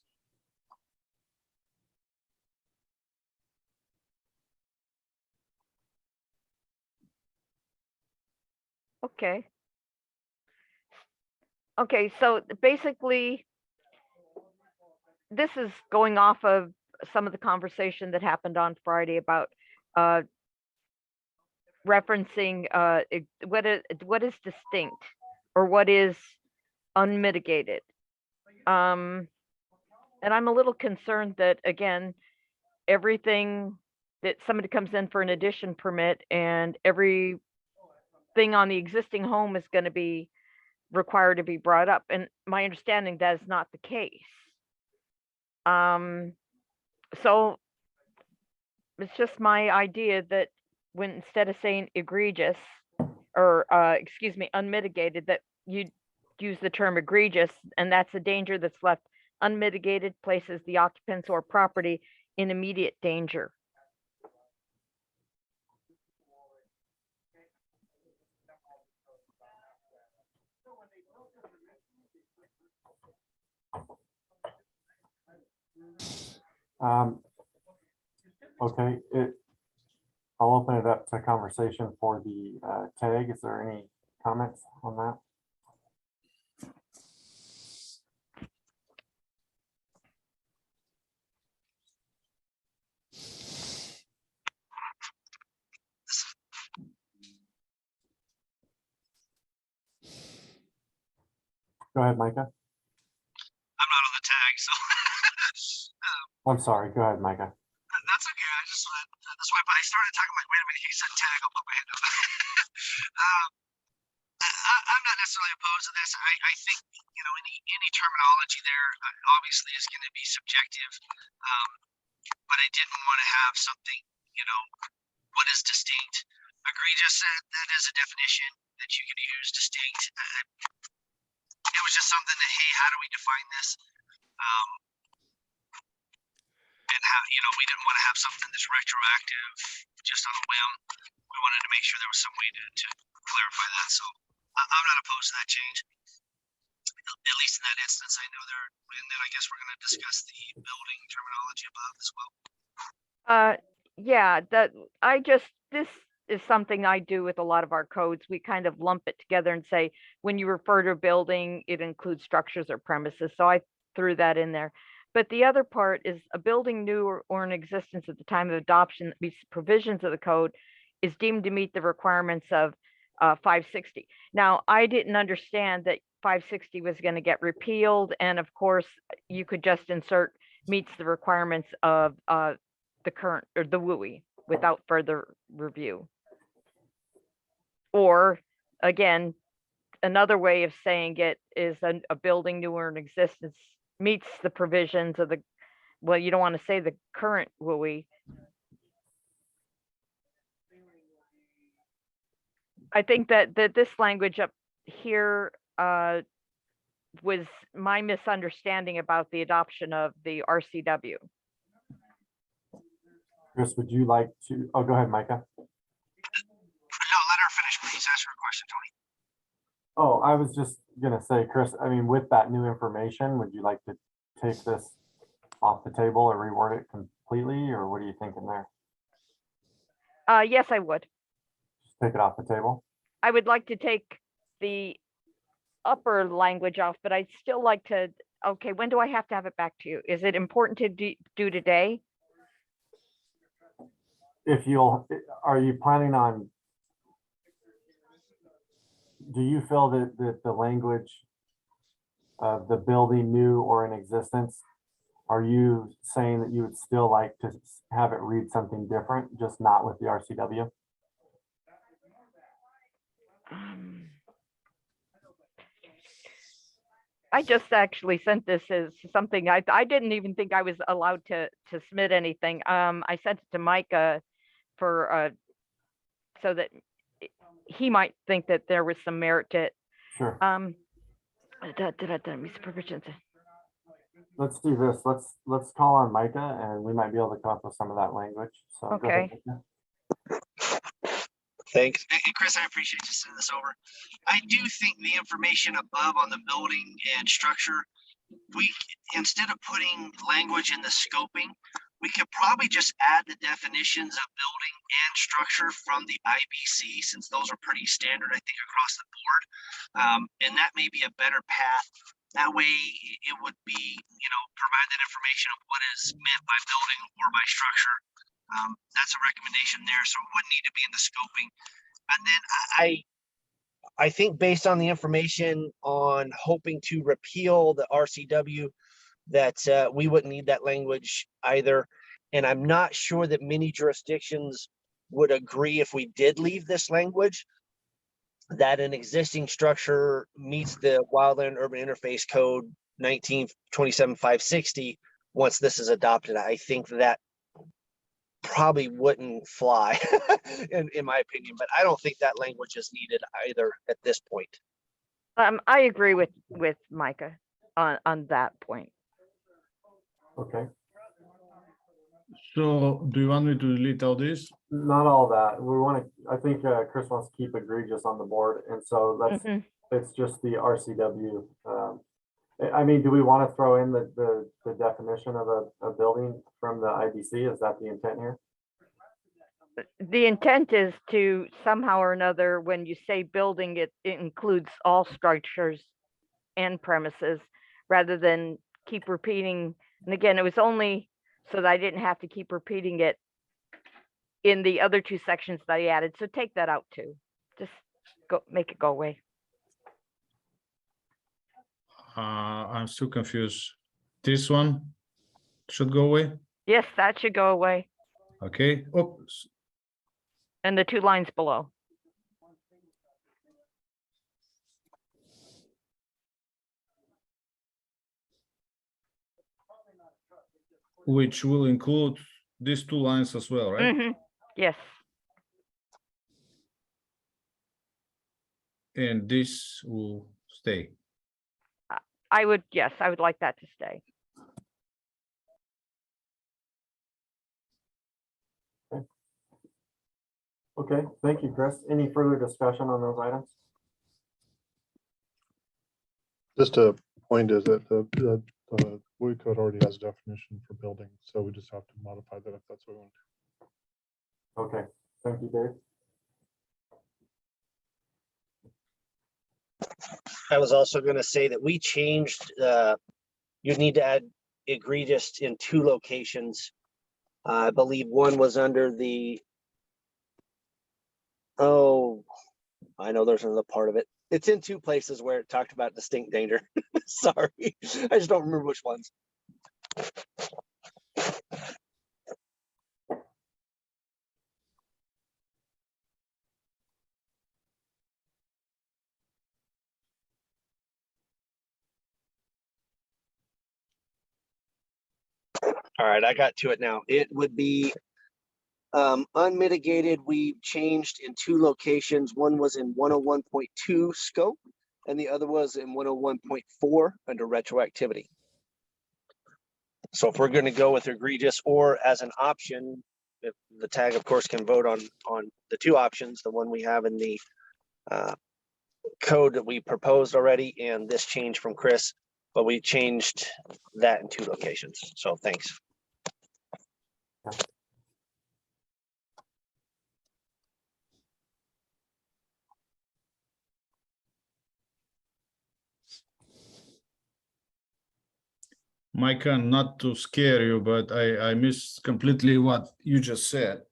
Okay. Okay, so basically, this is going off of some of the conversation that happened on Friday about referencing what is distinct or what is unmitigated. And I'm a little concerned that, again, everything that somebody comes in for an addition permit and everything on the existing home is going to be required to be brought up. And my understanding that is not the case. So it's just my idea that when instead of saying egregious or excuse me, unmitigated, that you use the term egregious, and that's a danger that's left unmitigated, places the occupants or property in immediate danger. Okay, I'll open it up to conversation for the tag. Is there any comments on that? Go ahead, Micah. I'm not on the tag, so. I'm sorry. Go ahead, Micah. That's okay. I just that's why I started talking. I'm like, wait a minute, he said tag. I'll put my hand up. I'm not necessarily opposed to this. I think any terminology there obviously is going to be subjective, but I didn't want to have something. What is distinct? Egregious. That is a definition that you can use. Distinct. It was just something that, hey, how do we define this? And how, we didn't want to have something that's retroactive just on a whim. We wanted to make sure there was some way to clarify that. So I'm not opposed to that change. At least in that instance, I know there, and then I guess we're going to discuss the building terminology above as well. Yeah, this is something I do with a lot of our codes. We kind of lump it together and say, when you refer to a building, it includes structures or premises. So I threw that in there. But the other part is a building new or in existence at the time of adoption that meets the provisions of the code is deemed to meet the requirements of 560. Now, I didn't understand that 560 was going to get repealed. And of course, you could just insert meets the requirements of the current or the WUI without further review. Or again, another way of saying it is a building new or in existence meets the provisions of the, well, you don't want to say the current WUI. I think that this language up here was my misunderstanding about the adoption of the RCW. Chris, would you like to, oh, go ahead, Micah. No, let her finish, please. Ask her a question, Tony. Oh, I was just gonna say, Chris, I mean, with that new information, would you like to take this off the table or reword it completely, or what are you thinking there? Yes, I would. Just take it off the table? I would like to take the upper language off, but I'd still like to, okay, when do I have to have it back to you? Is it important to do today? If you'll, are you planning on, do you feel that the language of the building new or in existence, are you saying that you would still like to have it read something different, just not with the RCW? I just actually sent this as something, I didn't even think I was allowed to submit anything. I sent it to Micah for, so that he might think that there was some merit to it. Sure. Provisions. Let's do this. Let's call on Micah and we might be able to come up with some of that language. So go ahead, Okay. Micah. Thanks. And Chris, I appreciate you sending this over. I do think the information above on the building and structure, instead of putting language in the scoping, we could probably just add the definitions of building and structure from the IBC, since those are pretty standard, I think, across the board. And that may be a better path. That way it would be, provide that information of what is meant by building or by structure. That's a recommendation there, so it wouldn't need to be in the scoping. And then I think based on the information on hoping to repeal the RCW, that we wouldn't need that language either. And I'm not sure that many jurisdictions would agree if we did leave this language, that an existing structure meets the Wildland Urban Interface Code 1927-560 once this is adopted. I think that probably wouldn't fly in my opinion, but I don't think that language is needed either at this point. I agree with Micah on that point. Okay, So do you want me to delete all this? not all that. We want to, I think Chris wants to keep egregious on the board. And so that's, it's just the RCW. I mean, do we want to throw in the definition of a building from the IBC? Is that the intent here? The intent is to somehow or another, when you say building, it includes all structures and premises, rather than keep repeating. And again, it was only so that I didn't have to keep repeating it in the other two sections that I added. So take that out too. Just go make it go away. I'm still confused. This one should go away. Yes, that should go away. Okay. Oops. And the two lines below. Which will include these two lines as well, right? Yes. And this will stay. I would, yes, I would like that to stay. Okay, thank you, Chris. Any further discussion on those items? Just a point is that the WUI code already has a definition for building, so we just have to modify that if that's what we want. Okay, thank you, Dave. I was also going to say that we changed, you'd need to add egregious in two locations. I believe one was under the, oh, I know there's another part of it. It's in two places where it talked about distinct danger. Sorry, I just don't remember which ones. All right, I got to it now. It would be unmitigated. We changed in two locations. One was in 101.2 scope and the other was in 101.4 under retroactivity. So if we're going to go with egregious or as an option, if the tag of course can vote on the two options, the one we have in the code that we proposed already and this change from Chris, but we changed that in two locations. So thanks. Micah, not to scare you, but I missed completely what you just said.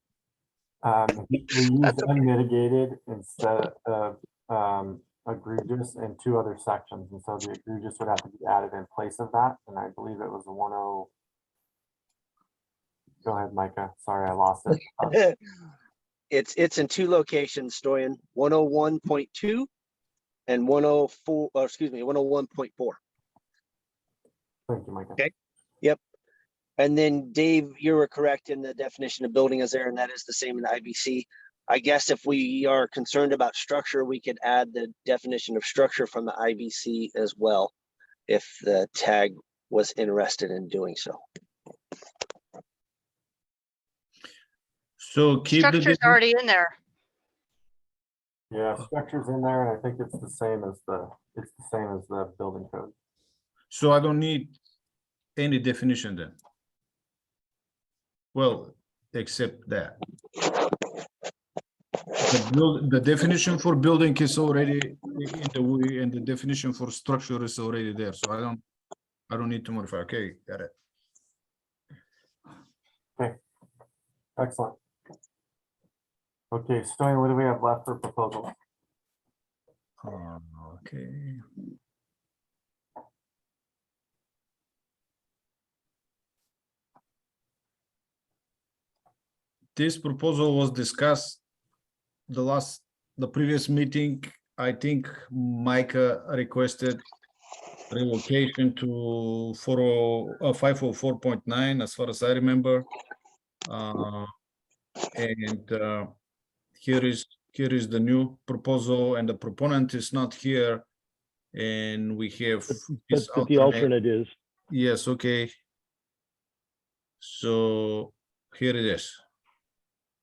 We used unmitigated instead of egregious in two other sections. And so the egregious would have to be added in place of that. And I believe it was a 10. Go ahead, Micah. Sorry, I lost it. It's in two locations, Stoyan, 101.2 and 104, or excuse me, 101.4. Thank you, Micah. Okay. Yep. And then Dave, you were correct in the definition of building is there, and that is the same in the IBC. I guess if we are concerned about structure, we could add the definition of structure from the IBC as well, if the tag was interested in doing so. So keep Structure's already in there. Yeah, structure's in there, and I think it's the same as the building code. So I don't need any definition then. Well, except that. The definition for building is already in the WUI and the definition for structure is already there. So I don't need to modify. Okay, got it. Okay. Excellent. Okay, Stoyan, what do we have left for proposals? Okay. This proposal was discussed the previous meeting. I think Micah requested relocation to 504.9 as far as I remember. Here is the new proposal, and the proponent is not here, and we have his But the alternate is. Yes, okay. So here it is.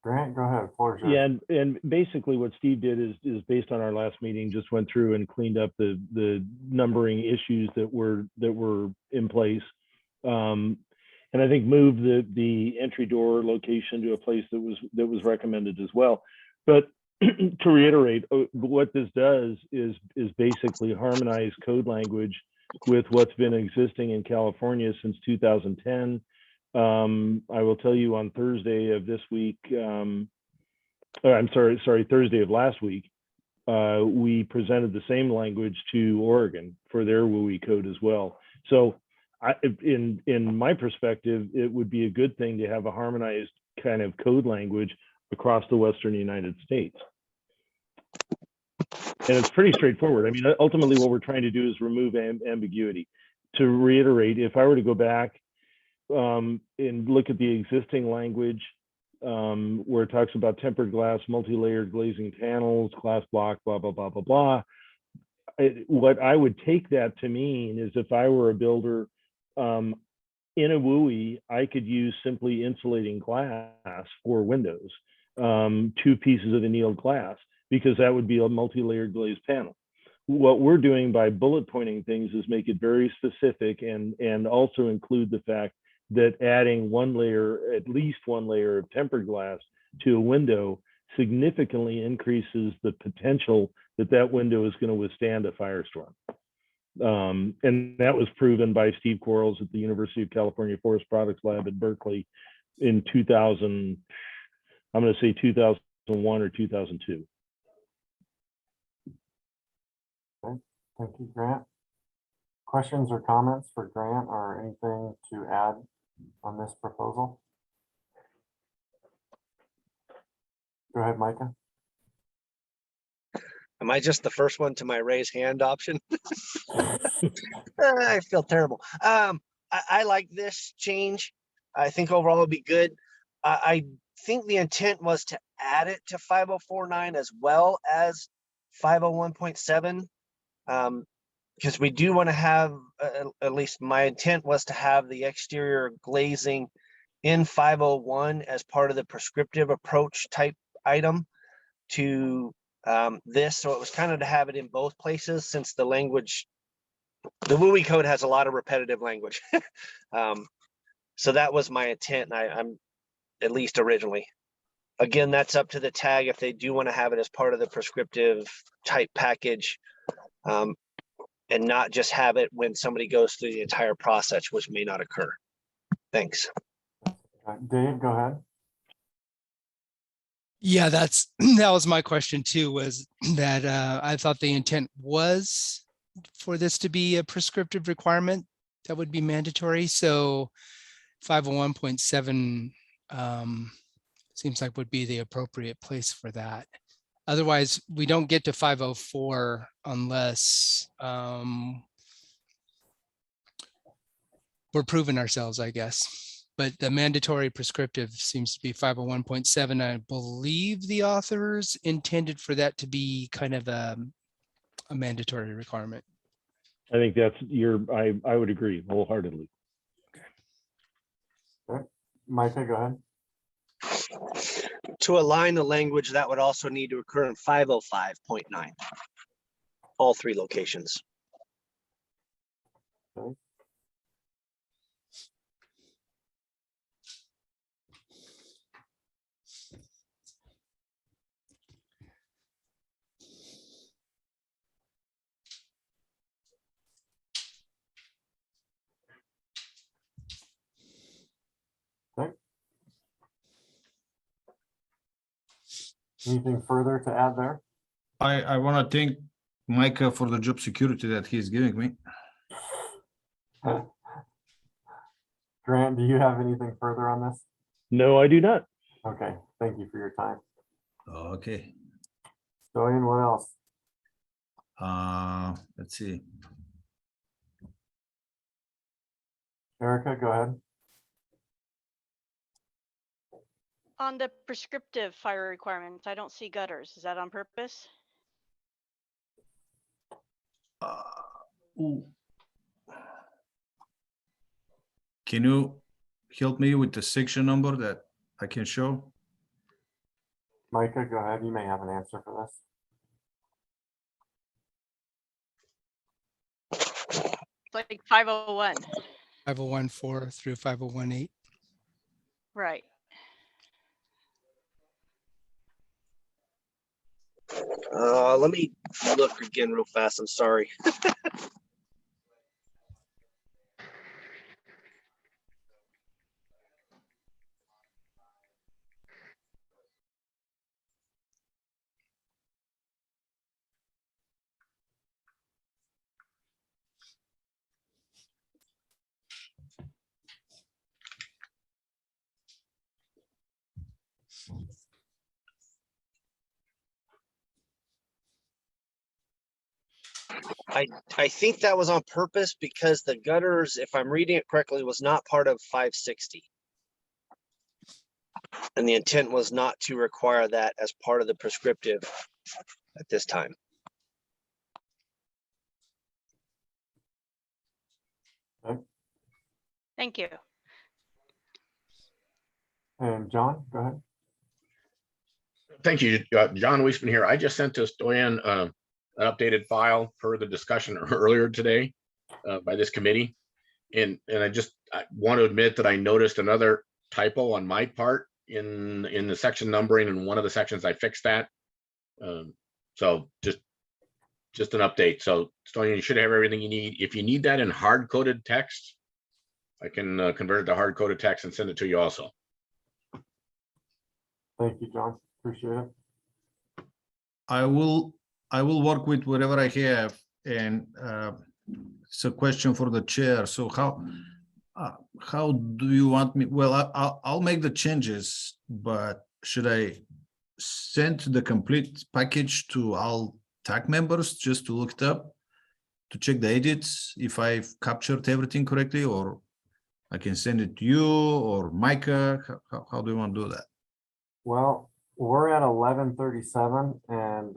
Grant, go ahead. Floor is yours. Yeah, and basically what Steve did is based on our last meeting, just went through and cleaned up the numbering issues that were in place. And I think moved the entry door location to a place that was recommended as well. But to reiterate, what this does is basically harmonize code language with what's been existing in California since 2010. I will tell you on Thursday of this week, Thursday of last week, we presented the same language to Oregon for their WUI code as well. So in my perspective, it would be a good thing to have a harmonized kind of code language across the Western United States. And it's pretty straightforward. I mean, ultimately what we're trying to do is remove ambiguity. To reiterate, if I were to go back and look at the existing language where it talks about tempered glass, multi-layered glazing panels, glass block, blah, blah, blah, blah, blah. What I would take that to mean is if I were a builder in a WUI, I could use simply insulating glass for windows, 2 pieces of annealed glass, because that would be a multi-layered glazed panel. What we're doing by bullet pointing things is make it very specific and also include the fact that adding at least one layer of tempered glass to a window significantly increases the potential that window is going to withstand a firestorm. And that was proven by Steve Quarles at the University of California Forest Products Lab at Berkeley in 2000, I'm going to say 2001 or 2002. Okay, thank you, Grant. Questions or comments for Grant or anything to add on this proposal? Go ahead, Micah. Am I just the first one to my raise hand option? I feel terrible. I like this change. I think overall it'll be good. I think the intent was to add it to 5049 as well as 501.7. Because we do want to have, at least my intent was to have the exterior glazing in 501 as part of the prescriptive approach type item to this. So it was kind of to have it in both places, since the language, the WUI code has a lot of repetitive language. So that was my intent. And I'm at least originally. Again, that's up to the tag if they do want to have it as part of the prescriptive type package. And not just have it when somebody goes through the entire process, which may not occur. Thanks. Dave, go ahead. Yeah, that was my question too, was that I thought the intent was for this to be a prescriptive requirement that would be mandatory. So 501.7 seems like would be the appropriate place for that. Otherwise, we don't get to 504 unless we're proving ourselves, I guess. But the mandatory prescriptive seems to be 501.7. I believe the authors intended for that to be kind of a mandatory requirement. I think that's I would agree wholeheartedly. Okay. Micah, go ahead. To align the language, that would also need to occur in 505.9, all 3 locations. Okay. Okay. Anything further to add there? I want to thank Micah for the job security that he's giving me. Grant, do you have anything further on this? No, I do not. Okay, thank you for your time. Okay. Stoyan, what else? Let's see. Erica, go ahead. On the prescriptive fire requirements, I don't see gutters. Is that on purpose? Ooh. Can you help me with the section number that I can show? Micah, go ahead. You may have an answer for this. It's like 501. 501.4 through 501.8. Right. Let me look again real fast. I'm sorry. I think that was on purpose because the gutters, if I'm reading it correctly, was not part of 560. And the intent was not to require that as part of the prescriptive at this time. Thank you. And John, go ahead. Thank you, John Weisman here. I just sent to Stoyan an updated file per the discussion earlier today by this committee. And I want to admit that I noticed another typo on my part in the section numbering. In one of the sections, I fixed that. So just an update. So Stoyan, you should have everything you need. If you need that in hard-coded text, I can convert it to hard-coded text and send it to you also. Thank you, John. Appreciate it. I will work with whatever I have, and it's a question for the chair. So how do you want me? Well, I'll make the changes, but should I send the complete package to all TAC members just to look it up, to check the edits if I've captured everything correctly, or I can send it to you or Micah? How do you want to do that? Well, we're at 11:37, and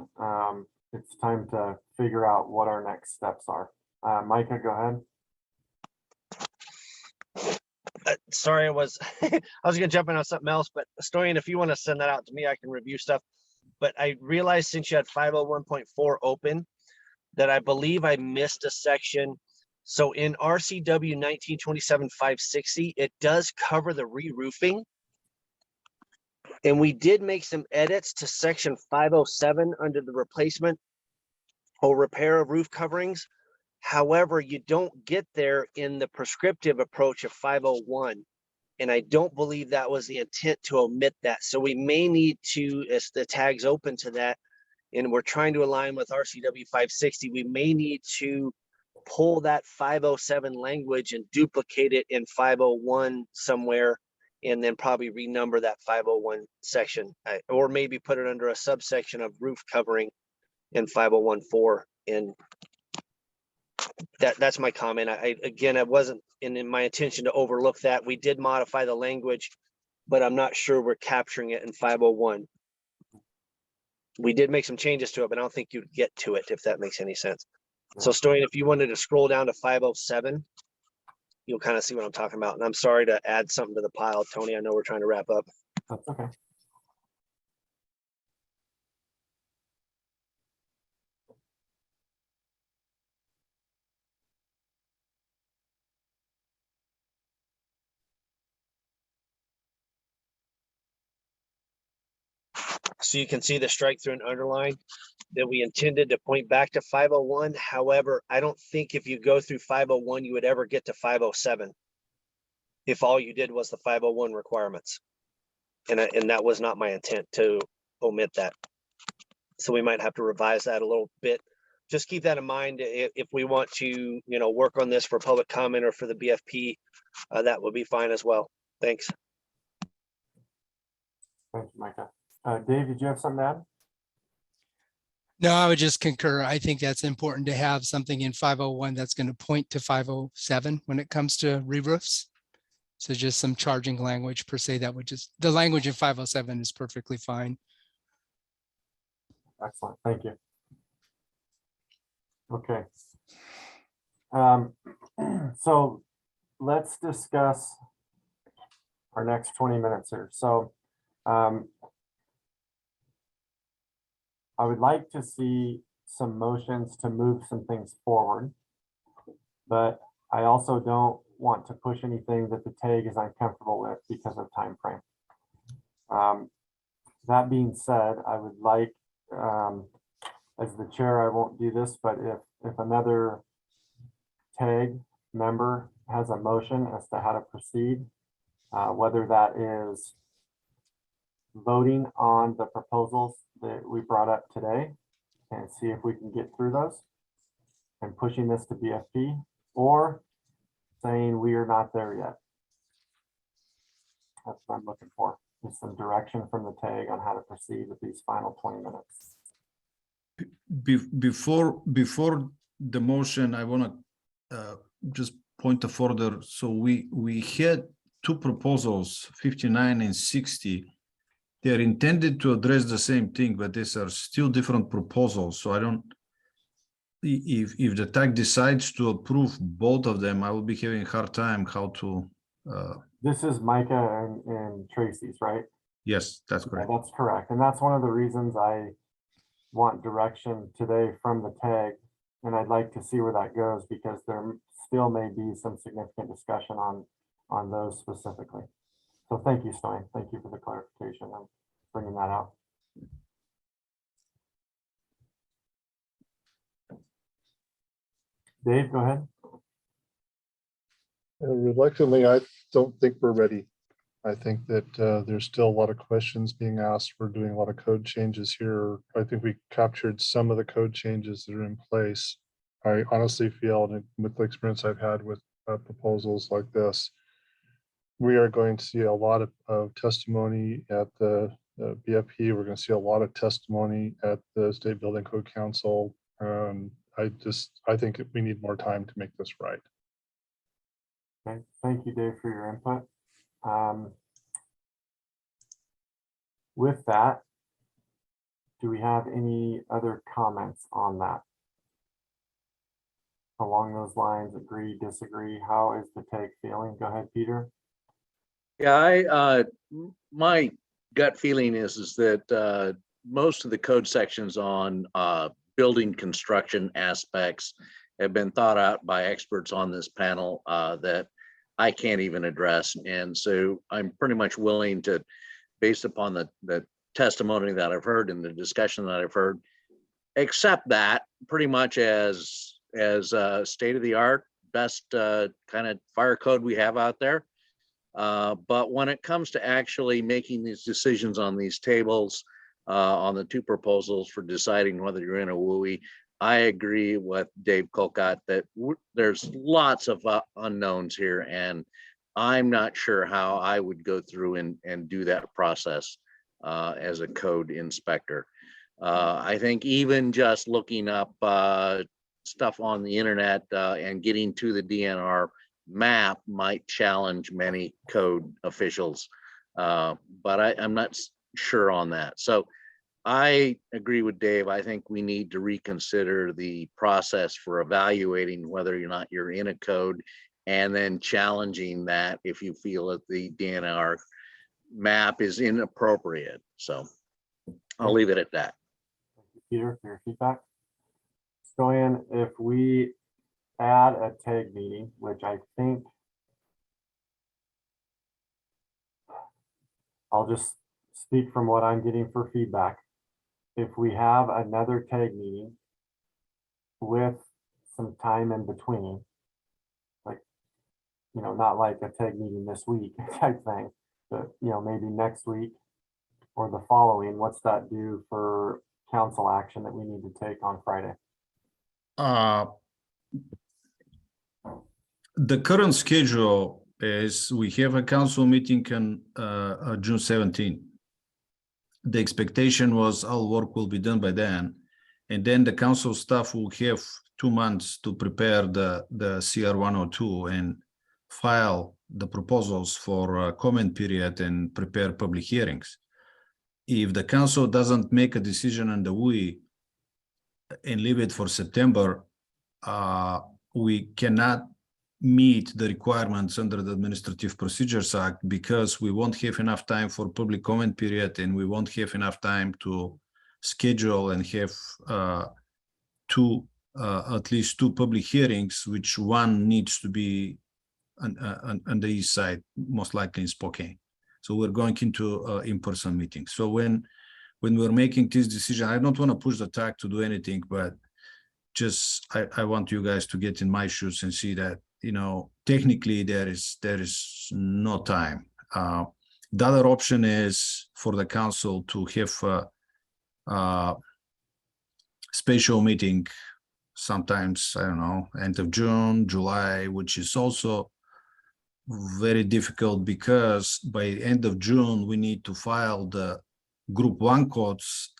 it's time to figure out what our next steps are. Micah, go ahead. Sorry, I was gonna jump in on something else, but Stoyan, if you want to send that out to me, I can review stuff. But I realized since you had 501.4 open, that I believe I missed a section. So in RCW 1927-560, it does cover the re-roofing. And we did make some edits to section 507 under the replacement or repair of roof coverings. However, you don't get there in the prescriptive approach of 501. And I don't believe that was the intent to omit that. So we may need to, as the tag's open to that, and we're trying to align with RCW 560, we may need to pull that 507 language and duplicate it in 501 somewhere, and then probably renumber that 501 section, or maybe put it under a subsection of roof covering in 501.4. And that's my comment. Again, I wasn't in my intention to overlook that. We did modify the language, but I'm not sure we're capturing it in 501. We did make some changes to it, but I don't think you'd get to it if that makes any sense. So Stoyan, if you wanted to scroll down to 507, you'll kind of see what I'm talking about. And I'm sorry to add something to the pile, Tony. I know we're trying to wrap up. That's okay. So you can see the strike through and underline that we intended to point back to 501. However, I don't think if you go through 501, you would ever get to 507 if all you did was the 501 requirements. And that was not my intent to omit that. So we might have to revise that a little bit. Just keep that in mind if we want to, work on this for public comment or for the BFP, that would be fine as well. Thanks. Thank you, Micah. Dave, did you have something to add? No, I would just concur. I think that's important to have something in 501 that's going to point to 507 when it comes to re-roofs. So just some charging language per se, that would just, the language in 507 is perfectly fine. Excellent, thank you. Okay. So let's discuss our next 20 minutes here. So I would like to see some motions to move some things forward, but I also don't want to push anything that the TAG is uncomfortable with because of time frame. That being said, I would like, as the chair, I won't do this, but if another TAG member has a motion as to how to proceed, whether that is voting on the proposals that we brought up today and see if we can get through those and pushing this to BFP, or saying we are not there yet. That's what I'm looking for, is some direction from the TAG on how to proceed with these final 20 minutes. Before the motion, I want to just point of order. So we had two proposals, 59 and 60. They're intended to address the same thing, but these are still different proposals. So I don't, if the TAG decides to approve both of them, I will be having a hard time how to. This is Micah and Tracy's, right? Yes, that's correct. Yeah, that's correct. And that's one of the reasons I want direction today from the TAG. And I'd like to see where that goes, because there still may be some significant discussion on those specifically. So thank you, Stein. Thank you for the clarification and bringing that out. Dave, go ahead. Reluctantly, I don't think we're ready. I think that there's still a lot of questions being asked. We're doing a lot of code changes here. I think we captured some of the code changes that are in place. I honestly feel, and with the experience I've had with proposals like this, we are going to see a lot of testimony at the BFP. We're going to see a lot of testimony at the State Building Code Council. I think we need more time to make this right. Okay, thank you, Dave, for your input. With that, do we have any other comments on that? Along those lines, agree, disagree? How is the TAG feeling? Go ahead, Peter. Yeah, my gut feeling is that most of the code sections on building construction aspects have been thought out by experts on this panel that I can't even address. And so I'm pretty much willing to, based upon the testimony that I've heard and the discussion that I've heard, accept that pretty much as state of the art, best kind of fire code we have out there. But when it comes to actually making these decisions on these tables, on the two proposals for deciding whether you're in a WUI, I agree with Dave Colcott that there's lots of unknowns here, and I'm not sure how I would go through and do that process as a code inspector. I think even just looking up stuff on the internet and getting to the DNR map might challenge many code officials, but I'm not sure on that. So I agree with Dave. I think we need to reconsider the process for evaluating whether or not you're in a code, and then challenging that if you feel that the DNR map is inappropriate. So I'll leave it at that. Thank you, Peter, for your feedback. Stoyan, if we add a TAG meeting, which I think I'll just speak from what I'm getting for feedback. If we have another TAG meeting with some time in between, like, not like a TAG meeting this week type thing, but maybe next week or the following, what's that do for council action that we need to take on Friday? The current schedule is we have a council meeting on June 17. The expectation was all work will be done by then, and then the council staff will have 2 months to prepare the CR 102 and file the proposals for comment period and prepare public hearings. If the council doesn't make a decision on the WUI and leave it for September, we cannot meet the requirements under the Administrative Procedures Act because we won't have enough time for public comment period and we won't have enough time to schedule and have at least two public hearings, which one needs to be on the east side, most likely in Spokane. So we're going into in-person meetings. So when we're making this decision, I don't want to push the TAC to do anything, but just I want you guys to get in my shoes and see that, you know, technically there is no time. The other option is for the council to have a special meeting sometimes, I don't know, end of June, July, which is also very difficult because by end of June, we need to file the group 1 codes.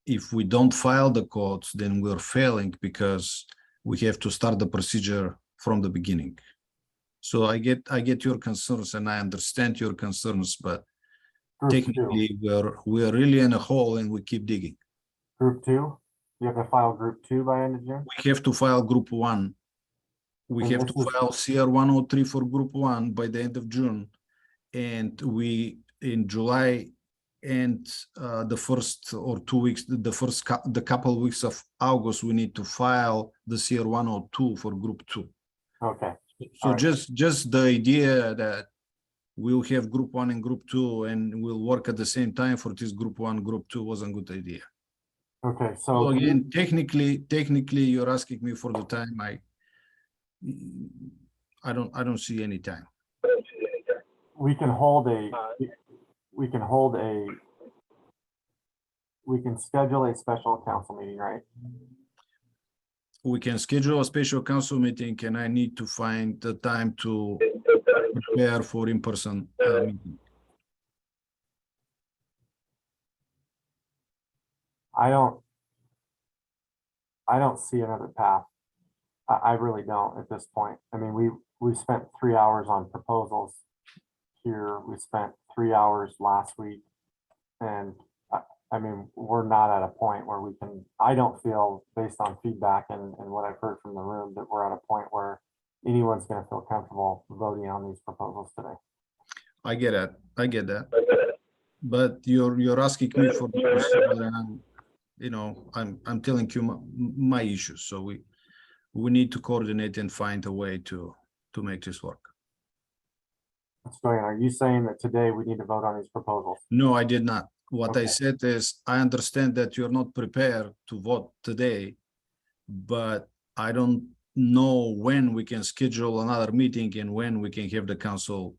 If we don't file the codes, then we're failing because we have to start the procedure from the beginning. So I get your concerns and I understand your concerns, but technically we're really in a hole and we keep digging. Group 2, you have to file group 2 by end of June? We have to file group 1. We have to file CR 103 for group 1 by the end of June. And we, in July, and the first or 2 weeks, the couple of weeks of August, we need to file the CR 102 for group 2. Okay. So just the idea that we'll have group 1 and group 2 and we'll work at the same time for this group 1, group 2 was a good idea. Okay, so again, technically you're asking me for the time. I don't see any time. We can hold we can schedule a special council meeting, right? We can schedule a special council meeting and I need to find the time to prepare for in-person meeting. I don't see another path. I really don't at this point. I mean, we spent 3 hours on proposals here. We spent 3 hours last week. And I mean, we're not at a point where we can, I don't feel based on feedback and what I've heard from the room that we're at a point where anyone's going to feel comfortable voting on these proposals today. I get that. But you're asking me for the procedure and I'm, you know, I'm telling you my issues. So we need to coordinate and find a way to make this work. What's going on? Are you saying that today we need to vote on these proposals? No, I did not. What Okay. I said is, I understand that you're not prepared to vote today, but I don't know when we can schedule another meeting and when we can have the council,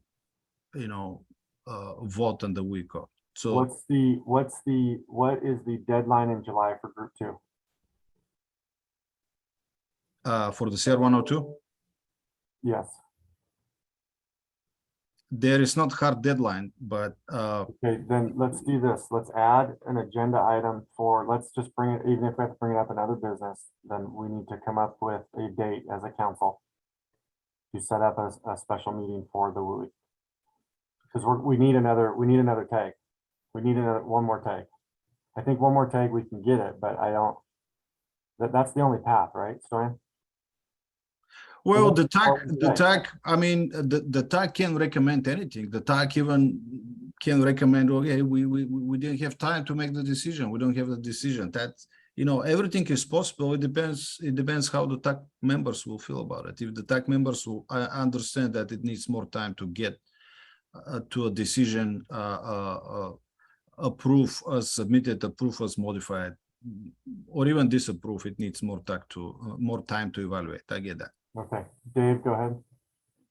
you know, vote on the week. So what is the deadline in July for group 2? For the CR 102? Yes. There is not hard deadline, but Okay, then let's do this. Let's add an agenda item for, let's just bring it, even if we have to bring it up in other business, then we need to come up with a date as a council to set up a special meeting for the WUI. Because we need another tag. We need one more tag. I think one more tag we can get it, but I don't, that's the only path, right, Stoyan? well, the TAC, I mean, the TAC can recommend anything. The TAC even can recommend, okay, we didn't have time to make the decision. We don't have the decision. That's, you know, everything is possible. It depends how the TAC members will feel about it. If the TAC members will understand that it needs more time to get to a decision, approve as submitted, approve as modified, or even disapprove, it needs more time to evaluate. I get that. Okay, Dave, go ahead.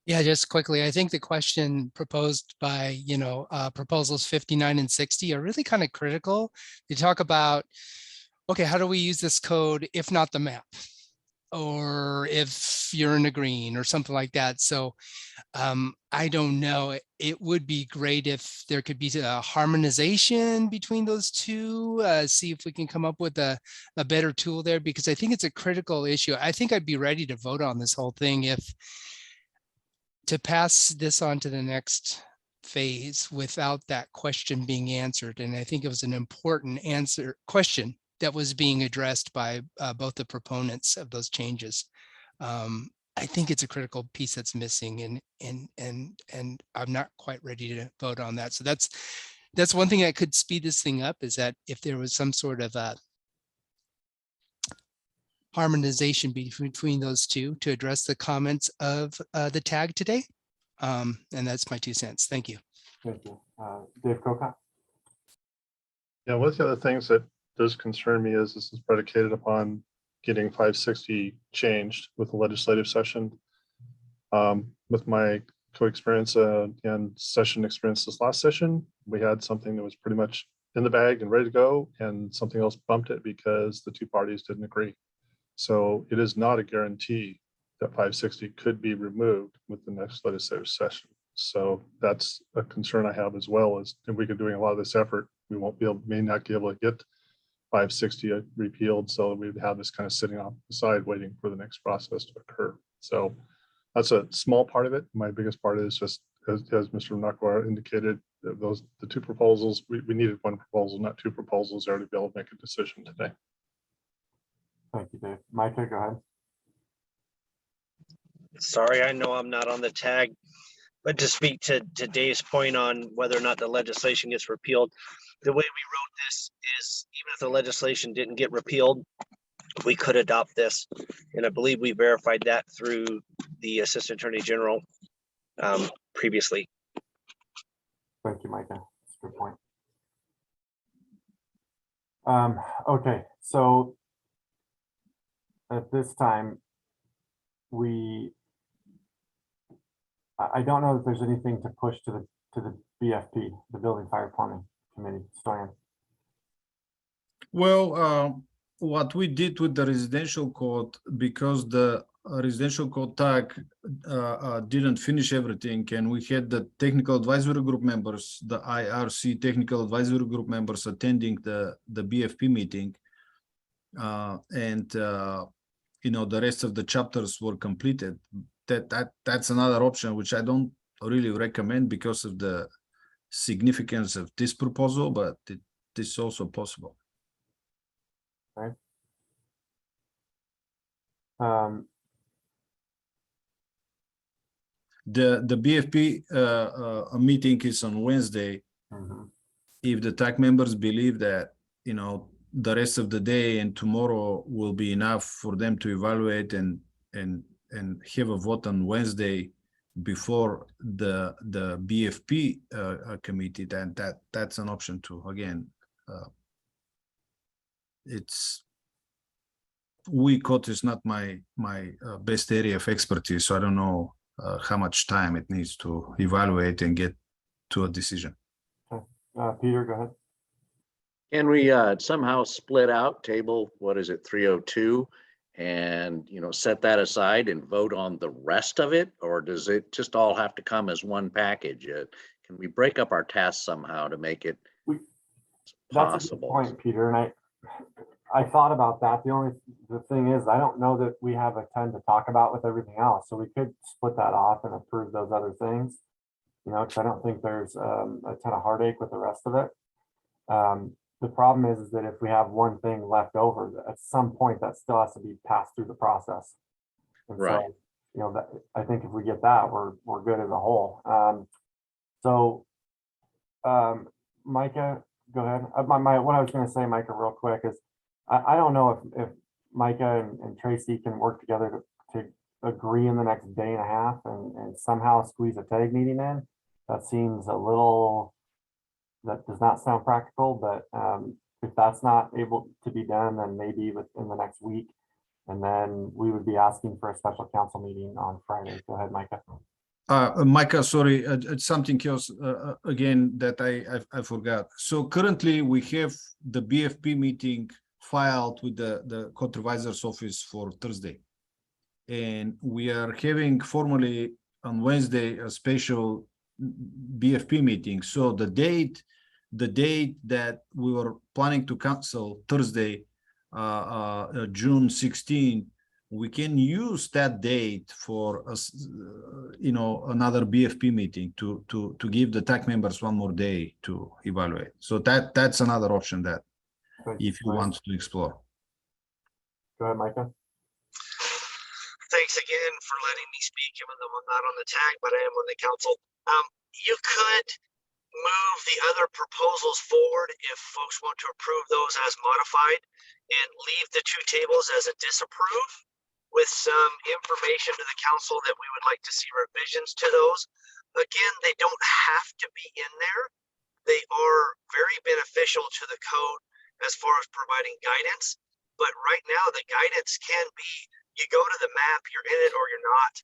Yeah, just quickly, I think the question proposed by, proposals 59 and 60 are really kind of critical. They talk about, okay, how do we use this code if not the map? Or if you're in a green or something like that. So I don't know. It would be great if there could be a harmonization between those two, see if we can come up with a better tool there, because I think it's a critical issue. I think I'd be ready to vote on this whole thing if to pass this on to the next phase without that question being answered. And I think it was an important question that was being addressed by both the proponents of those changes. I think it's a critical piece that's missing, and I'm not quite ready to vote on that. So that's one thing that could speed this thing up, is that if there was some sort of a harmonization between those two to address the comments of the tag today. And that's my 2 cents. Thank you. Thank you. Dave Koka? Yeah, one of the other things that does concern me is this is predicated upon getting 560 changed with the legislative session. With my co-experience and session experience this last session, we had something that was pretty much in the bag and ready to go, and something else bumped it because the two parties didn't agree. So it is not a guarantee that 560 could be removed with the next legislative session. So that's a concern I have, as well as if we could doing a lot of this effort, we may not be able to get 560 repealed. So we'd have this kind of sitting off the side waiting for the next process to occur. So that's a small part of it. My biggest part is just, as Mr. Nakwa indicated, the two proposals, we needed one proposal, not two proposals there to be able to make a decision today. Thank you, Dave. Micah, go ahead. Sorry, I know I'm not on the tag, but to speak to Dave's point on whether or not the legislation gets repealed, the way we wrote this is even if the legislation didn't get repealed, we could adopt this. And I believe we verified that through the Assistant Attorney General previously. Thank you, Micah. That's a good point. Okay, so at this time, I don't know that there's anything to push to the BFP, the Building Fire Plumbing Committee. Stoyan. Well, what we did with the residential code, because the residential code tag didn't finish everything, and we had the technical advisory group members, the IRC technical advisory group members attending the BFP meeting, and the rest of the chapters were completed. That's another option which I don't really recommend because of the significance of this proposal, but it is also possible. Right. The BFP meeting is on Wednesday. Mm-hmm. If the TAC members believe that the rest of the day and tomorrow will be enough for them to evaluate and have a vote on Wednesday before the BFP committee, then that's an option too. Again, WUI code is not my best area of expertise, so I don't know how much time it needs to evaluate and get to a decision. Peter, go ahead. Can we somehow split out table, 302, and set that aside and vote on the rest of it, or does it just all have to come as one package? Can we break up our tasks somehow to make it possible? That's a good point, Peter, and I thought about that. The thing is, I don't know that we have a ton to talk about with everything else, so we could split that off and approve those other things, because I don't think there's a ton of heartache with the rest of it. The problem is that if we have one thing left over, at some point that still has to be passed through the process. And right. So, I think if we get that, we're good as a whole. Micah, go ahead. What I was going to say, Micah, real quick is I don't know if Micah and Tracy can work together to agree in the next day and a half and somehow squeeze a tag meeting in. That seems a little. That does not sound practical, but if that's not able to be done, then maybe within the next week, and then we would be asking for a special council meeting on Friday. Go ahead, Micah. Micah, sorry, something else again that I forgot. So currently we have the BFP meeting filed with the code revisor's office for Thursday. And we are having formally on Wednesday a special BFP meeting. So the date that we were planning to cancel Thursday, June 16, we can use that date for another BFP meeting to give the TAC members one more day to evaluate. So that's another option that if you want to explore. Go ahead, Micah. Thanks again for letting me speak, even though I'm not on the tag, but I am on the council. You could move the other proposals forward if folks want to approve those as modified and leave the two tables as a disapprove with some information to the council that we would like to see revisions to those. Again, they don't have to be in there. They are very beneficial to the code as far as providing guidance. But right now, the guidance can be, you go to the map, you're in it or you're not,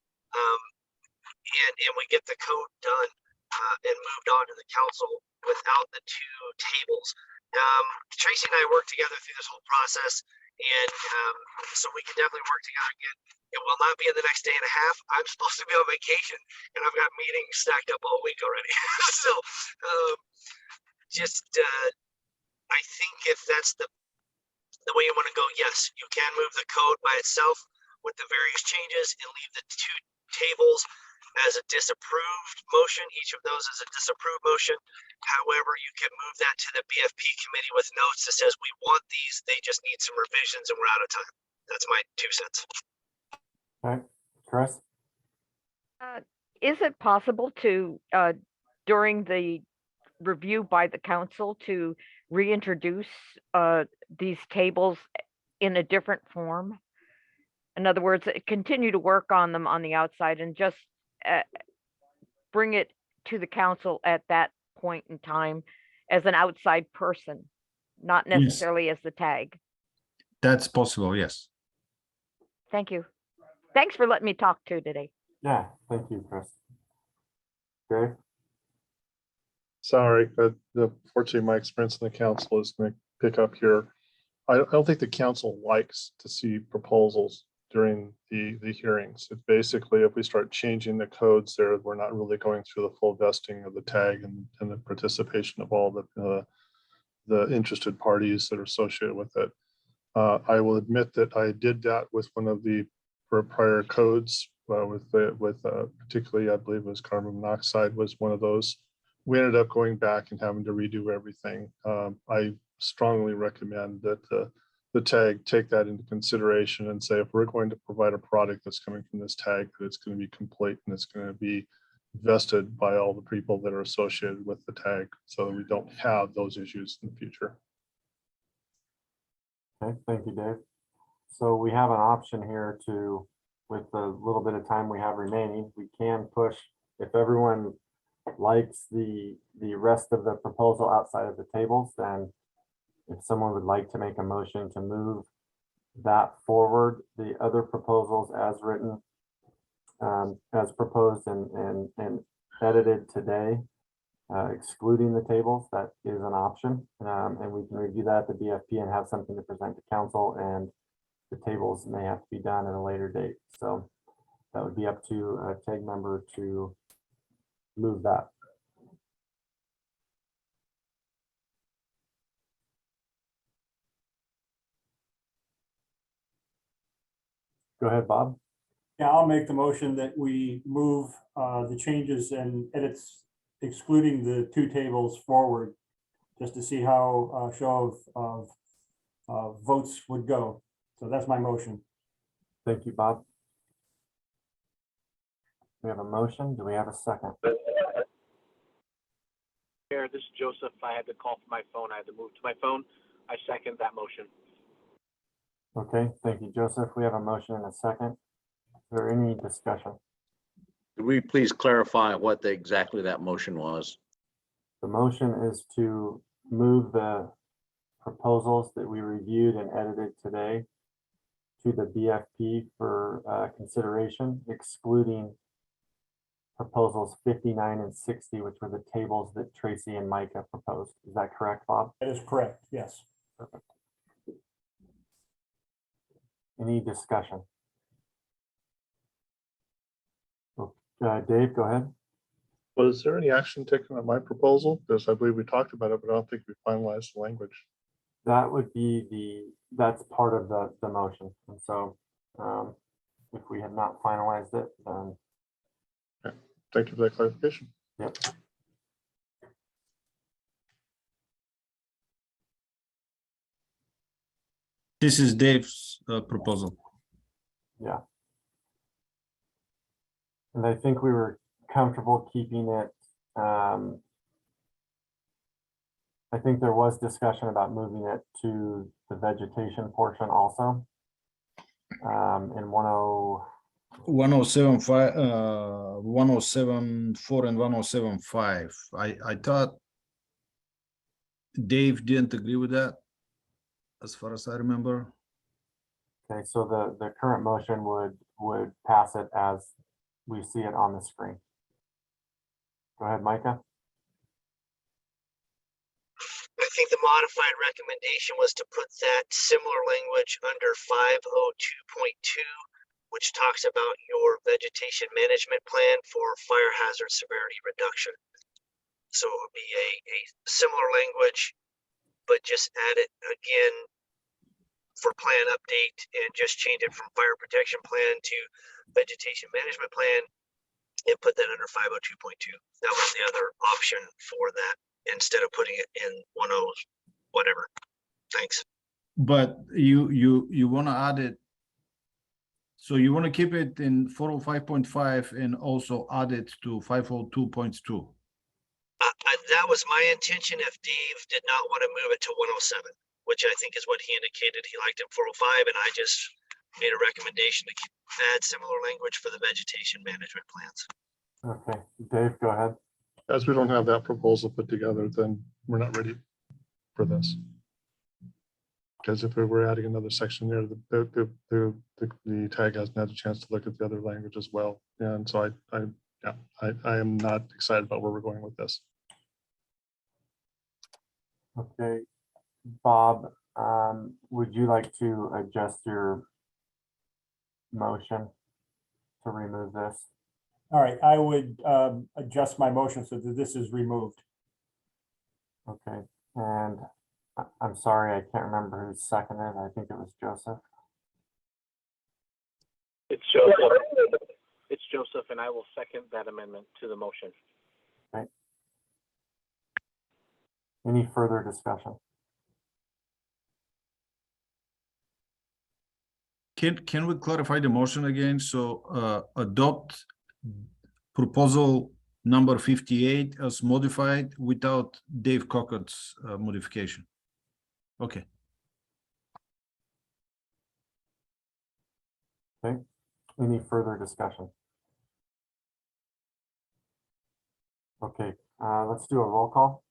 and we get the code done and moved on to the council without the two tables. Tracy and I worked together through this whole process, and so we can definitely work together again. It will not be in the next day and a half. I'm supposed to be on vacation, and I've got meetings stacked up all week already. So I think if that's the way you want to go, yes, you can move the code by itself with the various changes and leave the two tables as a disapproved motion. Each of those is a disapproved motion. However, you can move that to the BFP committee with notes that says we want these, they just need some revisions and we're out of time. That's my 2 cents. Okay, Chris? Is it possible to, during the review by the council, to reintroduce these tables in a different form? In other words, continue to work on them on the outside and just bring it to the council at that point in time as an outside person, not necessarily as the tag. That's possible, yes. Thank you. Thanks for letting me talk too today. Yeah, thank you, Chris. Dave? Sorry, but fortunately, my experience in the council is going to pick up here. I don't think the council likes to see proposals during the hearings. It's basically, if we start changing the codes there, we're not really going through the full vesting of the tag and the participation of all the interested parties that are associated with it. I will admit that I did that with one of the prior codes with particularly, I believe it was carbon monoxide was one of those. We ended up going back and having to redo everything. I strongly recommend that the tag take that into consideration and say, if we're going to provide a product that's coming from this tag, that it's going to be complete and it's going to be vested by all the people that are associated with the tag, so that we don't have those issues in the future. Okay, thank you, Dave. So we have an option here to, with the little bit of time we have remaining, we can push, if everyone likes the rest of the proposal outside of the tables, then if someone would like to make a motion to move that forward, the other proposals as written, as proposed and edited today, excluding the tables, that is an option. And we can review that at the BFP and have something to present to council, and the tables may have to be done at a later date. So that would be up to a tag member to move that. Go ahead, Bob. Yeah, I'll make the motion that we move the changes and edits excluding the two tables forward, just to see how a show of votes would go. So that's my motion. Thank you, Bob. We have a motion. Do we have a second? Chair, this is Joseph. I had to call from my phone. I had to move to my phone. I second that motion. Okay, thank you, Joseph. We have a motion and a second. Is there any discussion? Could we please clarify what exactly that motion was? The motion is to move the proposals that we reviewed and edited today to the BFP for consideration, excluding proposals 59 and 60, which were the tables that Tracy and Micah proposed. Is that correct, Bob? That is correct, yes. Perfect. Any discussion? Dave, go ahead. Was there any action taken on my proposal? Because I believe we talked about it, but I don't think we finalized the language. That would be that's part of the motion. And so if we have not finalized it, then. Okay. Thank you for that clarification. Yep. This is Dave's proposal. Yeah. And I think we were comfortable keeping it. I think there was discussion about moving it to the vegetation portion also. In 1075, 1074 and 1075. I thought Dave didn't agree with that, as far as I remember. Okay, so the current motion would pass it as we see it on the screen. Go ahead, Micah. I think the modified recommendation was to put that similar language under 502.2, which talks about your vegetation management plan for fire hazard severity reduction. So it would be a similar language, but just add it again for plan update and just change it from fire protection plan to vegetation management plan and put that under 502.2. That was the other option for that instead of putting it in 10 whatever. Thanks. But you want to add it. So you want to keep it in 405.5 and also add it to 502.2. That was my intention if Dave did not want to move it to 107, which I think is what he indicated. He liked it 405, and I just made a recommendation to add similar language for the vegetation management plans. Okay, Dave, go ahead. As we don't have that proposal put together, then we're not ready for this. Because if we were adding another section there, the tag hasn't had a chance to look at the other language as well. And so I am not excited about where we're going with this. Okay, Bob, would you like to adjust your motion to remove this? All right, I would adjust my motion so that this is removed. Okay, and I'm sorry, I can't remember who seconded. I think it was Joseph. It's Joseph. It's Joseph, and I will second that amendment to the motion. Okay. Any further discussion? Can we clarify the motion again? So adopt proposal number 58 as modified without Dave Cockett's modification. Okay. Okay. Any further discussion? Okay, let's do a roll call.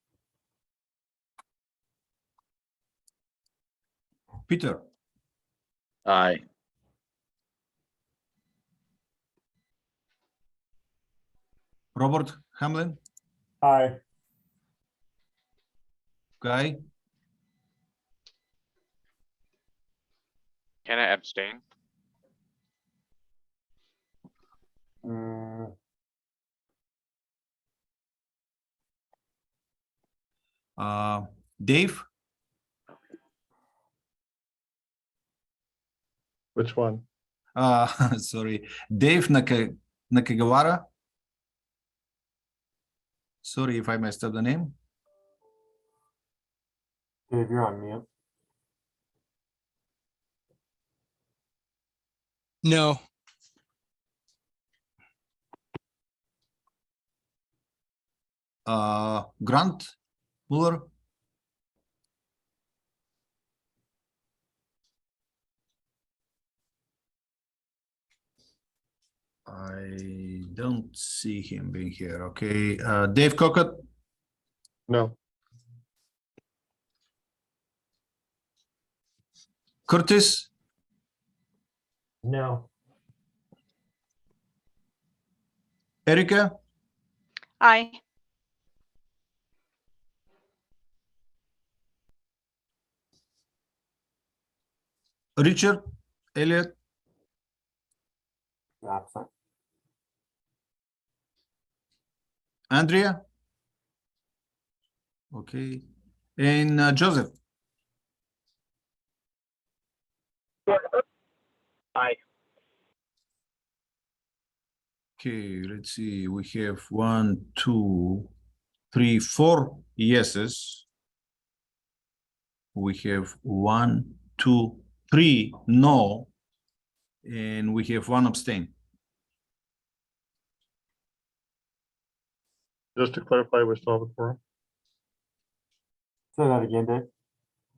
Peter. Aye. Robert Hamlin. Aye. Guy. Can I abstain? Dave. Which one? Sorry, Dave Nakagawara. Sorry if I messed up the name. Dave, you're on mute. No. Grant Muller. I don't see him being here. Okay, Dave Cockett. No. Curtis. No. Erica, Aye. Richard, Elliot, Absent. Andrea. Okay, and Joseph. Aye. Okay, let's see. We have 1, 2, 3, 4 yeses. We have 1, 2, 3 no, and we have 1 abstain. Just to clarify, we still have a quorum? Say that again, Dave.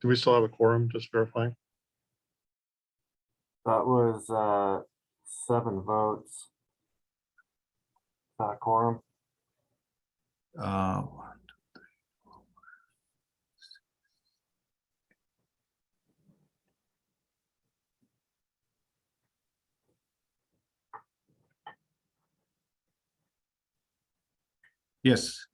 Do we still have a quorum? Just verifying. That was 7 votes. Is that a quorum? Yes.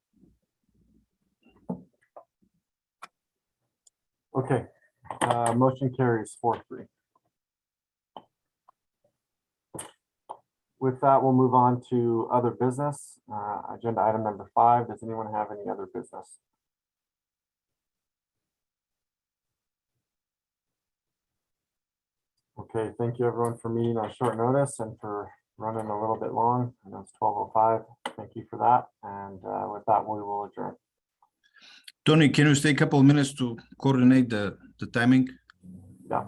Okay, motion carries 4-3. With that, we'll move on to other business. Agenda item number 5. Does anyone have any other business? Okay, thank you everyone for meeting on short notice and for running a little bit long. I know it's 12:05. Thank you for that. And with that, we will adjourn. Tony, can you stay a couple of minutes to coordinate the timing? Yeah.